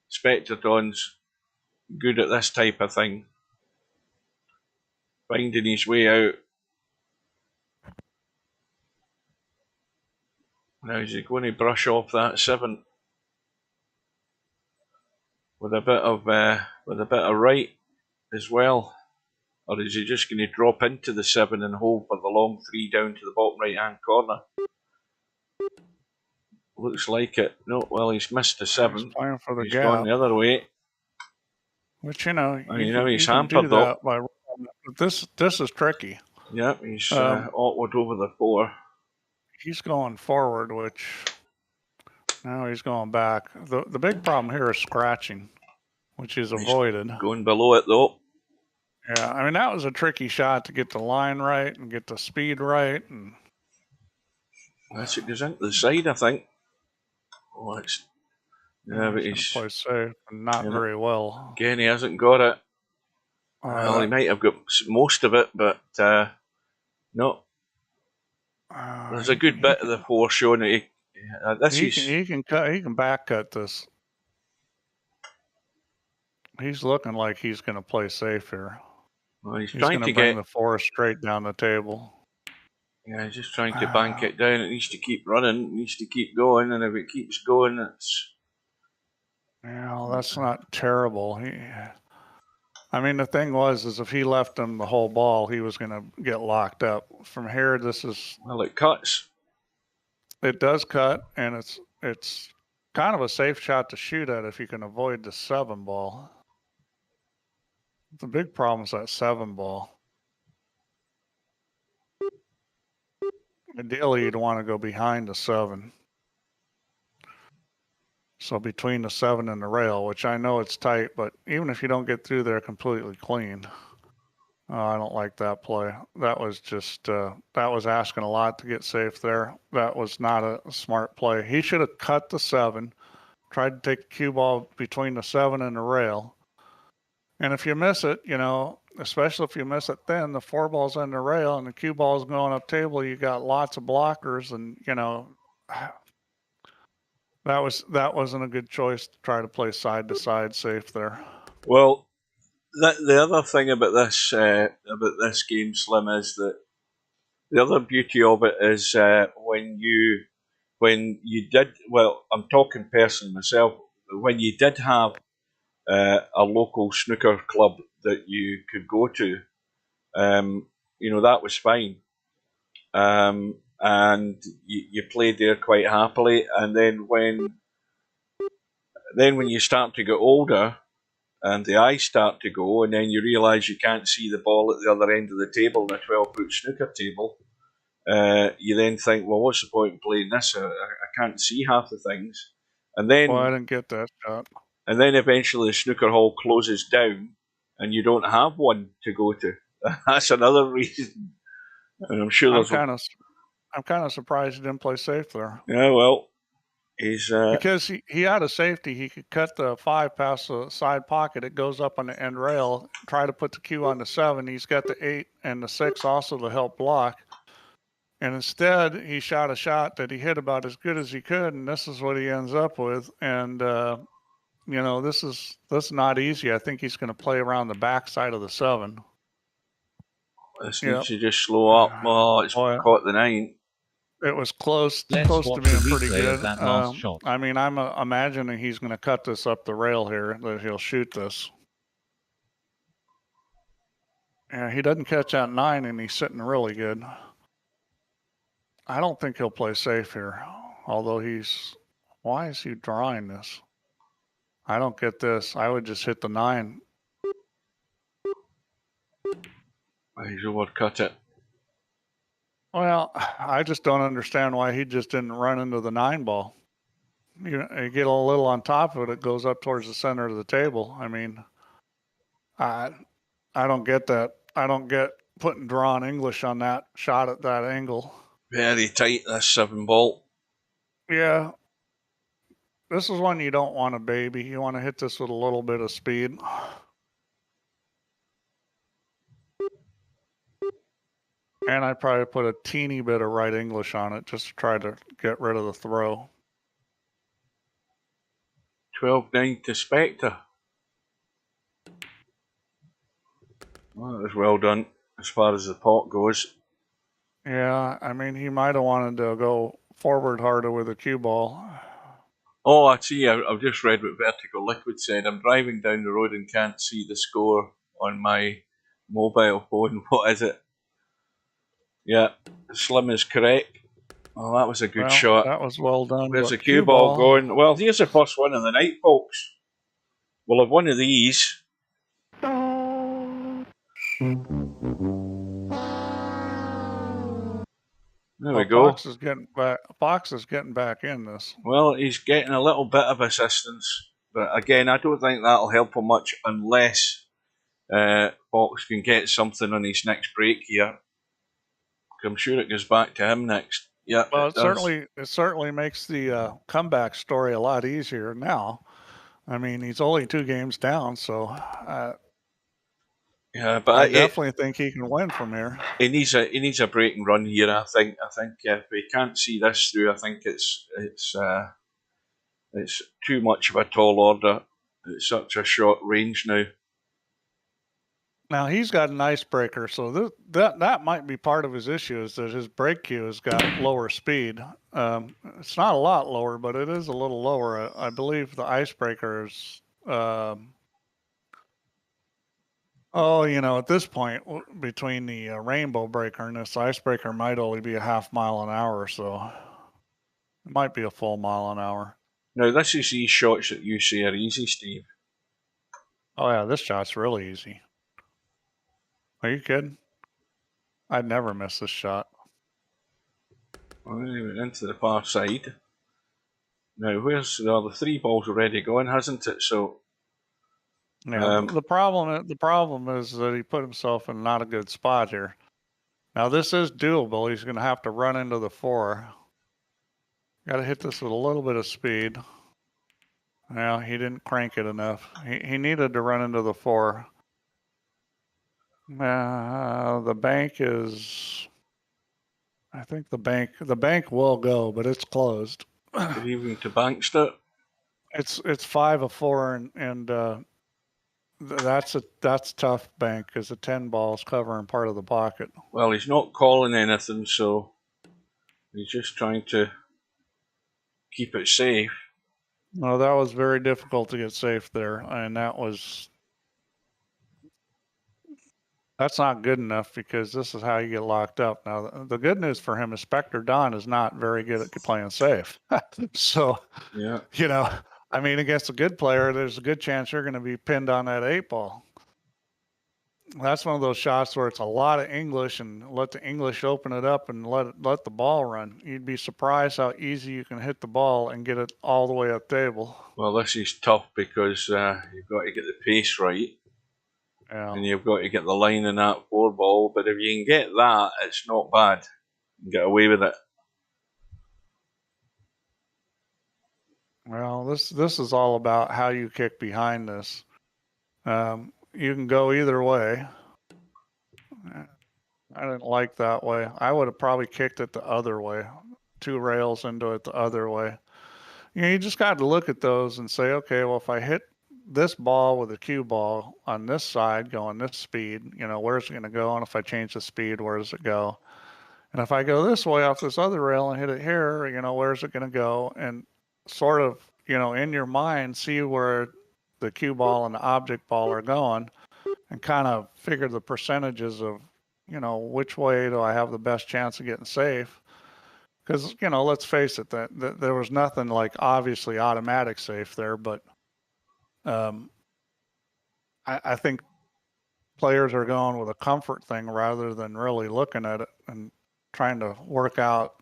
Spectre Dawn's good at this type of thing, finding his way out. Now is he going to brush off that 7 with a bit of right as well, or is he just going to drop into the 7 and hold for the long 3 down to the bottom right hand corner? Looks like it. No, well, he's missed the 7. He's playing for the He's gap. gone the other way. Which, you know, he's can hampered do that by, this is tricky. Yep, he's awkward over the 4. He's going forward, which now he's going back. The big problem here is scratching, which he's avoided. Going below it though. Yeah, I mean, that was a tricky shot to get the line right and get the speed right. And that's it goes into the side, I think. Oh, it's, yeah, but he's played safe and not very well. Again, he hasn't got it. Well, he might have got most of it, but no. There's a good bit of the 4 showing that he can back cut this. He's looking like he's going to play safe here. Well, he's trying to bring the 4 straight down the table. Yeah, he's just trying to bank it down. It needs to keep running. It needs to keep going, and if it keeps going, it's. Yeah, well, that's not terrible. I mean, the thing is if he left him the whole ball, he was going to get locked up. From here, this is. Well, it cuts. It does cut, and it's kind of a safe shot to shoot at if you can avoid the 7 ball. The big problem is that 7 ball. Ideally, you'd want to go behind the 7. So between the 7 and the rail, which I know it's tight, but even if you don't get through there completely clean, I don't like that play. That was just, that was asking a lot to get safe there. That was not a smart play. He should have cut the 7, tried to take the cue ball between the 7 and the rail. And if you miss it, you know, especially if you miss it thin, the 4 ball's in the rail and the cue ball's going up table, you got lots of blockers, and, you know, that wasn't a good choice to try to play side to side safe there. Well, the other thing about this game, Slim, is that the other beauty of it is when you did, well, I'm talking personally myself, when you did have a local snooker club that you could go to, you know, that was fine. And you played there quite happily, and then when you start to get older and the eyes start to go, and then you realise you can't see the ball at the other end of the table in a 12-foot snooker table, you then think, well, what's the point in playing this? I can't see half the things. And then, well, I didn't get that shot. And then eventually the snooker hall closes down and you don't have one to go to. That's another reason. And I'm sure I'm kind of surprised he didn't play safe there. Yeah, well, he's because he had a safety. He could cut the 5 past the side pocket. It goes up on the end rail. Try to put the cue on the 7. He's got the 8 and the 6 also to help block. And instead, he shot a shot that he hit about as good as he could, and this is what he ends up with. And you know, this is not easy. I think he's going to play around the backside of the 7. This needs to just slow up. Oh, it's caught the 9. It was close to being pretty good. I mean, I'm imagining he's going to cut this up the rail here, that he'll shoot this. Yeah, he doesn't catch that 9, and he's sitting really good. I don't think he'll play safe here, although why is he drawing this? I don't get this. I would just hit the 9. He's overcut it. Well, I just don't understand why he just didn't run into the 9 ball. You get a little on top of it, it goes up towards the center of the table. I mean, I don't get that. I don't get putting drawn English on that shot at that angle. Very tight, this 7 ball. Yeah. This is one you don't want to baby. You want to hit this with a little bit of speed. And I'd probably put a teeny bit of right English on it just to try to get rid of the throw. 12-9 to Spectre. Well, that was well done as far as the pot goes. Yeah, I mean, he might have wanted to go forward harder with a cue ball. Oh, I see. I've just read what Vertical Liquid said. I'm driving down the road and can't see the score on my mobile phone. What is it? Yeah, Slim is correct. Oh, that was a good shot. That was well done. Where's the cue ball going? Well, here's the first one of the night, folks. We'll have one of these. There we go. Fox is getting back. Fox is getting back in this. Well, he's getting a little bit of assistance, but again, I don't think that'll help him much unless Fox can get something on his next break here. I'm sure it goes back to him next. Yeah. Well, it certainly makes the comeback story a lot easier now. I mean, he's only 2 games down, so yeah, but I definitely think he can win from here. He needs a break and run here. I think if he can't see this through, I think it's too much of a tall order. It's such a short range now. Now he's got an icebreaker, so that might be part of his issue, is that his break cue has got lower speed. It's not a lot lower, but it is a little lower. I believe the icebreaker is. At this point, between the rainbow breaker and this icebreaker might only be a half mile an hour, so it might be a full mile an hour. Now, this is these shots that you say are easy, Steve. Oh, yeah, this shot's really easy. Are you kidding? I'd never miss this shot. Well, he went into the far side. Now, the 3 balls already gone, hasn't it? So, yeah. The problem is that he put himself in not a good spot here. Now, this is doable. He's going to have to run into the 4. Got to hit this with a little bit of speed. Well, he didn't crank it enough. He needed to run into the 4. The bank is. I think the bank will go, but it's closed. Even to banked it. It's 5 of 4, and that's tough bank because the 10 ball's covering part of the pocket. Well, he's not calling anything, so he's just trying to keep it safe. No, that was very difficult to get safe there, and that's not good enough, because this is how you get locked up. Now, the good news for him is Spectre Don is not very good at playing safe. So, yeah, I mean, against a good player, there's a good chance you're going to be pinned on that 8 ball. That's one of those shots where it's a lot of English, and let the English open it up and let the ball run. You'd be surprised how easy you can hit the ball and get it all the way up table. Well, this is tough because you've got to get the pace right. Yeah. And you've got to get the line in that 4 ball, but if you can get that, it's not bad. You can get away with it. Well, this is all about how you kick behind this. You can go either way. I didn't like that way. I would have probably kicked it the other way, 2 rails into it the other way. You just got to look at those and say, okay, well, if I hit this ball with a cue ball on this side going this speed, where's it going to go? And if I change the speed, where does it go? And if I go this way off this other rail and hit it here, where's it going to go? And sort of, in your mind, see where the cue ball and the object ball are going and kind of figure the percentages of, which way do I have the best chance of getting safe? Because, let's face it, that there was nothing like obviously automatic safe there, but I think players are going with a comfort thing rather than really looking at it and trying to work out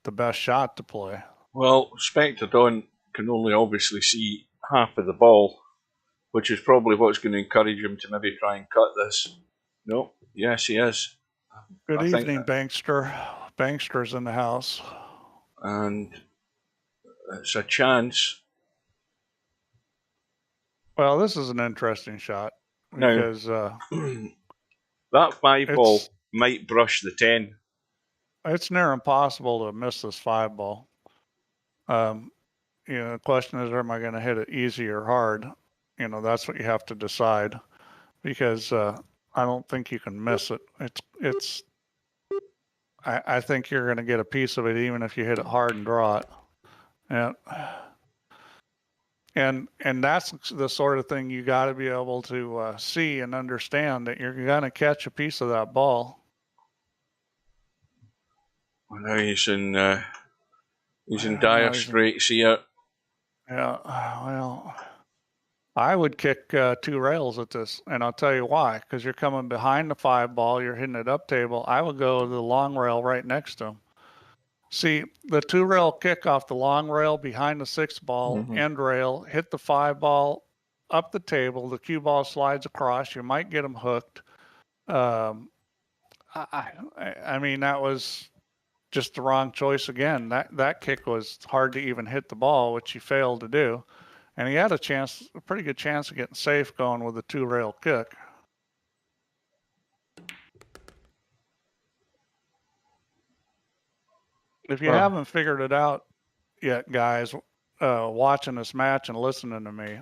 the best shot to play. Well, Spectre Dawn can only obviously see half of the ball, which is probably what's going to encourage him to maybe try and cut this. No, yes, he is. Good evening, Bankster. Bankster's in the house. And it's a chance. Well, this is an interesting shot because that 5 ball might brush the 10. It's near impossible to miss this 5 ball. The question is, am I going to hit it easy or hard? That's what you have to decide, because I don't think you can miss it. I think you're going to get a piece of it even if you hit it hard and draw it. And that's the sort of thing you got to be able to see and understand, that you're going to catch a piece of that ball. Well, now he's in dire straits here. Yeah, well, I would kick 2 rails at this, and I'll tell you why. Because you're coming behind the 5 ball, you're hitting it up table. I would go to the long rail right next to him. See, the 2 rail kick off the long rail behind the 6 ball, end rail, hit the 5 ball up the table, the cue ball slides across, you might get him hooked. I mean, that was just the wrong choice again. That kick was hard to even hit the ball, which he failed to do. And he had a pretty good chance of getting safe going with a 2 rail kick. If you haven't figured it out yet, guys, watching this match and listening to me,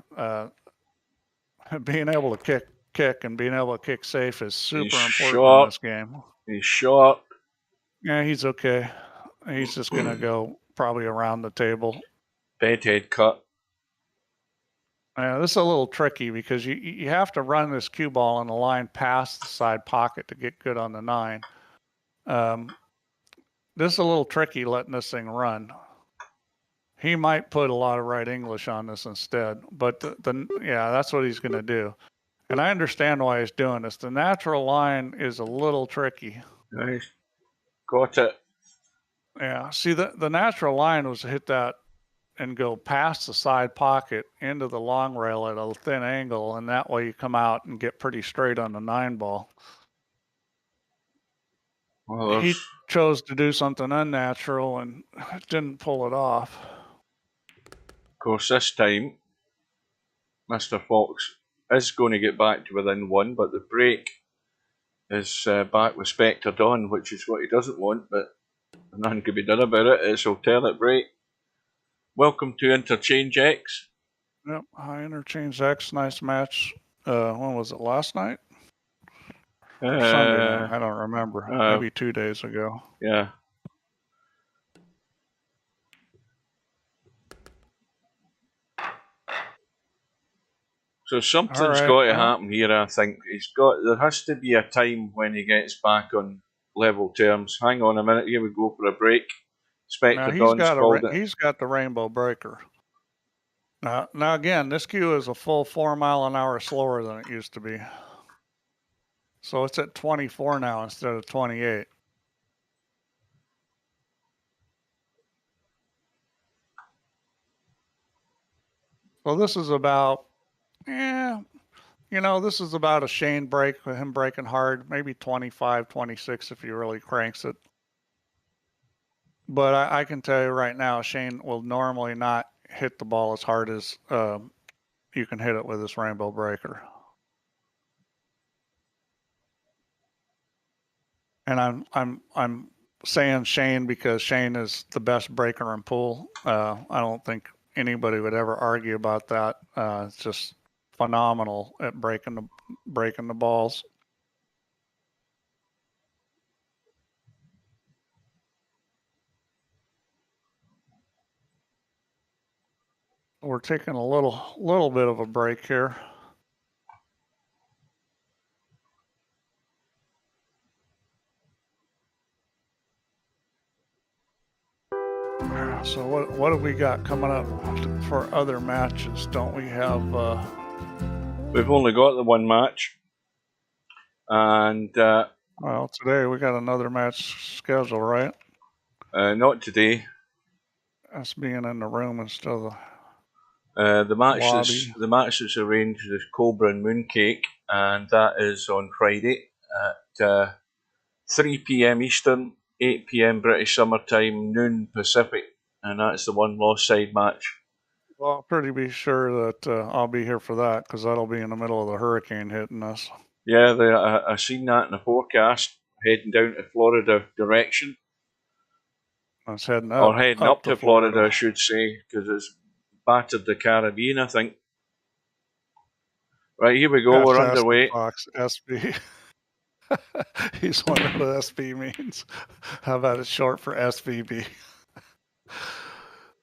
being able to kick and being able to kick safe is super important in this game. He's short. Yeah, he's okay. He's just going to go probably around the table. Bedhead cut. This is a little tricky because you have to run this cue ball in the line past the side pocket to get good on the 9. This is a little tricky letting this thing run. He might put a lot of right English on this instead, but that's what he's going to do. And I understand why he's doing this. The natural line is a little tricky. Nice. Got it. Yeah. See, the natural line was to hit that and go past the side pocket into the long rail at a thin angle, and that way you come out and get pretty straight on the 9 ball. Well, he chose to do something unnatural and didn't pull it off. Of course, this time, Mr. Fox is going to get back to within 1, but the break is back with Spectre Dawn, which is what he doesn't want, but nothing can be done about it. It's alternate break. Welcome to Interchange X. Yep, hi Interchange X. Nice match. When was it? Last night? Sunday night. I don't remember. Maybe 2 days ago. Yeah. So something's got to happen here, I think. There has to be a time when he gets back on level terms. Hang on a minute, here we go for a break. Spectre Dawn's called it. He's got the Rainbow Breaker. Now again, this cue is a full 4 mile an hour slower than it used to be. So it's at 24 now instead of 28. So this is about, this is about a Shane break with him breaking hard, maybe 25, 26 if he really cranks it. But I can tell you right now, Shane will normally not hit the ball as hard as you can hit it with this Rainbow Breaker. And I'm saying Shane because Shane is the best breaker in pool. I don't think anybody would ever argue about that. It's just phenomenal at breaking the balls. We're taking a little bit of a break here. So what have we got coming up for other matches? Don't we have? We've only got the one match, and well, today we got another match scheduled, right? Not today. Us being in the room instead of the match lobby. The match that's arranged is Cobra and Mooncake, and that is on Friday at 3 p.m. Eastern, 8 p.m. British Summer Time, noon Pacific, and that's the one lost side match. Well, I'm pretty be sure that I'll be here for that because that'll be in the middle of the hurricane hitting us. Yeah, I seen that in the forecast, heading down to Florida direction. It's heading up. Or heading up to Florida, I should say, because it's battered the Caribbean, I think. Right, here we go, we're underway. Fox, SB. He's wondering what SB means. How about it short for SVB?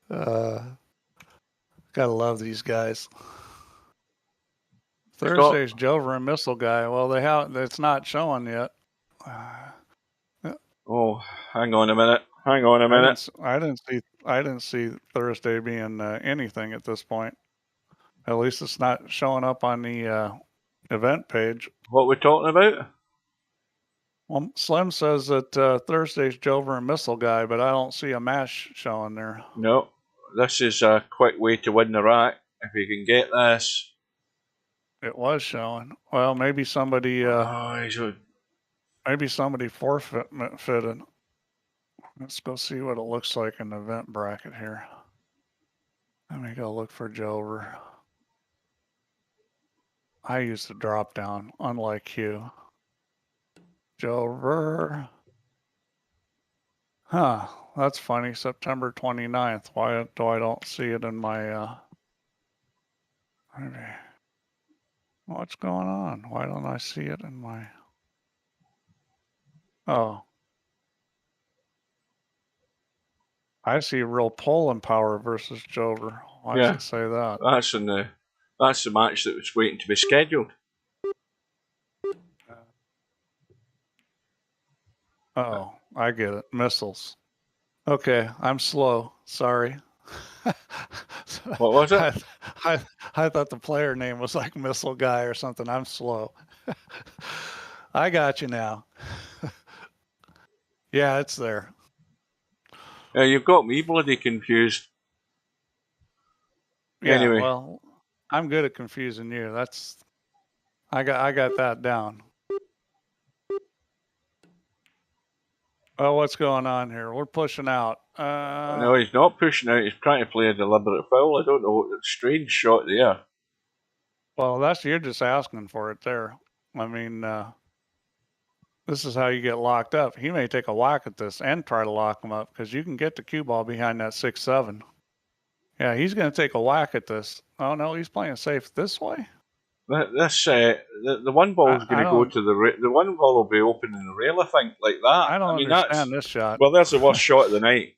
Gotta love these guys. Thursday's Jover and Missile Guy. Well, it's not showing yet. Oh, hang on a minute. I didn't see Thursday being anything at this point. At least it's not showing up on the event page. What we're talking about? Well, Slim says that Thursday's Jover and Missile Guy, but I don't see a match showing there. No, this is a quick way to win the rack. If you can get this. It was showing. Well, maybe somebody forfeited. Let's go see what it looks like in the event bracket here. Let me go look for Jover. I use the drop down, unlike you. Jover. Huh, that's funny. September 29th. Why do I don't see it in my what's going on? Why don't I see it in my I see real Poland Power versus Jover. Why does it say that? That's the match that was waiting to be scheduled. I get it. Missiles. Okay, I'm slow. Sorry. What was it? I thought the player name was like Missile Guy or something. I'm slow. I got you now. Yeah, it's there. You've got me bloody confused. Yeah, anyway. Well, I'm good at confusing you. I got that down. Oh, what's going on here? We're pushing out. No, he's not pushing out. He's trying to play a deliberate foul. I don't know. Strange shot there. Well, you're just asking for it there. I mean, this is how you get locked up. He may take a whack at this and try to lock him up because you can get the cue ball behind that 6-7. Yeah, he's going to take a whack at this. Oh, no, he's playing safe this way. The one ball is going to go to the one ball will be open in the rail, I think, like that. I don't understand this shot. Well, that's the worst shot of the night.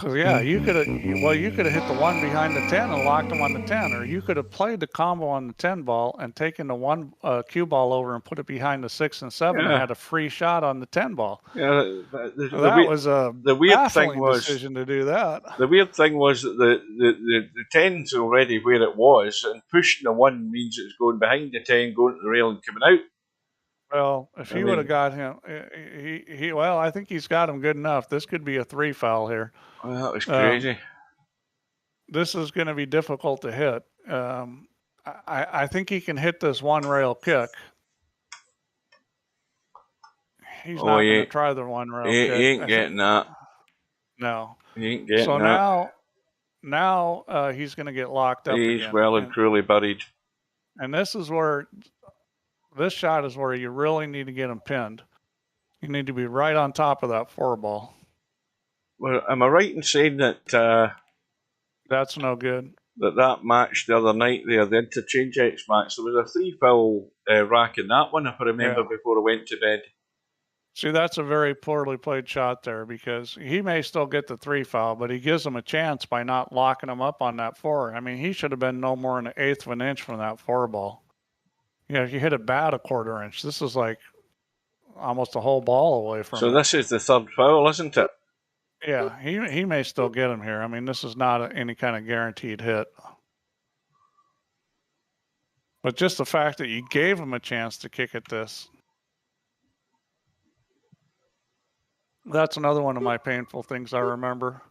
Yeah, you could have hit the one behind the 10 and locked him on the 10, or you could have played the combo on the 10 ball and taken the one cue ball over and put it behind the 6 and 7 and had a free shot on the 10 ball. Yeah, that was a baffling decision to do that. The weird thing was that the 10's already where it was, and pushing the 1 means it's going behind the 10, going to the rail and coming out. Well, if he would have got him, I think he's got him good enough. This could be a 3 foul here. Oh, that was crazy. This is going to be difficult to hit. I think he can hit this one rail kick. He's not going to try the one rail kick. He ain't getting that. No. He ain't getting that. So now he's going to get locked up again. He's well and truly buried. And this shot is where you really need to get him pinned. You need to be right on top of that 4-ball. Well, am I right in saying that that's no good? That match the other night there, the Interchange X match, there was a 3-foul rack in that one, if I remember, before I went to bed. See, that's a very poorly played shot there, because he may still get the 3-foul, but he gives him a chance by not locking him up on that 4. I mean, he should have been no more than an eighth of an inch from that 4-ball. You know, if you hit it bad a 1/4 inch, this is like almost a whole ball away from it. So this is the 3rd foul, isn't it? Yeah, he may still get him here. I mean, this is not any kind of guaranteed hit. But just the fact that you gave him a chance to kick at this, that's another one of my painful things I remember.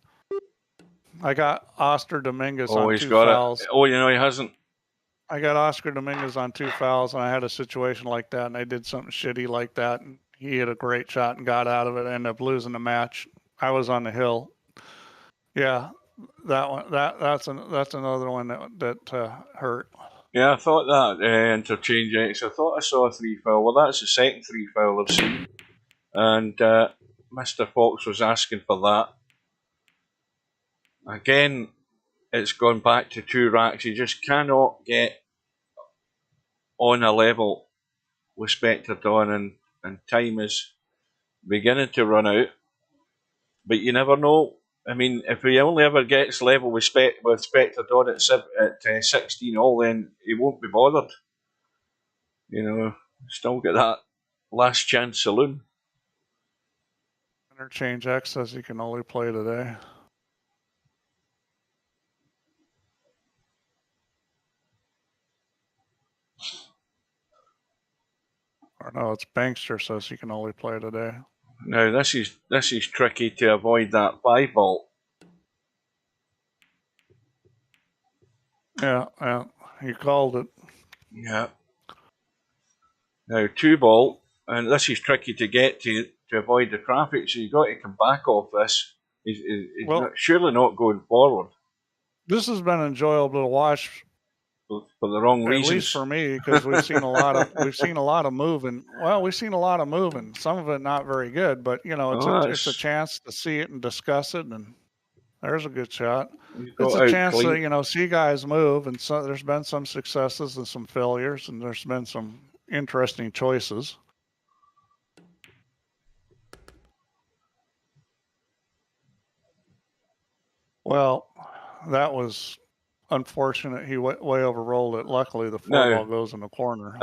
I got Oscar Dominguez on 2 fouls. Oh, you know, he hasn't. I got Oscar Dominguez on 2 fouls, and I had a situation like that, and I did something shitty like that, and he hit a great shot and got out of it, and ended up losing the match. I was on the hill. Yeah, that one. That's another one that hurt. Yeah, I thought that Interchange X. I thought I saw a 3-foul. Well, that's the second 3-foul I've seen, and Mr. Fox was asking for that. Again, it's gone back to 2 racks. You just cannot get on a level with Spectre Dawn, and time is beginning to run out. But you never know. I mean, if he only ever gets level with Spectre Dawn at 16 all, then he won't be bothered. You know, still get that last chance saloon. Interchange X says he can only play today. Or no, it's Bankster says he can only play today. Now this is tricky to avoid that 5-ball. Yeah, he called it. Yeah. Now 2-ball, and this is tricky to get to avoid the traffic. So you've got to come back off this. He's surely not going forward. This has been enjoyable to watch. For the wrong reasons. At least for me, because we've seen a lot of moving. Well, we've seen a lot of moving. Some of it not very good, but you know, it's a chance to see it and discuss it. And there's a good shot. It's a chance to see guys move, and so there's been some successes and some failures, and there's been some interesting choices. Well, that was unfortunate. He way overrolled it. Luckily, the 4-ball goes in the corner.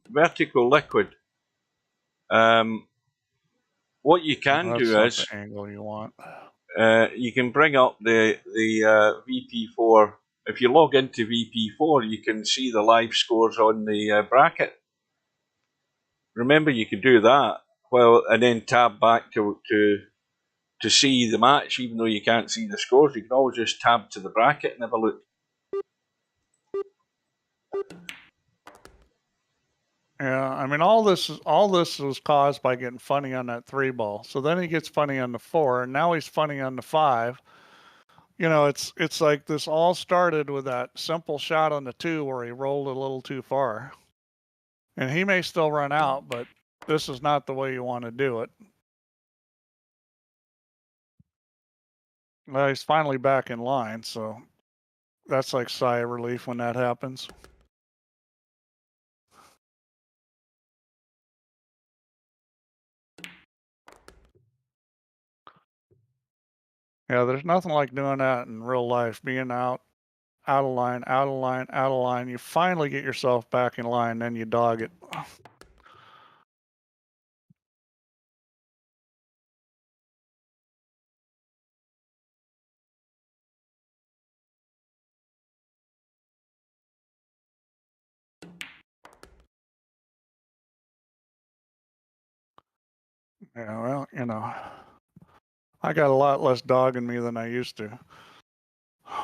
Vertical liquid. What you can do is the angle you want. You can bring up the VP4. If you log into VP4, you can see the live scores on the bracket. Remember, you can do that and then tab back to see the match, even though you can't see the scores. You can always just tab to the bracket and have a look. Yeah, I mean, all this was caused by getting funny on that 3-ball. So then he gets funny on the 4, and now he's funny on the 5. You know, it's like this all started with that simple shot on the 2 where he rolled a little too far. And he may still run out, but this is not the way you want to do it. Well, he's finally back in line, so that's like sigh of relief when that happens. Yeah, there's nothing like doing that in real life, being out of line, out of line, out of line. You finally get yourself back in line, then you dog it. Yeah, well, you know, I got a lot less dog in me than I used to.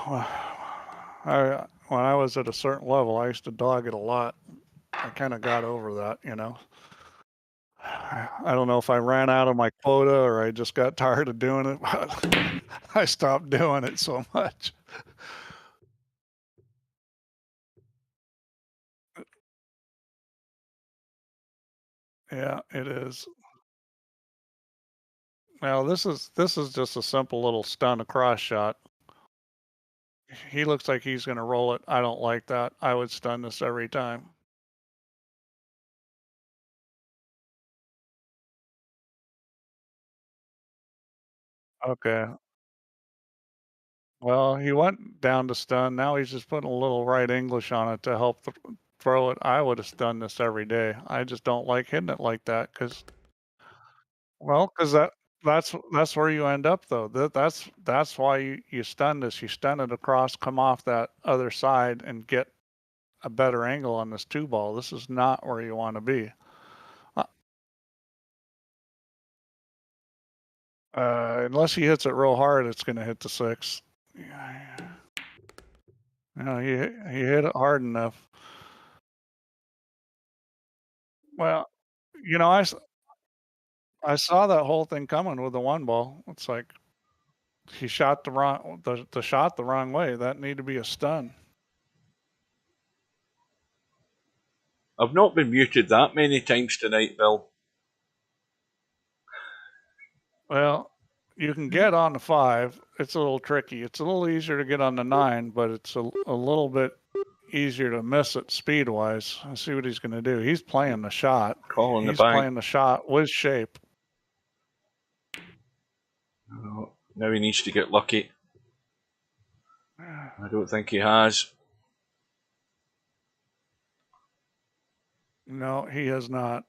When I was at a certain level, I used to dog it a lot. I kind of got over that, you know. I don't know if I ran out of my quota or I just got tired of doing it, but I stopped doing it so much. Yeah, it is. Well, this is just a simple little stun across shot. He looks like he's going to roll it. I don't like that. I would stun this every time. Okay. Well, he went down to stun. Now he's just putting a little right English on it to help throw it. I would have stunned this every day. I just don't like hitting it like that because, well, because that's where you end up though. That's why you stun this. You stun it across, come off that other side, and get a better angle on this two ball. This is not where you want to be. Unless he hits it real hard, it's going to hit the 6. No, he hit it hard enough. Well, you know, I saw that whole thing coming with the one ball. It's like he shot the shot the wrong way. That needed to be a stun. I've not been muted that many times tonight, Bill. Well, you can get on the 5. It's a little tricky. It's a little easier to get on the 9, but it's a little bit easier to miss it speed-wise. Let's see what he's going to do. He's playing the shot. He's playing the shot with shape. Oh, now he needs to get lucky. I don't think he has. No, he has not.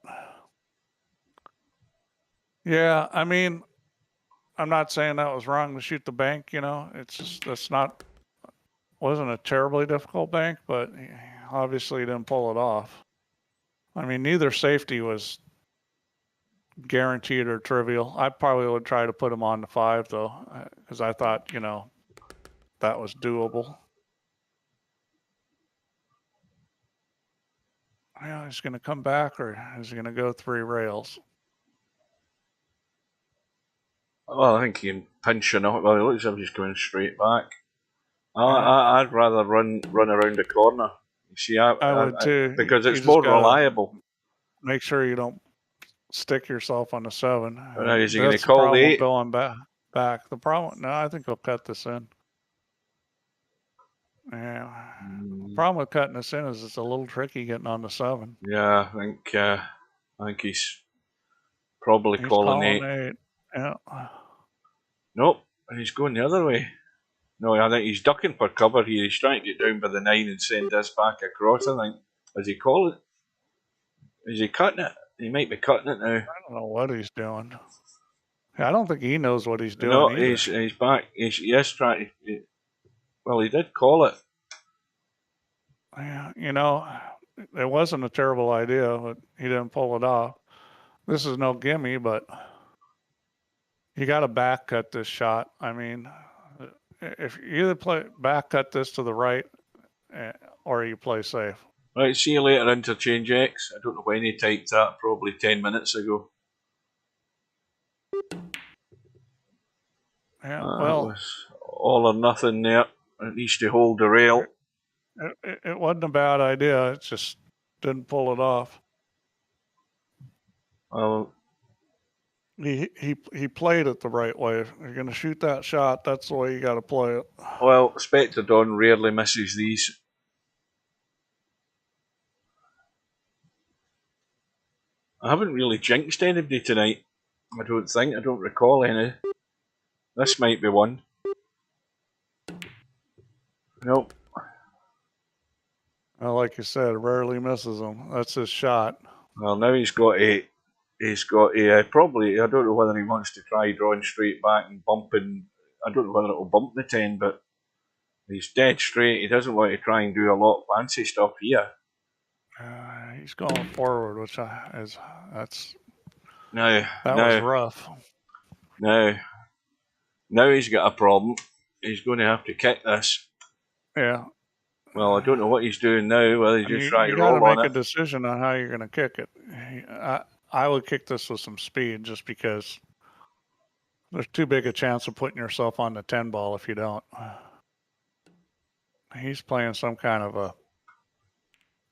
Yeah, I mean, I'm not saying that was wrong to shoot the bank, you know. It's just wasn't a terribly difficult bank, but he obviously didn't pull it off. I mean, neither safety was guaranteed or trivial. I probably would try to put him on the 5 though, because I thought, you know, that was doable. Yeah, he's going to come back, or is he going to go 3 rails? Well, I think he can pinch enough. Well, it looks like he's going straight back. I'd rather run around the corner. You see, I would too, because it's more reliable. Make sure you don't stick yourself on the 7. Now, is he going to call the 8? Going back. The problem, no, I think he'll cut this in. Yeah. The problem with cutting this in is it's a little tricky getting on the 7. Yeah, I think he's probably calling 8. Yeah. Nope, he's going the other way. No, I think he's ducking for cover here. He's trying to get down by the 9 and send this back across, I think. Does he call it? Is he cutting it? He might be cutting it now. I don't know what he's doing. I don't think he knows what he's doing. No, he's back. He's trying to. Well, he did call it. Yeah, you know, it wasn't a terrible idea, but he didn't pull it off. This is no gimme, but you got to back cut this shot. I mean, if you either back cut this to the right, or you play safe. Right, see you later, Interchange X. I don't know when he typed that, probably 10 minutes ago. Yeah, well, it was all or nothing there. At least to hold the rail. It wasn't a bad idea. It just didn't pull it off. Well, he played it the right way. If you're going to shoot that shot, that's the way you got to play it. Well, Spectre Dawn rarely misses these. I haven't really jinxed anybody tonight. I don't think. I don't recall any. This might be one. Nope. Well, like you said, rarely misses them. That's his shot. Well, now he's got a probably, I don't know whether he wants to try drawing straight back and bumping. I don't know whether it'll bump the 10, but he's dead straight. He doesn't want to try and do a lot of fancy stuff here. He's going forward, which was rough. Now he's got a problem. He's going to have to kick this. Yeah. Well, I don't know what he's doing now. Whether he's just trying to roll on it. You got to make a decision on how you're going to kick it. I would kick this with some speed, just because there's too big a chance of putting yourself on the 10 ball if you don't. He's playing some kind of a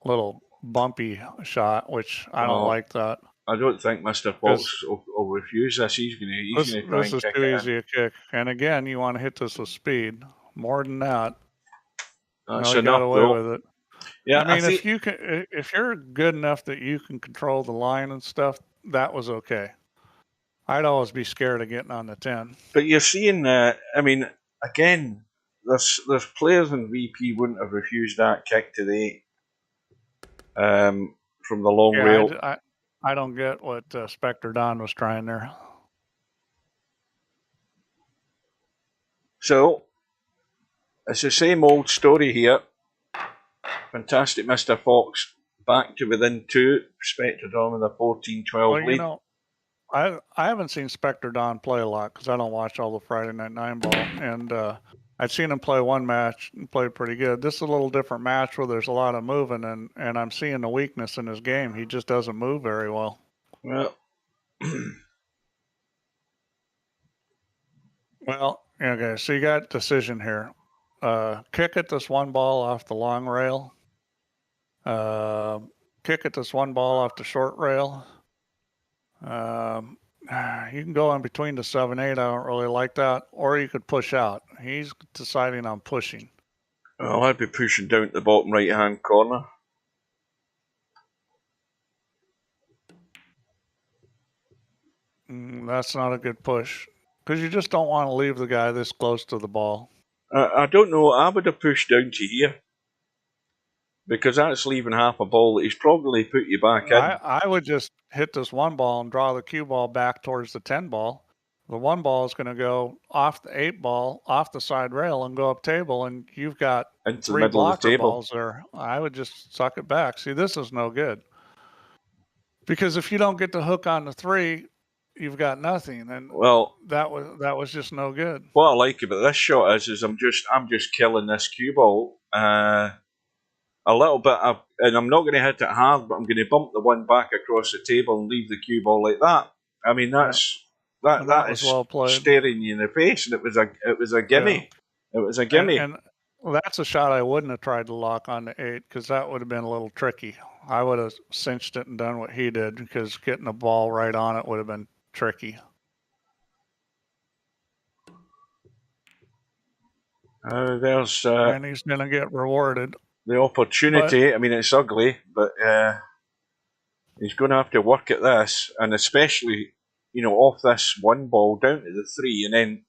little bumpy shot, which I don't like that. I don't think Mr. Fox will refuse this. He's going to try and kick it in. This is too easy a kick. And again, you want to hit this with speed. More than that. That's he enough, got away with it. Yeah, I mean, if you're good enough that you can control the line and stuff, that was okay. I'd always be scared of getting on the 10. But you're seeing, I mean, again, there's players in VP wouldn't have refused that kick to the 8 from the long rail. I don't get what Spectre Don was trying there. So, it's the same old story here. Fantastic Mr. Fox back to within 2. Spectre Don with a 14-12 lead. Know, I haven't seen Spectre Don play a lot because I don't watch all the Friday Night 9 ball. And I'd seen him play one match and played pretty good. This is a little different match where there's a lot of moving, and I'm seeing the weakness in his game. He just doesn't move very well. Well, okay, so you got decision here. Kick at this one ball off the long rail. Kick at this one ball off the short rail. You can go in between the 7-8. I don't really like that. Or you could push out. He's deciding on pushing. Well, I'd be pushing down to the bottom right-hand corner. That's not a good push. Because you just don't want to leave the guy this close to the ball. I don't know. I would have pushed down to here. Because that's leaving half a ball that he's probably put you back in. I would just hit this one ball and draw the cue ball back towards the 10 ball. The one ball is going to go off the 8 ball, off the side rail, and go up table, and you've got into 3 blocker balls there. I would just suck it back. See, this is no good. Because if you don't get the hook on the 3, you've got nothing. And that was just no good. What I like about this shot is I'm just killing this cue ball. A little bit of, and I'm not going to hit it hard, but I'm going to bump the one back across the table and leave the cue ball like that. I mean, that is well played. Staring you in the face, and it was a gimme. Yeah. It was a gimme. And that's a shot I wouldn't have tried to lock on the 8 because that would have been a little tricky. I would have cinched it and done what he did because getting the ball right on it would have been tricky. And he's going to get rewarded. The opportunity, I mean, it's ugly, but he's going to have to work at this, and especially, off this one ball down to the 3, and then,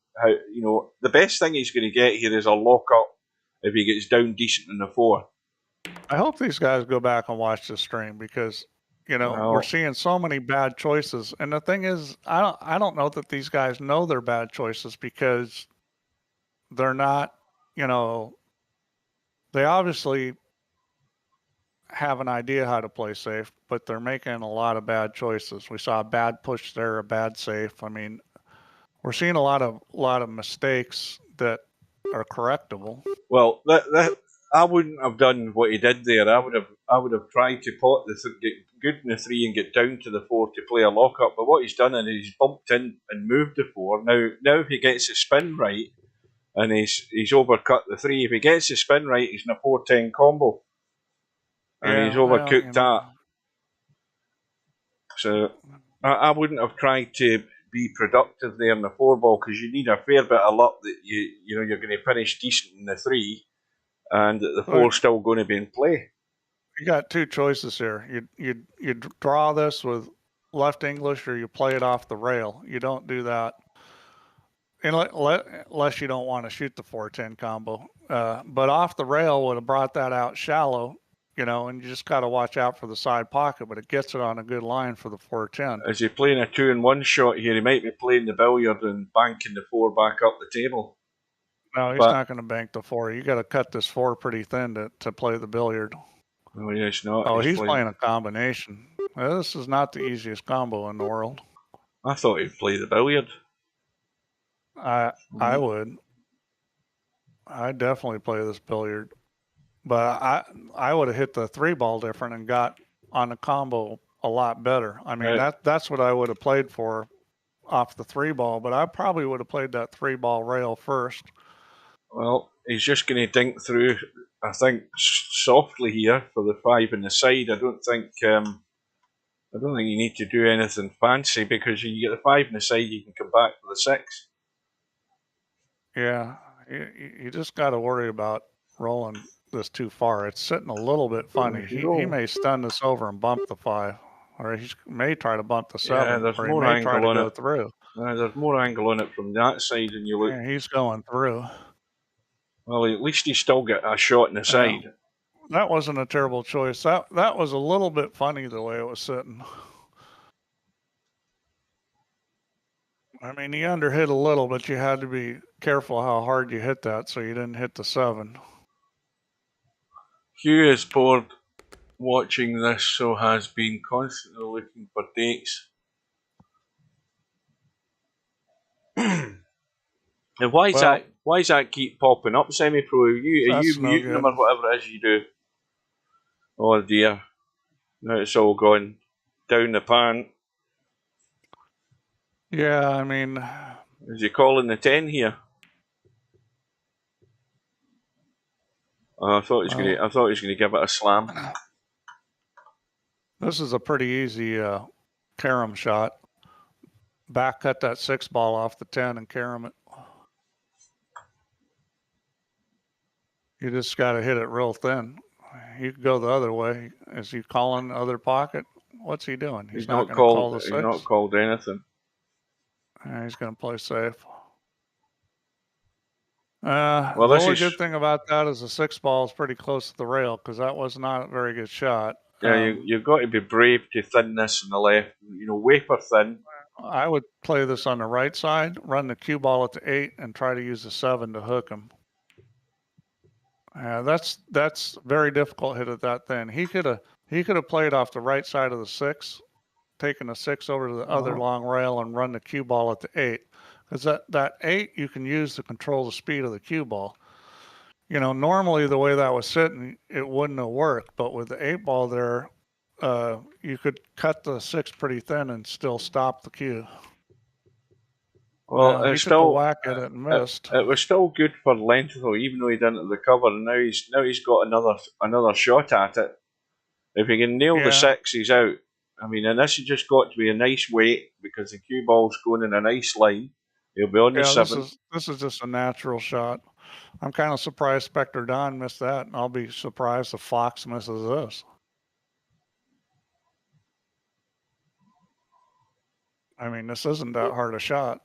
the best thing he's going to get here is a lock-up if he gets down decent in the 4. I hope these guys go back and watch the stream because, we're seeing so many bad choices. And the thing is, I don't know that these guys know they're bad choices because they're not, they obviously have an idea how to play safe, but they're making a lot of bad choices. We saw a bad push there, a bad safe. I mean, we're seeing a lot of mistakes that are correctable. Well, I wouldn't have done what he did there. I would have tried to pot get good in the 3 and get down to the 4 to play a lockup. But what he's done is he's bumped in and moved the 4. Now if he gets the spin right, and he's overcut the 3. If he gets the spin right, he's in a 4-10 combo. And he's overcooked that. So I wouldn't have tried to be productive there in the 4 ball because you need a fair bit of luck that you're going to finish decent in the 3 and that the 4's still going to be in play. You got 2 choices here. You draw this with left English or you play it off the rail. You don't do that. Unless you don't want to shoot the 4-10 combo. But off the rail would have brought that out shallow, and you just got to watch out for the side pocket, but it gets it on a good line for the 4-10. Is he playing a 2-in-1 shot here? He might be playing the billiard and banking the 4 back up the table. No, he's not going to bank the 4. You got to cut this 4 pretty thin to play the billiard. No, he's not. Oh, he's playing a combination. Well, this is not the easiest combo in the world. I thought he'd play the billiard. I would. I'd definitely play this billiard. But I would have hit the 3 ball different and got on the combo a lot better. I mean, that's what I would have played for off the 3 ball, but I probably would have played that 3 ball rail first. Well, he's just going to dink through, I think, softly here for the 5 in the side. I don't think I don't think you need to do anything fancy because you get the 5 on the side, you can come back for the 6. Yeah, you just got to worry about rolling this too far. It's sitting a little bit funny. He may stun this over and bump the 5, or he may try to bump the 7, there's or he more may try angle to on go it. through. There's more angle on it from that side than you look. Yeah, he's going through. Well, at least he still got a shot in the side. That wasn't a terrible choice. That was a little bit funny the way it was sitting. I mean, he underhit a little, but you had to be careful how hard you hit that so you didn't hit the 7. Hugh is bored watching this, so has been constantly looking for dates. And why is that keep popping up, Semi-Pro? Are you muting them or whatever it is you do? Oh dear. Now it's all gone down the pan. Yeah, I mean... Is he calling the 10 here? I thought he was going to give it a slam. This is a pretty easy carom shot. Back cut that 6 ball off the 10 and carom it. You just got to hit it real thin. You could go the other way. Is he calling the other pocket? What's he doing? He's not going to call the 6. He's not called anything. He's going to play safe. Well, the only good thing about that is the 6 ball is pretty close to the rail because that was not a very good shot. Yeah, you've got to be brave to thin this on the left. You know, wafer thin. I would play this on the right side, run the cue ball at the 8, and try to use the 7 to hook him. That's very difficult hit at that thin. He could have played off the right side of the 6, taken the 6 over to the other long rail and run the cue ball at the 8. Because that 8 you can use to control the speed of the cue ball. You know, normally the way that was sitting, it wouldn't have worked. But with the 8 ball there, you could cut the 6 pretty thin and still stop the cue. Well, he took a whack at it and missed. It was still good for length though, even though he didn't recover. And now he's got another shot at it. If he can nail the 6, he's out. I mean, and this has just got to be a nice weight because the cue ball's going in a nice line. He'll be on the 7. This is just a natural shot. I'm kind of surprised Spectre Don missed that, and I'll be surprised if Fox misses this. I mean, this isn't that hard a shot.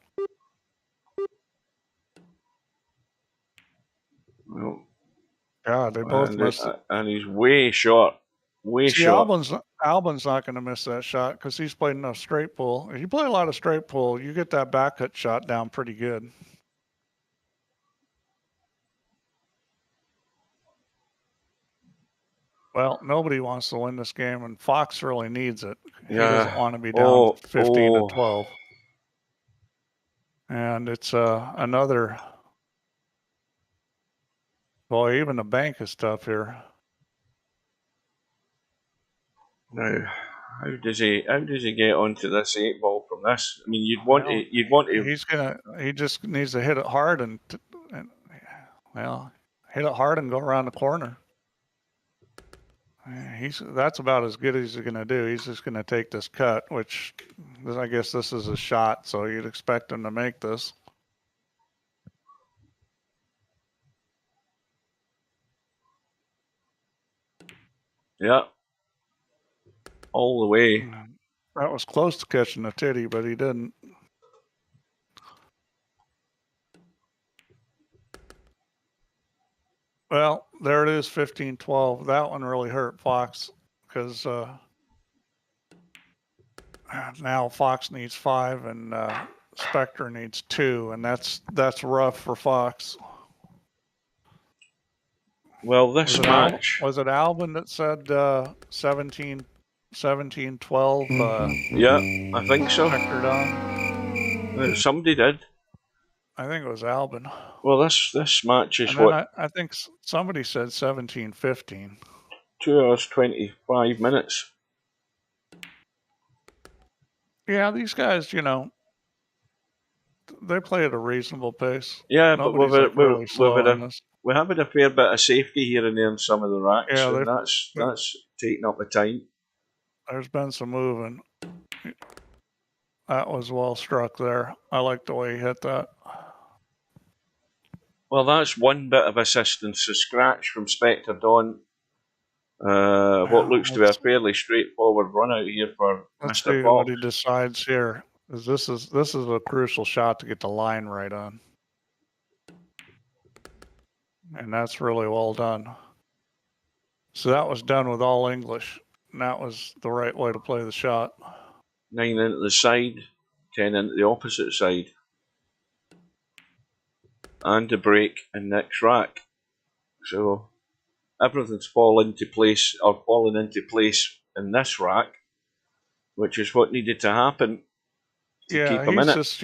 Well, God, they both missed it. And he's way short. Albin's not going to miss that shot because he's played enough straight pull. If you play a lot of straight pull, you get that back cut shot down pretty good. Well, nobody wants to win this game, and Fox really needs it. He doesn't want to be down 15 to 12. And it's another... Boy, even the bank is tough here. Now, how does he get onto this 8 ball from this? I mean, you'd want to. He just needs to hit it hard and hit it hard and go around the corner. That's about as good as he's going to do. He's just going to take this cut, which I guess this is a shot, so you'd expect him to make this. Yeah. All the way. That was close to catching the titty, but he didn't. Well, there it is, 15-12. That one really hurt Fox because now Fox needs 5 and Spectre needs 2, and that's rough for Fox. Well, this match... Was it Albin that said 17-12? Yeah, I think so. Spectre Don? Somebody did. I think it was Albin. Well, this match is I think somebody said 17-15. 2 hours, 25 minutes. Yeah, these guys, you know, they play at a reasonable pace. Yeah, but we have had a fair bit of safety here and there in some of the racks, and that's taking up the time. there's been some moving. That was well struck there. I like the way he hit that. Well, that's one bit of assistance. A scratch from Spectre Dawn. What looks to be a fairly straightforward run out here for let's Mr. see Fox. what he decides here. This is a crucial shot to get the line right on. And that's really well done. So that was done with all English. And that was the right way to play the shot. 9 into the side, 10 into the opposite side. And a break in next rack. So everything's fallen into place in this rack, which is what needed to happen to keep him in it. Just,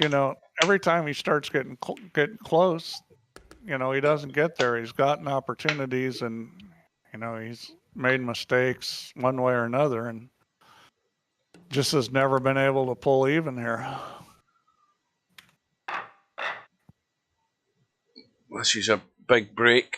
every time he starts getting close, he doesn't get there. He's gotten opportunities and, he's made mistakes one way or another and just has never been able to pull even here. This is a big break.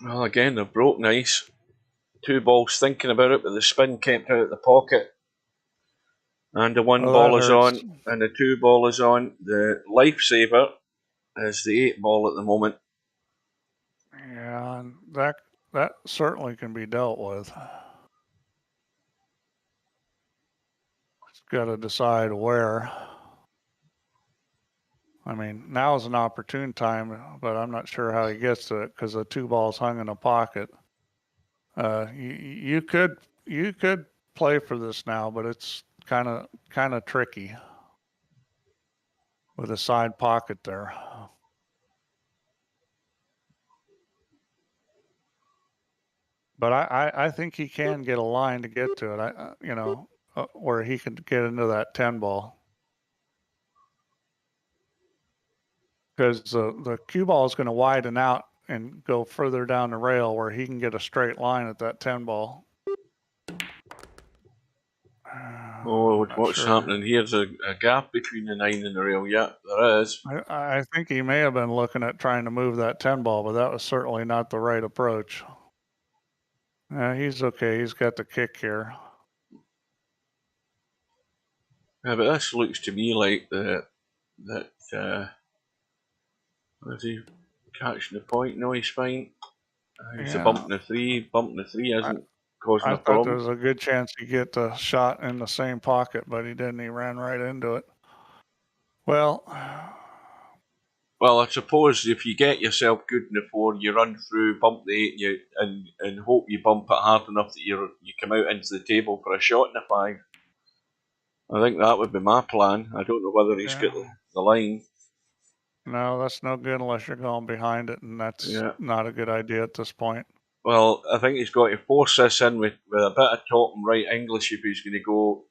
Well, again, they've broke nice. 2 balls thinking about it, but the spin kept out of the pocket. And the 1 ball is on, and the 2 ball is on. The lifesaver is the 8 ball at the moment. Yeah, and that certainly can be dealt with. It's got to decide where. I mean, now is an opportune time, but I'm not sure how he gets to it because the 2 balls hung in a pocket. You could play for this now, but it's kind of tricky with a side pocket there. But I think he can get a line to get to it. Where he could get into that 10 ball. Because the cue ball is going to widen out and go further down the rail where he can get a straight line at that 10 ball. What's happening here? There's a gap between the 9 and the rail. Yeah, there is. I think he may have been looking at trying to move that 10 ball, but that was certainly not the right approach. He's okay. He's got the kick here. Yeah, but this looks to me like is he catching the point? No, he's fine. He's a bump in the 3. Bump in the 3 isn't causing a problem. I thought there was a good chance he'd get the shot in the same pocket, but he didn't. He ran right into it. Well, I suppose if you get yourself good in the 4, you run through, bump the 8, and hope you bump it hard enough that you come out into the table for a shot in the 5. I think that would be my plan. I don't know whether he's got the line. No, that's no good unless you're going behind it, and that's not a good idea at this point. Well, I think he's got to force this in with a bit of top and right English if he's going to go.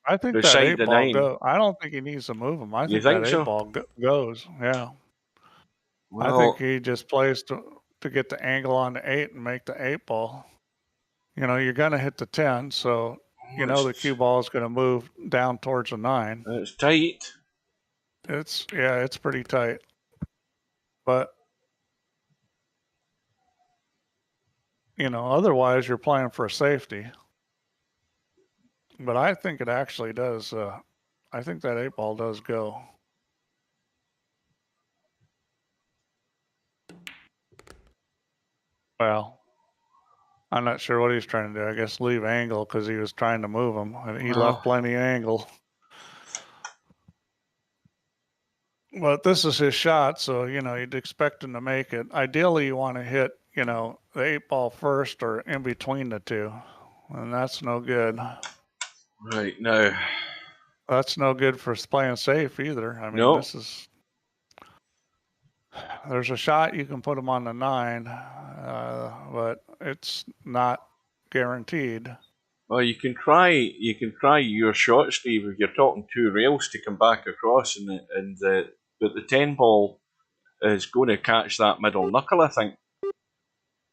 I think that 8 ball goes. I don't think he needs to move him. I think that 8 ball goes. Yeah. Well, I think he just plays to get the angle on the 8 and make the 8 ball. You're going to hit the 10, so the cue ball is going to move down towards the 9. It's tight. It's pretty tight. But otherwise you're playing for a safety. But I think it actually does. I think that 8 ball does go. Well, I'm not sure what he's trying to do. I guess leave angle because he was trying to move him. And he left plenty of angle. But this is his shot, so, you'd expect him to make it. Ideally, you want to hit, the 8 ball first or in between the 2. And that's no good. Right, no. That's no good for playing safe either. I mean, there's a shot you can put him on the 9, but it's not guaranteed. Well, you can try your shot, Steve, if you're talking 2 rails to come back across, but the 10 ball is going to catch that middle knuckle, I think.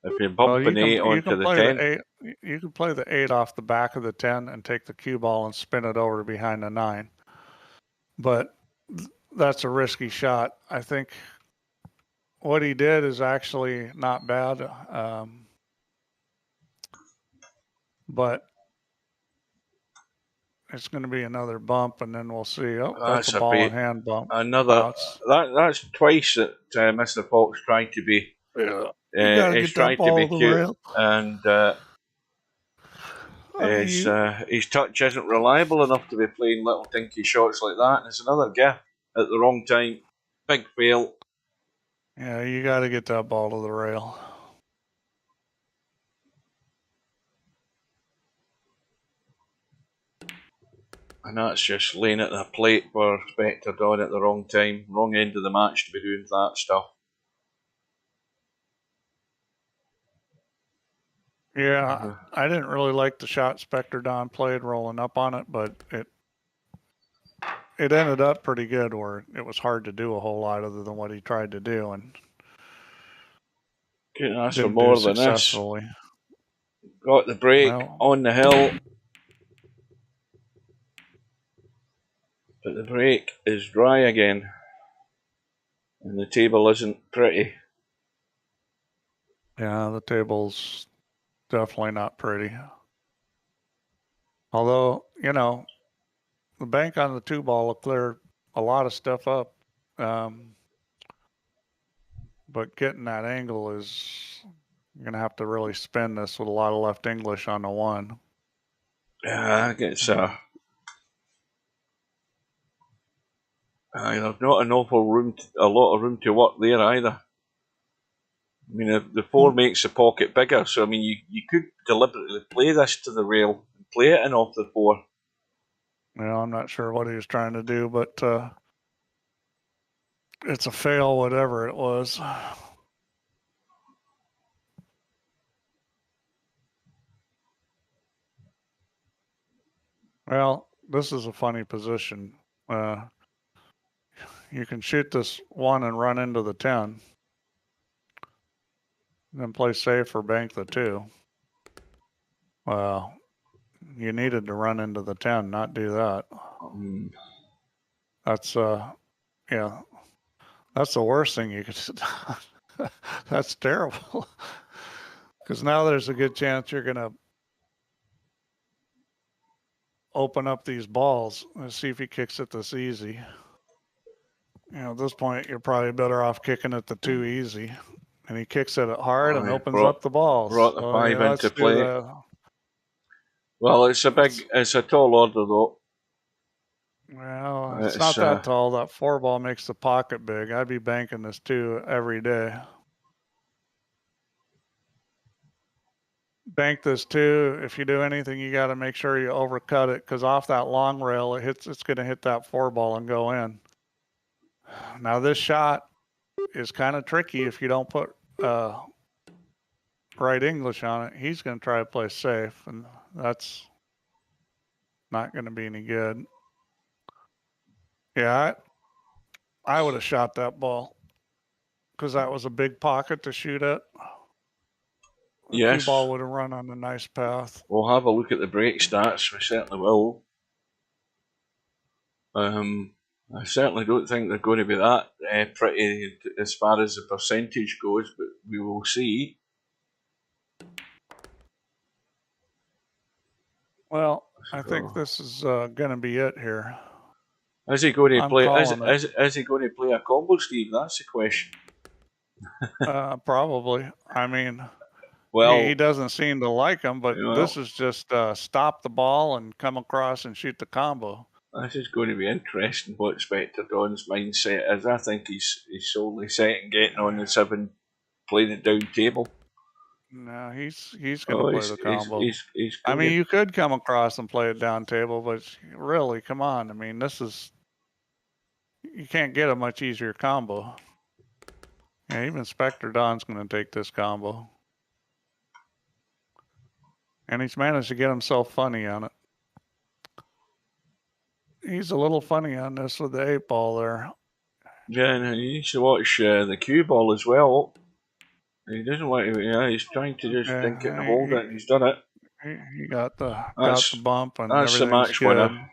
If you're bumping 8 onto the 10. You can play the 8 off the back of the 10 and take the cue ball and spin it over behind the 9. But that's a risky shot. I think what he did is actually not bad. But it's going to be another bump, and then we'll see. Oh, that's a ball and hand bump. That's twice that Mr. Fox tried to be. Yeah, he's tried to be cute, and his touch isn't reliable enough to be playing little dinky shots like that. And it's another gift at the wrong time. Big fail. Yeah, you got to get that ball to the rail. And that's just laying at the plate for Spectre Dawn at the wrong time. Wrong end of the match to be doing that stuff. Yeah, I didn't really like the shot Spectre Dawn played rolling up on it, but it ended up pretty good where it was hard to do a whole lot other than what he tried to do. And couldn't ask for more than this. Got the break on the hill. But the break is dry again. And the table isn't pretty. Yeah, the table's definitely not pretty. Although, you know, the bank on the 2 ball will clear a lot of stuff up. But getting that angle is, you're going to have to really spin this with a lot of left English on the 1. Yeah, I guess there's not an awful a lot of room to work there either. I mean, the 4 makes the pocket bigger, so I mean, you could deliberately play this to the rail and play it in off the 4. Well, I'm not sure what he was trying to do, but it's a fail, whatever it was. Well, this is a funny position. You can shoot this 1 and run into the 10. Then play safe or bank the 2. Well, you needed to run into the 10, not do that. That's yeah. That's the worst thing you could. That's terrible. Because now there's a good chance you're going to open up these balls and see if he kicks it this easy. You know, at this point, you're probably better off kicking it the 2 easy. And he kicks it hard and opens up the balls. Brought the 5 into play. Well, it's a tall order though. Well, it's not that tall. That 4 ball makes the pocket big. I'd be banking this 2 every day. Bank this 2. If you do anything, you got to make sure you overcut it, because off that long rail, it's going to hit that 4 ball and go in. Now this shot is kind of tricky if you don't put right English on it. He's going to try to play safe, and that's not going to be any good. Yeah, I would have shot that ball because that was a big pocket to shoot at. Yes. The ball would have run on a nice path. We'll have a look at the break stats. We certainly will. I certainly don't think they're going to be that pretty as far as the percentage goes, but we will see. Well, I think this is going to be it here. Is he going to play? Is he going to play a combo, Steve? That's the question. Probably. I mean, well, he doesn't seem to like him, but this is just stop the ball and come across and shoot the combo. This is going to be interesting what Spectre Dawn's mindset is. I think he's solely set and getting on the 7, playing it down table. No, he's going to play the combo. I mean, you could come across and play it down table, but really, come on. I mean, you can't get a much easier combo. Yeah, even Spectre Dawn's going to take this combo. And he's managed to get himself funny on it. He's a little funny on this with the 8 ball there. Yeah, and you should watch the cue ball as well. He doesn't want to. Yeah, he's trying to just dink it and hold it. He's done it. He got the bump and that's the everything's match good. winner.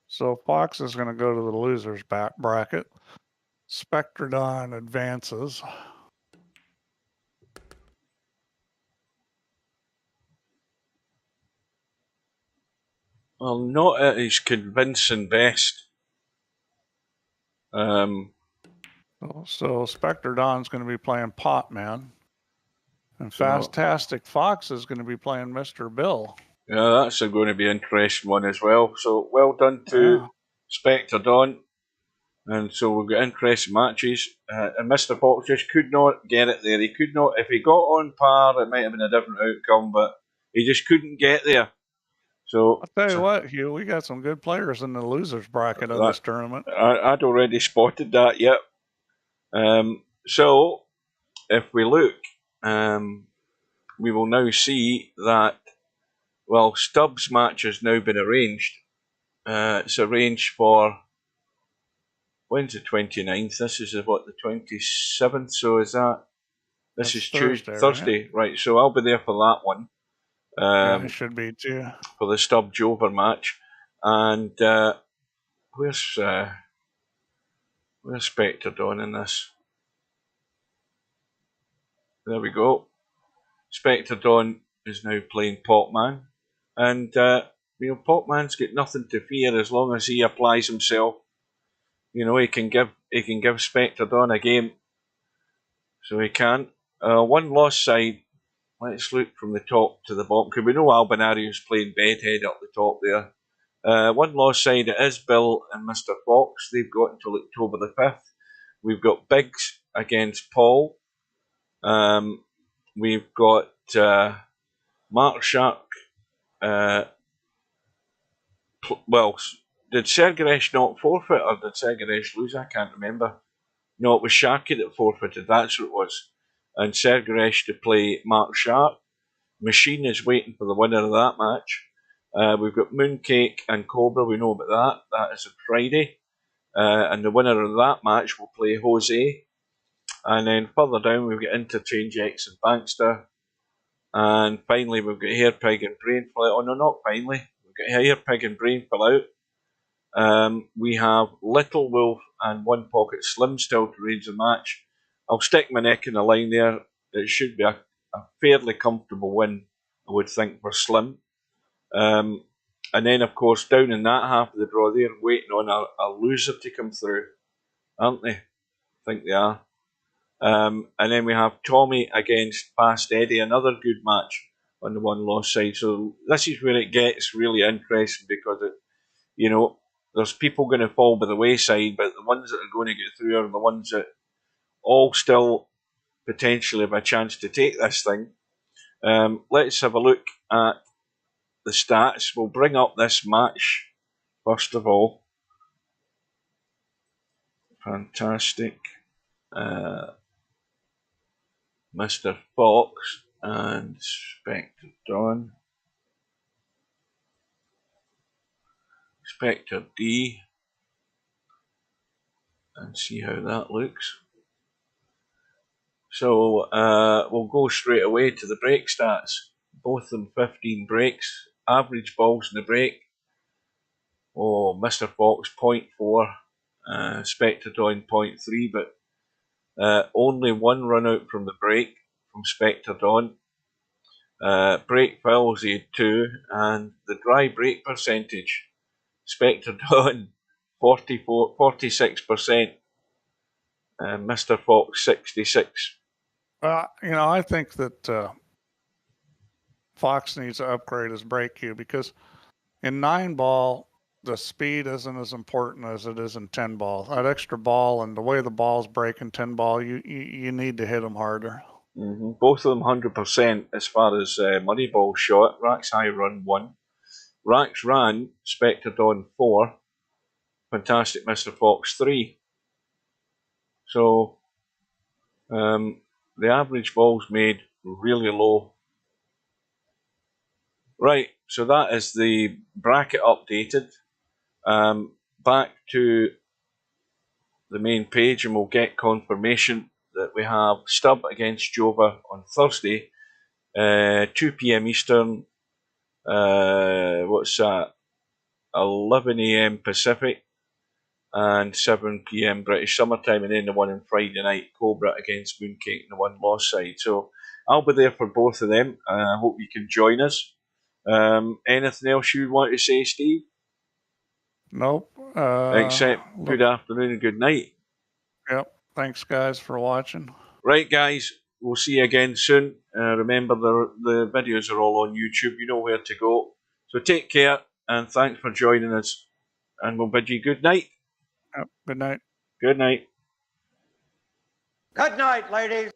So Fox is going to go to the losers bracket. Spectrodon advances. Well, not at his convincing best. So Spectrodon's going to be playing Potman. And Fastastic Fox is going to be playing Mr. Bill. Yeah, that's going to be an interesting one as well. So well done to Spectre Don. And so we've got interesting matches. And Mr. Fox just could not get it there. He could not. If he got on par, it might have been a different outcome, but he just couldn't get there. So I'll tell you what, Hugh, we got some good players in the losers bracket of this tournament. I'd already spotted that, yep. So if we look, we will now see that, well, Stubbs' match has now been arranged. It's arranged for, when's the 29th? This is what, the 27th? So is that, this is Thursday, right? So I'll be there for that one. I should be too. For the Stubbs over match. And where's Spectre Dawn in this? There we go. Spectre Dawn is now playing Popman. And Popman's got nothing to fear as long as he applies himself. He can give Spectre Dawn a game. So he can. One loss side. Let's look from the top to the bottom, because we know Albinario's playing Bedhead up the top there. One loss side, it is Bill and Mr. Fox. They've got until October the 5th. We've got Biggs against Paul. We've got Mark Shark. Well, did Sergaresh not forfeit, or did Sergaresh lose? I can't remember. No, it was Sharky that forfeited. That's what it was. And Sergaresh to play Mark Sharp. Machine is waiting for the winner of that match. We've got Mooncake and Cobra. We know about that. That is on Friday. And the winner of that match will play Jose. And then further down, we've got Interchange X and Bankster. And finally, we've got Hairpig and Brainful Out. Oh, no, not finally. We've got Hairpig and Brainful Out. We have Little Wolf and One Pocket Slim still to arrange the match. I'll stick my neck in the line there. It should be a fairly comfortable win, I would think, for Slim. And then, of course, down in that half of the draw, they're waiting on a loser to come through, aren't they? I think they are. And then we have Tommy against Fast Eddie, another good match on the one-loss side. So this is where it gets really interesting, because there's people going to fall by the wayside, but the ones that are going to get through are the ones that all still potentially have a chance to take this thing. Let's have a look at the stats. We'll bring up this match first of all. Fantastic. Mr. Fox and Spectre Dawn. Spectre D. And see how that looks. So we'll go straight away to the break stats. Both of them 15 breaks. Average balls in the break. Oh, Mr. Fox 0.4. Spectre Dawn 0.3, but only one run out from the break from Spectre Dawn. Break fouls he had 2, and the dry break percentage, Spectre Dawn 46%. Mr. Fox 66. I think that Fox needs to upgrade his break cue, because in 9-ball, the speed isn't as important as it is in 10-ball. That extra ball and the way the balls break in 10-ball, you need to hit them harder. Mm-hmm. Both of them 100% as far as Moneyball shot. Rack's high run 1. Rack's ran, Spectre Dawn 4. Fantastic Mr. Fox 3. So the average balls made really low. Right, so that is the bracket updated. back to the main page and we'll get confirmation that we have Stubb against Jova on Thursday, 2 p.m. Eastern, what's that, 11 a.m. Pacific, and 7 p.m. British summertime, and then the one on Friday night, Cobra against Mooncake, the one lost side. So I'll be there for both of them. I hope you can join us. Anything else you want to say, Steve? Nope. Except good afternoon and good night. Yep. Thanks, guys, for watching. Right, guys. We'll see you again soon. Remember, the videos are all on YouTube. You know where to go. So take care, and thanks for joining us. And we'll bid you good night. Yep. Good night. Good night. Good night, ladies.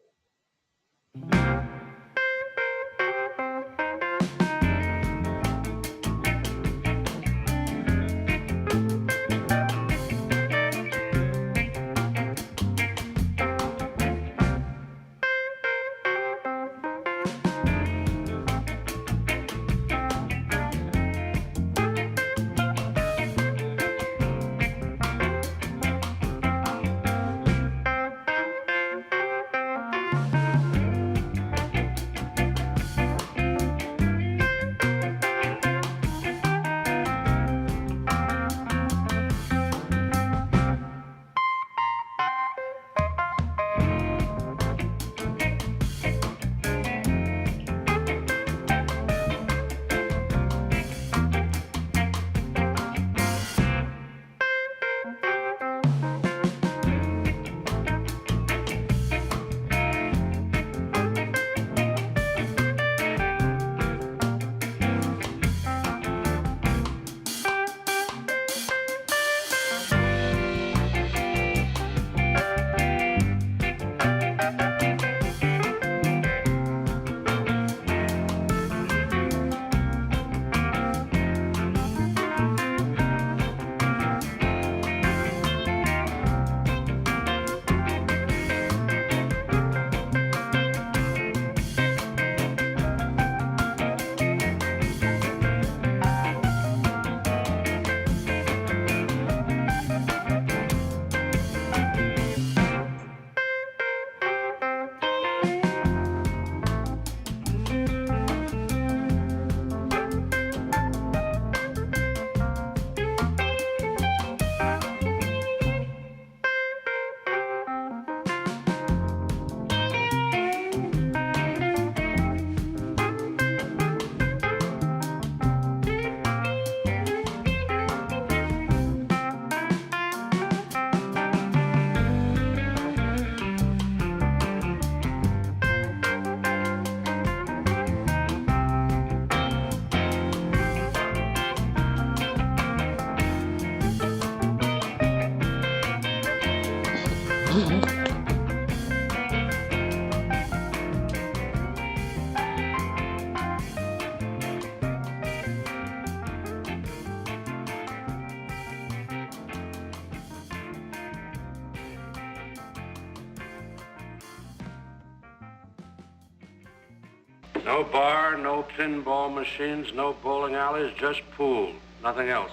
No bar, no pinball machines, no bowling alleys, just pool. Nothing else.